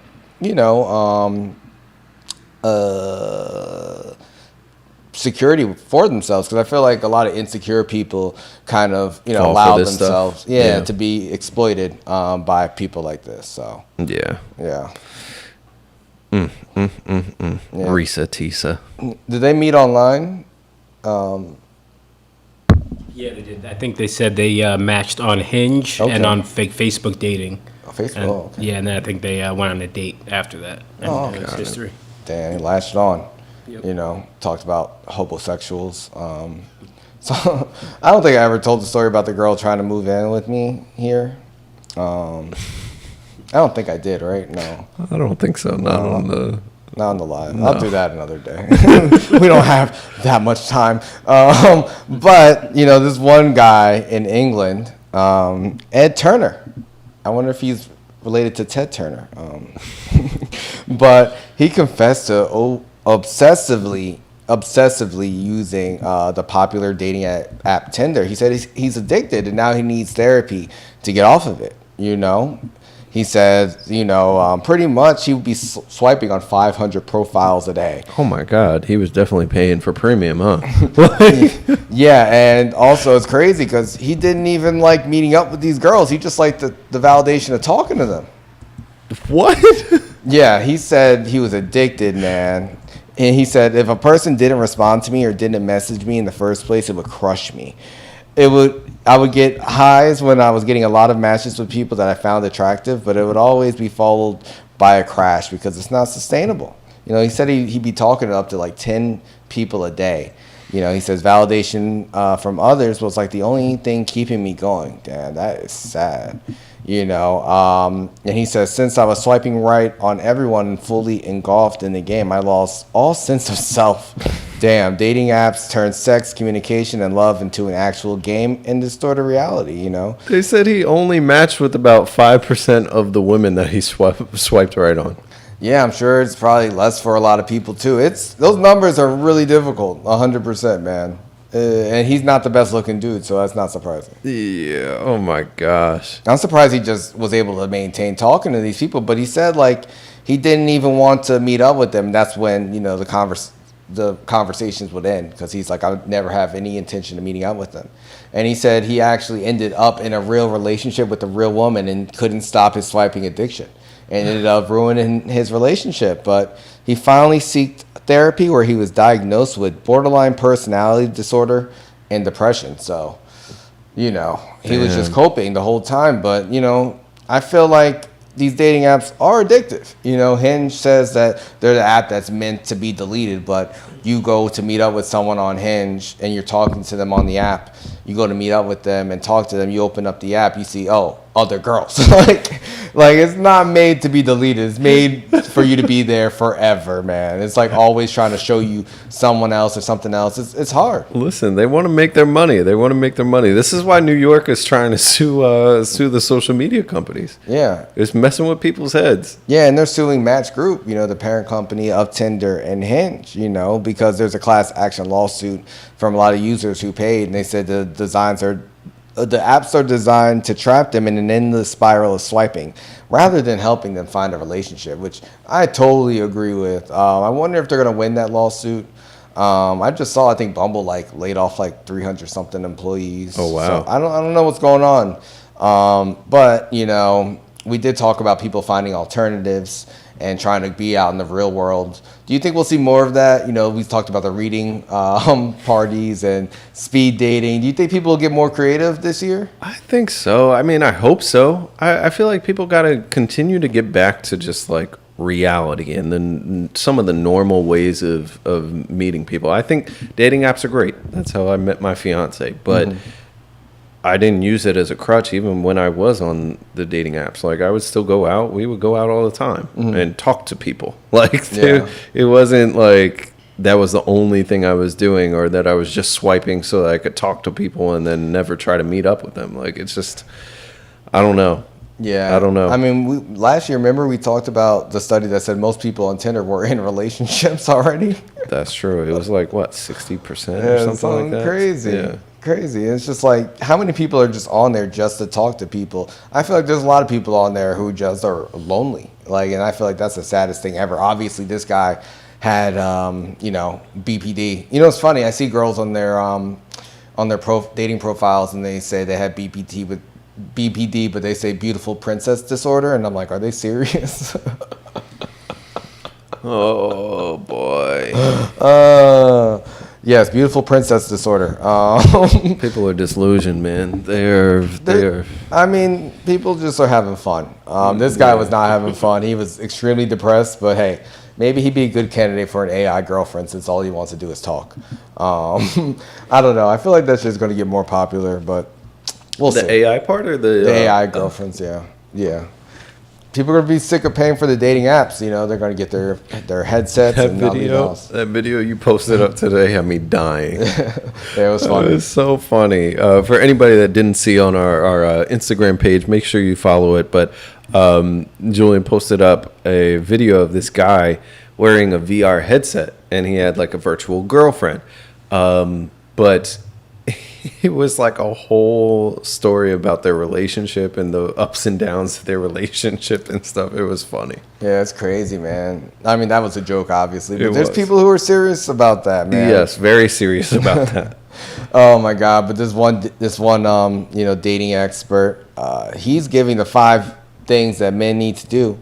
security for themselves, because I feel like a lot of insecure people kind of allow themselves to be exploited by people like this. So yeah. Risa Tisa. Did they meet online? Yeah, they did. I think they said they matched on Hinge and on fake Facebook dating. Facebook. And, okay. Yeah, and then I think they went on a date after that. And it was history. Damn, he latched on. Yep. Talked about homosexuals. So I don't think I ever told the story about the girl trying to move in with me here. I don't think I did, right? No. I don't think so. Not on the live. No. I'll do that another day. We don't have that much time. But this one guy in England, Ed Turner. I wonder if he's related to Ted Turner. But he confessed to obsessively using the popular dating app Tinder. He said he's addicted, and now he needs therapy to get off of it. He said, pretty much he would be swiping on 500 profiles a day. Oh my God, he was definitely paying for premium, huh? Yeah, and also it's crazy because he didn't even like meeting up with these girls. He just liked the validation of talking to them. What? Yeah, he said he was addicted, man. And he said if a person didn't respond to me or didn't message me in the first place, it would crush me. I would get highs when I was getting a lot of matches with people that I found attractive, but it would always be followed by a crash because it's not sustainable. He said he'd be talking up to like 10 people a day. You know, he says validation from others was like the only thing keeping me going. Damn, that is sad. You know, and he says, since I was swiping right on everyone and fully engulfed in the game, I lost all sense of self. Damn, dating apps turn sex, communication, and love into an actual game and distorted reality, you know? They said he only matched with about 5% of the women that he swiped right on. Yeah, I'm sure it's probably less for a lot of people, too. Those numbers are really difficult, 100%, man. And he's not the best looking dude, so that's not surprising. Yeah, oh my gosh. I'm surprised he just was able to maintain talking to these people, but he said, like, he didn't even want to meet up with them. That's when, you know, the conversations would end, because he's like, I would never have any intention of meeting up with them. And he said he actually ended up in a real relationship with a real woman and couldn't stop his swiping addiction and ended up ruining his relationship. But he finally sought therapy, where he was diagnosed with borderline personality disorder and depression. So, you know, he was just coping the whole time. But, you know, I feel like these dating apps are addictive. You know, Hinge says that they're the app that's meant to be deleted, but you go to meet up with someone on Hinge and you're talking to them on the app. You go to meet up with them and talk to them. You open up the app, you see, oh, other girls. like it's not made to be deleted. It's made for you to be there forever, man. It's like always trying to show you someone else or something else. It's hard. Listen, they want to make their money. This is why New York is trying to sue the social media companies. Yeah. It's messing with people's heads. Yeah, and they're suing Match Group, you know, the parent company of Tinder and Hinge, you know, because there's a class action lawsuit from a lot of users who paid, and they said the apps are designed to trap them in an endless spiral of swiping rather than helping them find a relationship, which I totally agree with. I wonder if they're going to win that lawsuit. I just saw, I think Bumble like laid off like 300 something employees. Oh, wow. So I don't know what's going on. But, you know, we did talk about people finding alternatives and trying to be out in the real world. Do you think we'll see more of that? You know, we talked about the reading parties and speed dating. Do you think people will get more creative this year? I think so. I mean, I hope so. I feel like people got to continue to get back to just like reality and then some of the normal ways of meeting people. I think dating apps are great. That's how I met my fiance. But I didn't use it as a crutch even when I was on the dating apps. Like, I would still go out. We would go out all the time and talk to people. Like, it wasn't like that was the only thing I was doing, or that I was just swiping so that I could talk to people and then never try to meet up with them. Like, it's just, I don't know. Yeah. I don't know. I mean, last year, remember we talked about the study that said most people on Tinder were in relationships already? That's true. It was like, what, 60% Yeah, or something like that? Crazy. Yeah. Crazy. It's just like, how many people are just on there just to talk to people? I feel like there's a lot of people on there who just are lonely. Like, and I feel like that's the saddest thing ever. Obviously, this guy had, you know, BPD. You know, it's funny. I see girls on their dating profiles, and they say they had BPD, but they say beautiful princess disorder, and I'm like, are they serious? Oh boy. Yes, beautiful princess disorder. People are disillusioned, man. They're. I mean, people just are having fun. This guy was not having fun. He was extremely depressed, but hey, maybe he'd be a good candidate for an AI girlfriend, since all he wants to do is talk. I don't know. I feel like that's just going to get more popular, but we'll see. The AI part or the AI girlfriends, yeah. People are going to be sick of paying for the dating apps. You know, they're going to get their headsets and nothing else. That video you posted up today had me dying. It was funny. It was so funny. For anybody that didn't see on our Instagram page, make sure you follow it. But Julian posted up a video of this guy wearing a VR headset, and he had like a virtual girlfriend. But it was like a whole story about their relationship and the ups and downs of their relationship and stuff. It was funny. Yeah, it's crazy, man. I mean, that was a joke, obviously, but there's was. people who are serious about that, man. Yes, very serious about that. Oh my God! But this one, you know, dating expert, he's giving the 5 things that men need to do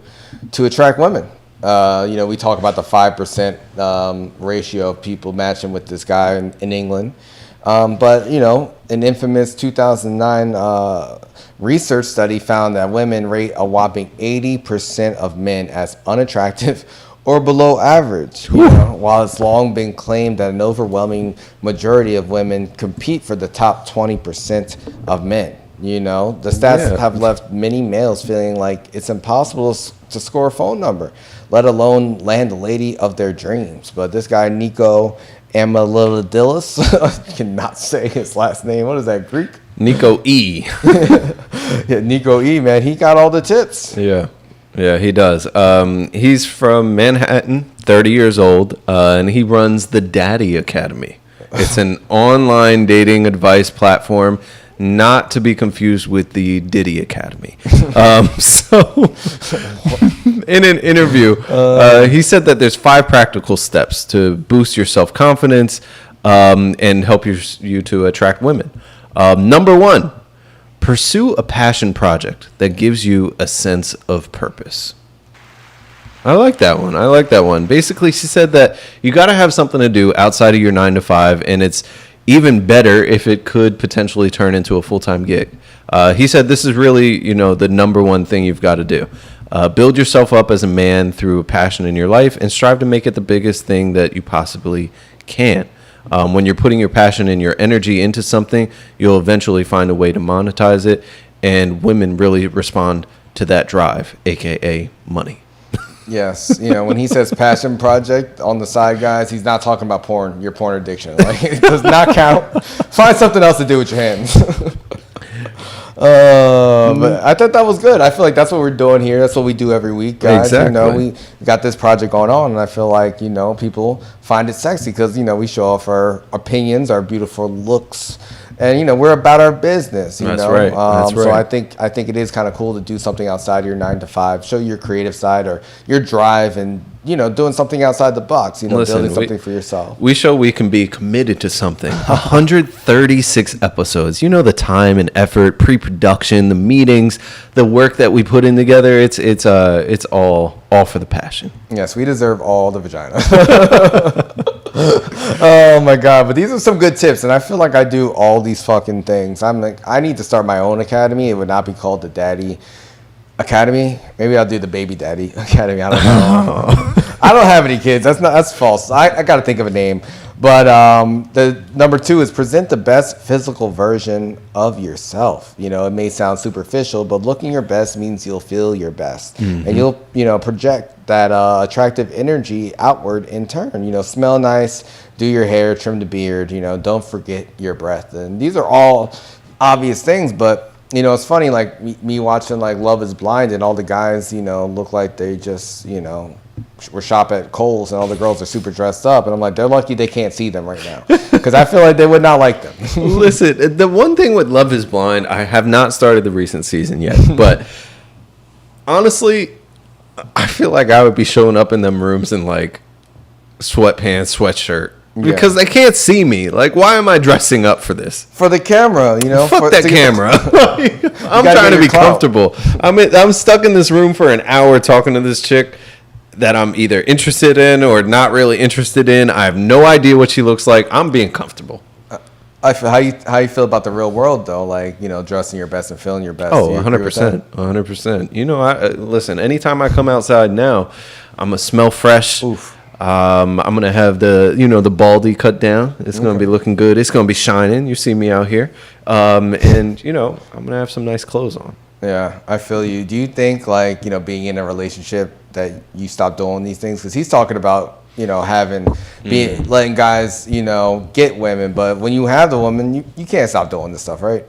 to attract women. You know, we talk about the 5% ratio of people matching with this guy in England. But, you know, an infamous 2009 research study found that women rate a whopping 80% of men as unattractive or below average. You know, while it's long been claimed that an overwhelming majority of women compete for the top 20% of men. You know, the stats have left many males feeling like it's impossible to score a phone number, let alone land the lady of their dreams. But this guy, Nico Amalilidis, I cannot say his last name. What is that, Greek? Nico E. Yeah, Nico E, man. He got all the tips. Yeah, he does. He's from Manhattan, 30 years old, and he runs the Daddy Academy. It's an online dating advice platform, not to be confused with the Diddy Academy. So, in an interview, he said that there's 5 practical steps to boost your self-confidence and help you to attract women. Number 1, pursue a passion project that gives you a sense of purpose. I like that one. Basically, she said that you got to have something to do outside of your 9 to 5, and it's even better if it could potentially turn into a full-time gig. He said this is really, the number one thing you've got to do. Build yourself up as a man through a passion in your life and strive to make it the biggest thing that you possibly can. When you're putting your passion and your energy into something, you'll eventually find a way to monetize it, and women really respond to that drive, aka money. Yes, when he says passion project on the side, guys, he's not talking about porn, your porn addiction. Like, it does not count. Find something else to do with your hands. But I thought that was good. I feel like that's what we're doing here. That's what we do every week, guys. Exactly. We got this project going on, and I feel like, people find it sexy because, we show off our opinions, our beautiful looks. And we're about our business. That's right. So I think it is kind of cool to do something outside of your 9 to 5, show your creative side or your drive, and doing something outside the box. Building something for yourself. We show we can be committed to something. 136 episodes. The time and effort, pre-production, the meetings, the work that we put in together. It's all for the passion. Yes, we deserve all the vagina. Oh my God, but these are some good tips, and I feel like I do all these fucking things. I'm like, I need to start my own academy. It would not be called the Daddy Academy. Maybe I'll do the Baby Daddy Academy. I don't know. I don't have any kids. That's false. I got to think of a name. But the number 2 is present the best physical version of yourself. It may sound superficial, but looking your best means you'll feel your best, and you'll project that attractive energy outward in turn. Smell nice, do your hair, trim the beard. Don't forget your breath. And these are all obvious things, but it's funny, like me watching like Love is Blind, and all the guys look like they just were shop at Kohl's, and all the girls are super dressed up, and I'm like, they're lucky they can't see them right now, because I feel like they would not like them. Listen, the one thing with Love is Blind, I have not started the recent season yet, but honestly, I feel like I would be showing up in them rooms in like sweatpants, sweatshirt, because they can't see me. Like, why am I dressing up for this? For the camera, Fuck that camera. I'm trying to be comfortable. I'm stuck in this room for an hour talking to this chick that I'm either interested in or not really interested in. I have no idea what she looks like. I'm being comfortable. How you feel about the real world though? Like, dressing your best and feeling your best. Oh, 100%, 100%. Listen. Anytime I come outside now, I'm gonna smell fresh. Oof. I'm gonna have the baldy cut down. It's gonna be looking good. It's gonna be shining. You see me out here, and I'm gonna have some nice clothes on. Yeah, I feel you. Do you think like being in a relationship that you stop doing these things? Because he's talking about letting guys get women, but when you have the woman, you can't stop doing this stuff, right?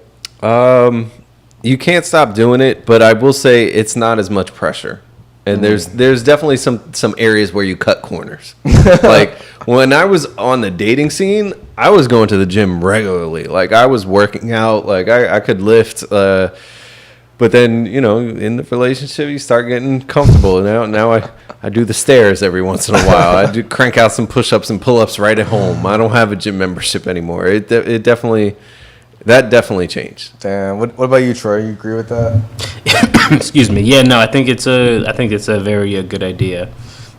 You can't stop doing it, but I will say it's not as much pressure. And there's definitely some areas where you cut corners. Like when I was on the dating scene, I was going to the gym regularly. Like I was working out. Like I could lift. But then in the relationship, you start getting comfortable. Now I do the stairs every once in a while. I do crank out some push-ups and pull-ups right at home. I don't have a gym membership anymore. It definitely changed. Damn. What about you, Troy? You agree with that? Excuse me. Yeah, no, I think it's a very good idea.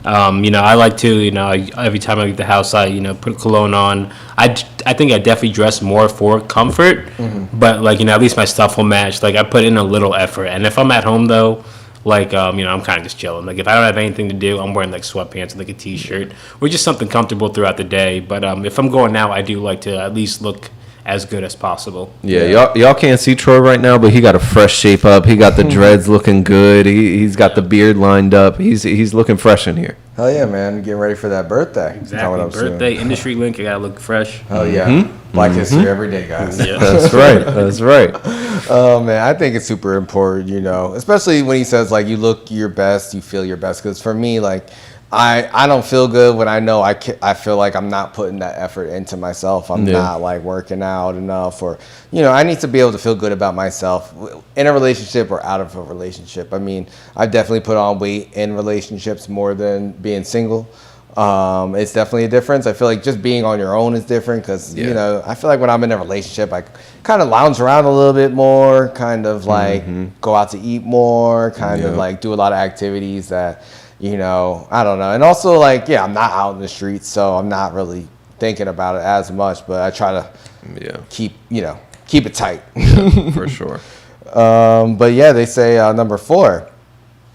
I like to, every time I leave the house, I, put cologne on. I think I definitely dress more for comfort, but like, at least my stuff will match. Like I put in a little effort. And if I'm at home though, Like, I'm kind of just chilling. Like, if I don't have anything to do, I'm wearing like sweatpants and like a t-shirt or just something comfortable throughout the day. But if I'm going out, I do like to at least look as good as possible. Yeah, y'all can't see Troy right now, but he got a fresh shape up. He got the dreads looking good. He's got the beard lined up. He's looking fresh in here. Hell yeah, man. Getting ready for that birthday. Exactly. Birthday, industry link. I got to look fresh. Hell yeah. Black history every day, guys. Yeah. That's right. That's right. Oh, man. I think it's super important, especially when he says, like, you look your best, you feel your best. Because for me, like, I don't feel good when I know I feel like I'm not putting that effort into myself. I'm not like working out enough, or I need to be able to feel good about myself in a relationship or out of a relationship. I mean, I've definitely put on weight in relationships more than being single. It's definitely a difference. I feel like just being on your own is different because I feel like when I'm in a relationship, I kind of lounge around a little bit more, kind of like go out to eat more, kind of like do a lot of activities that I don't know. And also, like, I'm not out in the streets, so I'm not really thinking about it as much, but I try to keep it tight. For sure. But they say number 4.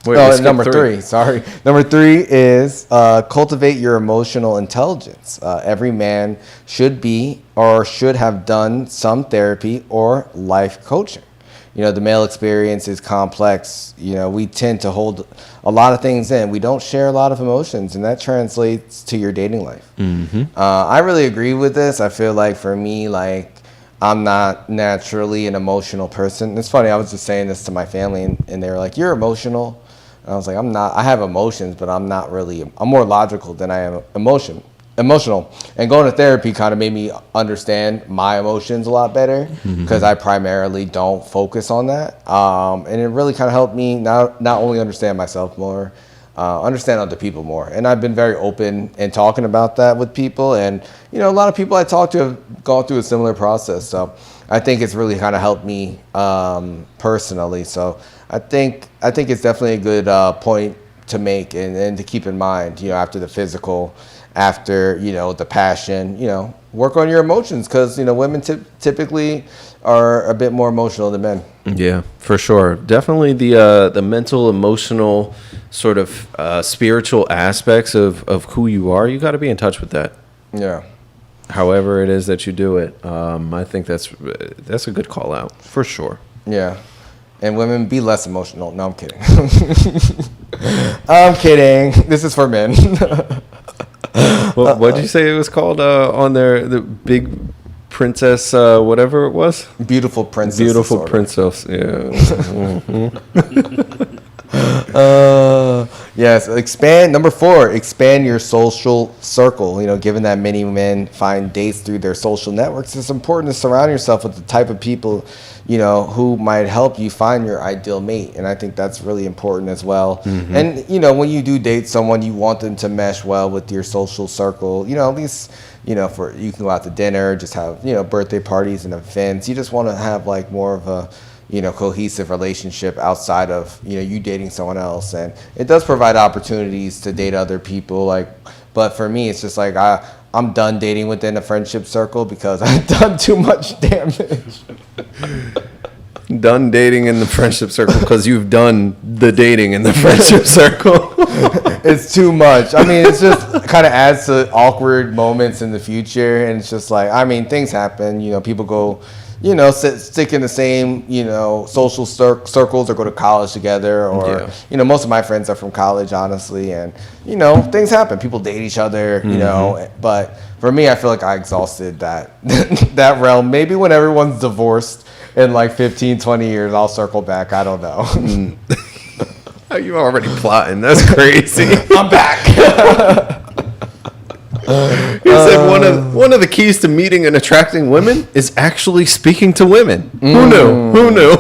Wait, number 3. Sorry. Number 3 is cultivate your emotional intelligence. Every man should be or should have done some therapy or life coaching. The male experience is complex. We tend to hold a lot of things in. We don't share a lot of emotions, and that translates to your dating life. I really agree with this. I feel like for me, like, I'm not naturally an emotional person. It's funny, I was just saying this to my family, and they were like, "You're emotional." And I was like, "I'm not. I have emotions, but I'm not really. I'm more logical than I am emotional." And going to therapy kind of made me understand my emotions a lot better because I primarily don't focus on that. And it really kind of helped me not only understand myself more, understand other people more. And I've been very open in talking about that with people. And, a lot of people I talk to have gone through a similar process. So I think it's really kind of helped me personally. So I think it's definitely a good point to make and to keep in mind, after the physical, after, the passion, work on your emotions because, women typically are a bit more emotional than men. Yeah, for sure. Definitely the mental, emotional, sort of spiritual aspects of who you are. You got to be in touch with that. Yeah. However it is that you do it. I think that's a good call out for sure. Yeah. And women, be less emotional. No, I'm kidding. I'm kidding. This is for men. What did you say it was called on there? The Big Princess, whatever it was? Beautiful Princess. Beautiful Princess, yeah. Yes, number 4, expand your social circle. Given that many men find dates through their social networks, it's important to surround yourself with the type of people, who might help you find your ideal mate. And I think that's really important as well. And, when you do date someone, you want them to mesh well with your social circle, at least, for you can go out to dinner, just have, birthday parties and events. You just want to have like more of a, cohesive relationship outside of, you dating someone else. And it does provide opportunities to date other people. But for me, it's just like, I'm done dating within a friendship circle because I've done too much damage. Done dating in the friendship circle because you've done the dating in the friendship circle. It's too much. I mean, it's just kind of adds to awkward moments in the future. And it's just like, I mean, things happen. People go, stick in the same, social circles or go to college together. Or, most of my friends are from college, honestly. And, things happen. People date each other, But for me, I feel like I exhausted that that realm. Maybe when everyone's divorced in like 15, 20 years, I'll circle back. I don't know. You're already plotting. That's crazy. I'm back. He said one of the keys to meeting and attracting women is actually speaking to women. Who knew? Who knew?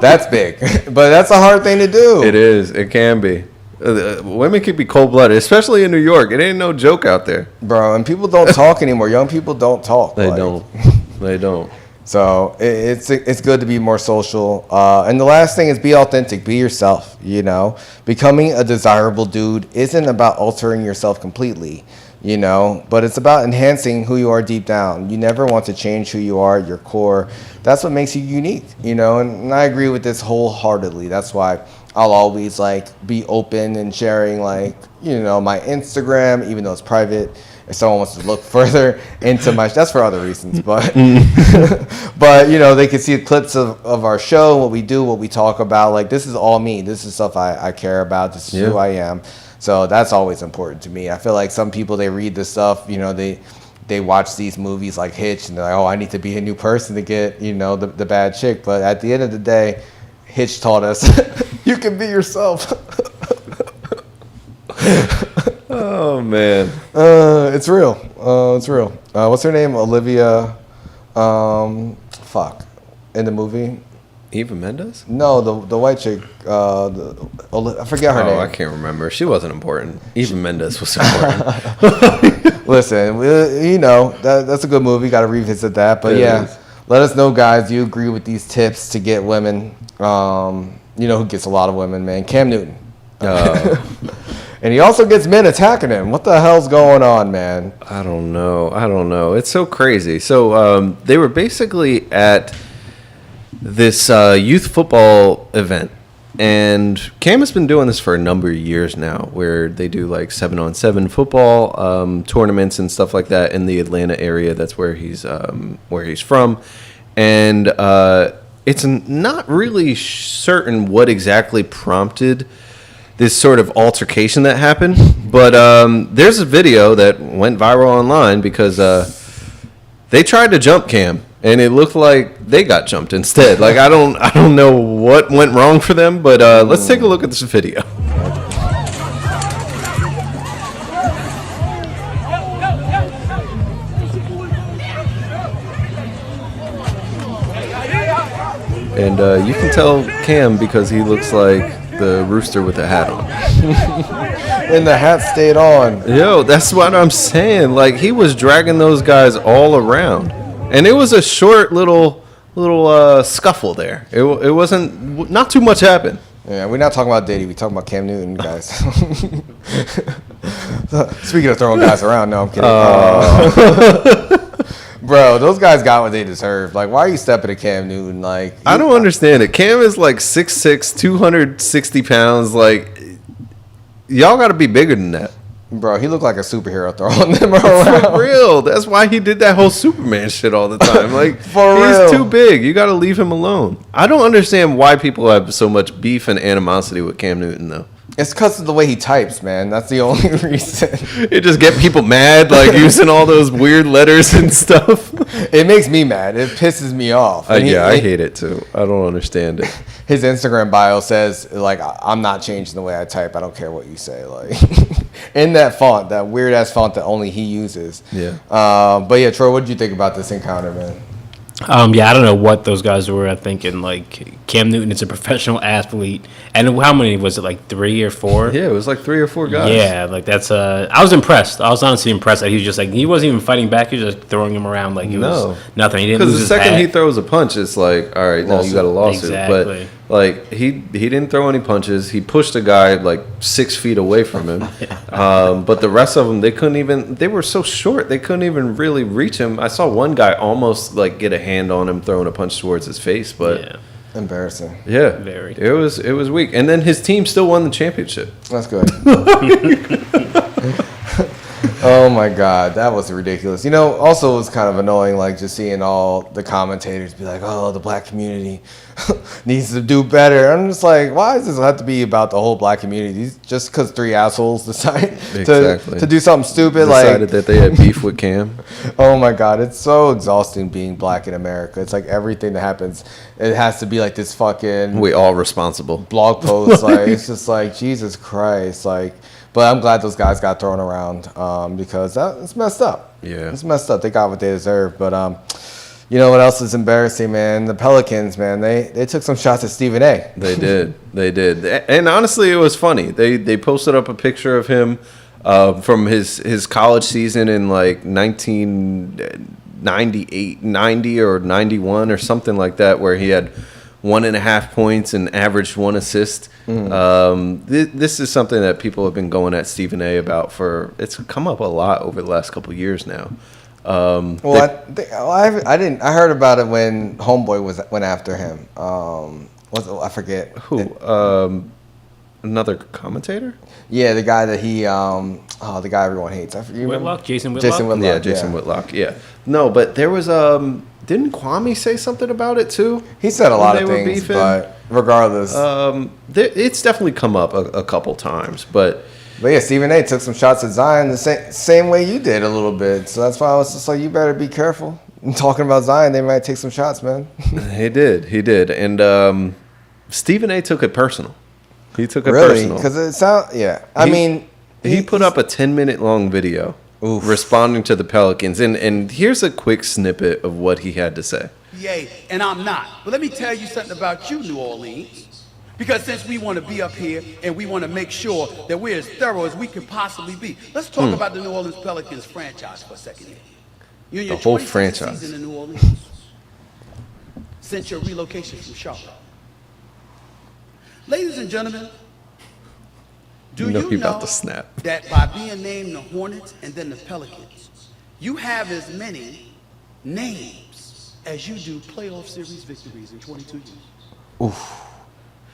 That's big, but that's a hard thing to do. It is. It can be. Women can be cold-blooded, especially in New York. It ain't no joke out there, bro. And people don't talk anymore. Young people don't talk. They don't. They don't. So it's good to be more social. And the last thing is be authentic. Be yourself. Becoming a desirable dude isn't about altering yourself completely. But it's about enhancing who you are deep down. You never want to change who you are at your core. That's what makes you unique, and I agree with this wholeheartedly. That's why I'll always like be open and sharing like, you know, my Instagram, even though it's private. If someone wants to look further into that's for other reasons, but but you know, they can see clips of our show, what we do, what we talk about. Like, this is all me. This is stuff I care about. This is who I am. So that's always important to me. I feel like some people, they read this stuff, you know, they watch these movies like Hitch, and they're like, oh, I need to be a new person to get, you know, the bad chick. But at the end of the day, Hitch taught us you can be yourself. Oh man, it's real. It's real. What's her name? Olivia. In the movie. Eva Mendes? No, the white chick. I forget her name. I can't remember. She wasn't important. Eva Mendes was important. Listen, you know that's a good movie. Got to revisit that. But let us know, guys. Do you agree with these tips to get women? You know who gets a lot of women, man? Cam Newton. And he also gets men attacking him. What the hell's going on, man? I don't know. It's so crazy. So they were basically at this youth football event. And Cam has been doing this for a number of years now, where they do like 7-on-7 football tournaments and stuff like that in the Atlanta area. That's where he's from. And it's not really certain what exactly prompted this sort of altercation that happened, but there's a video that went viral online because they tried to jump Cam, and it looked like they got jumped instead. Like, I don't know what went wrong for them, but let's take a look at this video. And you can tell Cam because he looks like the rooster with the hat on. And the hat stayed on. Yo, that's what I'm saying. Like, he was dragging those guys all around. And it was a short little scuffle there. It wasn't, not too much happened. Yeah, we're not talking about Diddy. We're talking about Cam Newton, guys. Speaking of throwing guys around, no, I'm kidding. Bro, those guys got what they deserved. Like, why are you stepping to Cam Newton? Like, I don't understand it. Cam is like 6'6", 260 pounds. Like, y'all got to be bigger than that. Bro, he looked like a superhero throwing them around. For real. That's why he did that whole Superman shit all the time. Like, he's real. Too big. You got to leave him alone. I don't understand why people have so much beef and animosity with Cam Newton, though. It's because of the way he types, man. That's the only reason. It just get people mad, like using all those weird letters and stuff. It makes me mad. It pisses me off. I hate it too. I don't understand it. His Instagram bio says, like, I'm not changing the way I type. I don't care what you say. Like, in that font, that weird ass font that only he uses. Yeah. But yeah, Troy, what did you think about this encounter, man? Yeah, I don't know what those guys were thinking. Like, Cam Newton is a professional athlete, and how many was it? Like 3 or 4? Yeah, it was like 3 or 4 guys. Yeah, like that's. I was impressed. I was honestly impressed that he was just like, he wasn't even fighting back. He was just throwing him around like he was nothing. He didn't lose his hat. Because the second he throws a punch, it's like, all right, now you got a lawsuit. Exactly. But like he didn't throw any punches. He pushed a guy like 6 feet away from him. But the rest of them, they couldn't even. They were so short, they couldn't even really reach him. I saw one guy almost like get a hand on him, throwing a punch towards his face, but. Yeah. Embarrassing. Yeah, very. It was weak, and then his team still won the championship. That's good. Oh my God, that was ridiculous. You know, also it was kind of annoying, like just seeing all the commentators be like, "Oh, the black community needs to do better." I'm just like, why does this have to be about the whole black community? Just because 3 assholes decide to do something stupid, decided that they had beef with Cam. Oh my God, it's so exhausting being black in America. It's like everything that happens, it has to be like this fucking we all responsible blog post. Like, it's just like, Jesus Christ, like. But I'm glad those guys got thrown around because it's messed up. Yeah. It's messed up. They got what they deserve. But you know what else is embarrassing, man? The Pelicans, man, they took some shots at Stephen A. They did. And honestly, it was funny. They posted up a picture of him from his college season in like 1998, 90 or 91 or something like that, where he had 1.5 points and averaged 1 assist. This is something that people have been going at Stephen A. about it's come up a lot over the last couple of years now. I heard about it when Homeboy went after him. I forget who. Another commentator? Yeah, the guy that the guy everyone hates. Whitlock? Jason Whitlock? Jason Whitlock. Yeah, Jason Whitlock. Yeah. No, but there was didn't Kwame say something about it too? He said a lot of When they were things, beefing? but regardless. It's definitely come up a couple times, but yeah, Stephen A. took some shots at Zion the same way you did a little bit. So that's why I was just like, you better be careful. Talking about Zion, they might take some shots, man. He did. And Stephen A. took it personal. He took it Really? personal. Because it sounds, yeah. I mean, he put up a 10-minute long video responding to the Pelicans. And here's a quick snippet of what he had to say. Yay, and I'm not. But let me tell you something about you, New Orleans. Because since we want to be up here and we want to make sure that we're as thorough as we can possibly be, let's talk about the New Orleans Pelicans franchise for a second here. You're in your The whole 26th franchise. season in New Orleans since your relocation from Charlotte. Ladies and gentlemen, do you he know about to snap. that by being named the Hornets and then the Pelicans, you have as many names as you do playoff series victories in 22 years? oof.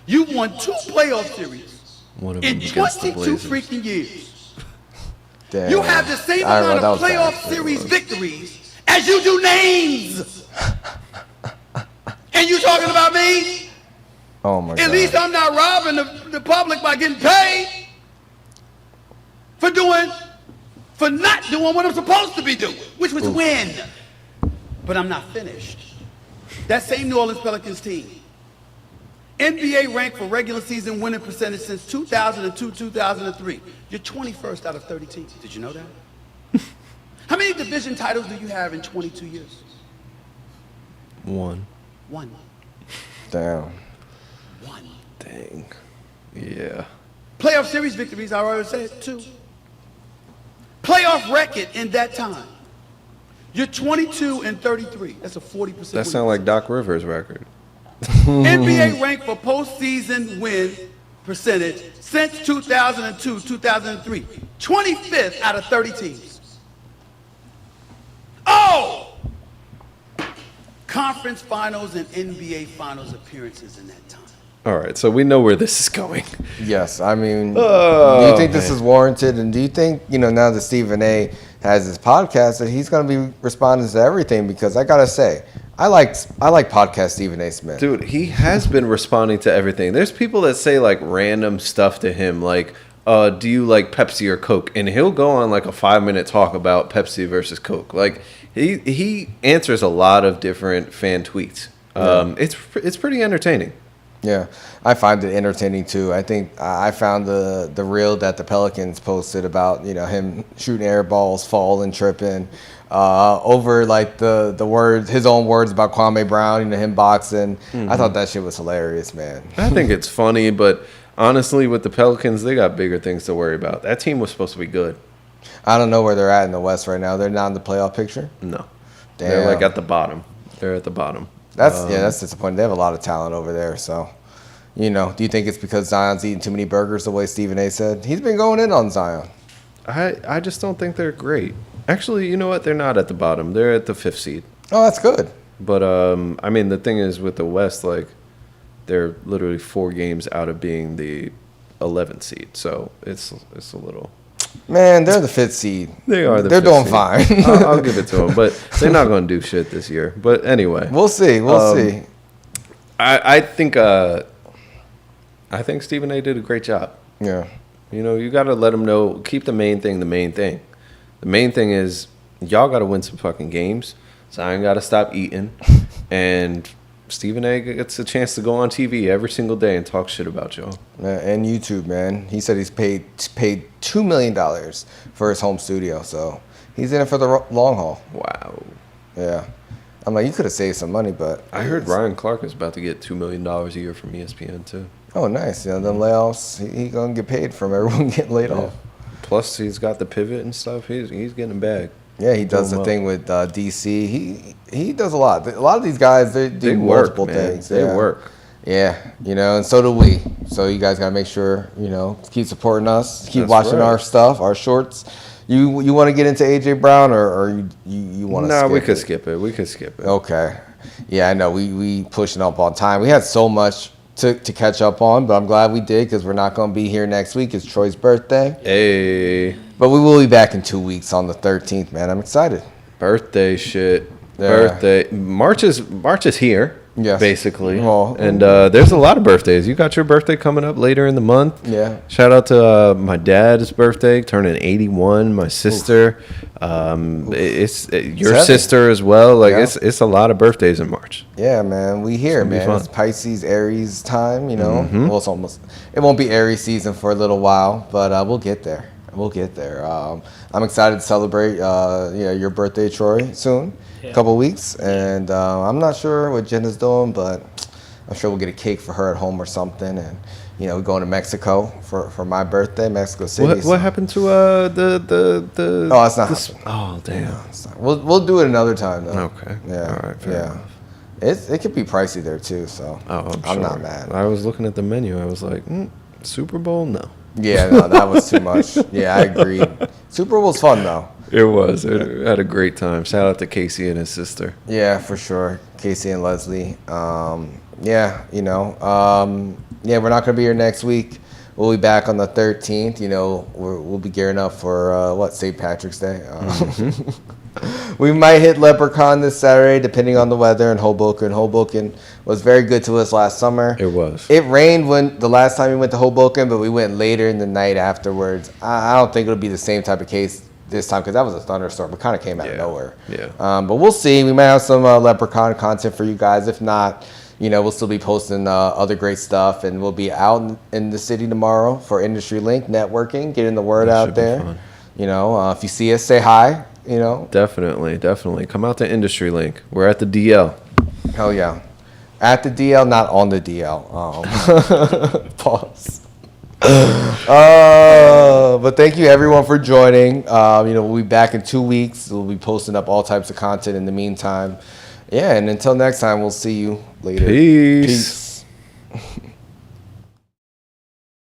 You won 2 playoff series One of them in against the 22 Blazers. freaking years. Damn. You have the same I amount remember of that was playoff bad. series victories as you do names. And you talking about me? Oh my god. At least I'm not robbing the public by getting paid for not doing what I'm supposed to be doing, which was win. But I'm not finished. That same New Orleans Pelicans team, NBA ranked for regular season winning percentage since 2002-2003. You're 21st out of 30 teams. Did you know that? How many division titles do you have in 22 years? One. 1. Damn. 1. Dang. Yeah. Playoff series victories, I already said, 2. Playoff record in that time. You're 22-33. That's a 40%. That sounds like Doc Rivers' record. NBA ranked for postseason win percentage since 2002-2003. 25th out of 30 teams. Oh! Conference finals and NBA finals appearances in that time. All right, so we know where this is going. Yes, I mean, do you think this is warranted? And do you think, now that Stephen A. has his podcast, that he's going to be responding to everything? Because I got to say, I like podcast Stephen A. Smith. Dude, he has been responding to everything. There's people that say like random stuff to him, like, do you like Pepsi or Coke? And he'll go on like a 5-minute talk about Pepsi versus Coke. Like, he answers a lot of different fan tweets. It's pretty entertaining. Yeah, I find it entertaining too. I think I found the reel that the Pelicans posted about him shooting air balls, falling, tripping, over like the words, his own words about Kwame Brown, him boxing. I thought that shit was hilarious, man. I think it's funny, but honestly, with the Pelicans, they got bigger things to worry about. That team was supposed to be good. I don't know where they're at in the West right now. They're not in the playoff picture. No, Damn. they're like at the bottom. They're at the bottom. That's disappointing. They have a lot of talent over there. So, do you think it's because Zion's eating too many burgers the way Stephen A. said? He's been going in on Zion. I just don't think they're great. Actually, you know what? They're not at the bottom. They're at the 5th seed. Oh, that's good. But I mean, the thing is with the West, like they're literally 4 games out of being the 11th seed. So it's a little. Man, they're the 5th seed. They are. They're doing fine. I'll give it to them, but they're not going to do shit this year. But anyway, We'll see. We'll see. I think Stephen A. did a great job. Yeah. You got to let them know. Keep the main thing the main thing. The main thing is y'all got to win some fucking games. Zion got to stop eating, and Stephen A. gets a chance to go on TV every single day and talk shit about y'all. And YouTube, man. He said he's paid $2 million for his home studio, so he's in it for the long haul. Wow. Yeah. I'm like, you could have saved some money, but I heard Ryan Clark is about to get $2 million a year from ESPN too. Oh, nice. Them layoffs, he gonna get paid from everyone getting laid off. Plus, he's got the pivot and stuff. He's getting a bag. Yeah, he does the thing with DC. He does a lot. A lot of these guys, they do multiple things. They Yeah. work. Yeah, and so do we. So you guys gotta make sure, keep supporting us, keep That's watching right. our stuff, our shorts. You want to get into AJ Brown, or you want to? No, skip we could it? skip it. Okay. Yeah, I know. We pushing up on time. We had so much to catch up on, but I'm glad we did because we're not going to be here next week. It's Troy's birthday. Hey. But we will be back in 2 weeks on the 13th, man. I'm excited. Birthday shit. Yeah. Birthday. March is here. Yes. Basically. Well, and there's a lot of birthdays. You got your birthday coming up later in the month. Yeah. Shout out to my dad's birthday, turning 81. My sister. It's your sister as well. Like it's a lot of birthdays in March. Yeah, man. We here, man. It's Pisces, Aries time, you know. Well, it won't be Aries season for a little while, but we'll get there. I'm excited to celebrate your birthday, Troy, soon. A couple weeks, and I'm not sure what Jenna's doing, but I'm sure we'll get a cake for her at home or something, and we're going to Mexico for my birthday, Mexico City. What happened to the? Oh, it's not happening. Oh, damn. No, we'll do it another time though. Okay. Yeah. All right. Fair enough. It could be pricey there too, so I'm not mad. I was looking at the menu. I was like, Super Bowl, no. Yeah, no, that was too much. Yeah, I agree. Super Bowl's fun though. It was. It had a great time. Shout out to Casey and his sister. Yeah, for sure. Casey and Leslie. We're not gonna be here next week. We'll be back on the 13th. We'll be gearing up for St. Patrick's Day. We might hit Leprechaun this Saturday, depending on the weather in Hoboken. Hoboken was very good to us last summer. It was. It rained the last time we went to Hoboken, but we went later in the night afterwards. I don't think it'll be the same type of case this time because that was a thunderstorm. It kind of came out of nowhere. Yeah. But we'll see. We might have some Leprechaun content for you guys. If not, we'll still be posting other great stuff, and we'll be out in the city tomorrow for Industry Link networking, getting the word out there. Fun. If you see us, say hi. Definitely. Come out to Industry Link. We're at the DL. Hell yeah. At the DL, not on the DL. Pause. But thank you everyone for joining. We'll be back in 2 weeks. We'll be posting up all types of content in the meantime. Yeah, and until next time, we'll see you later. Peace.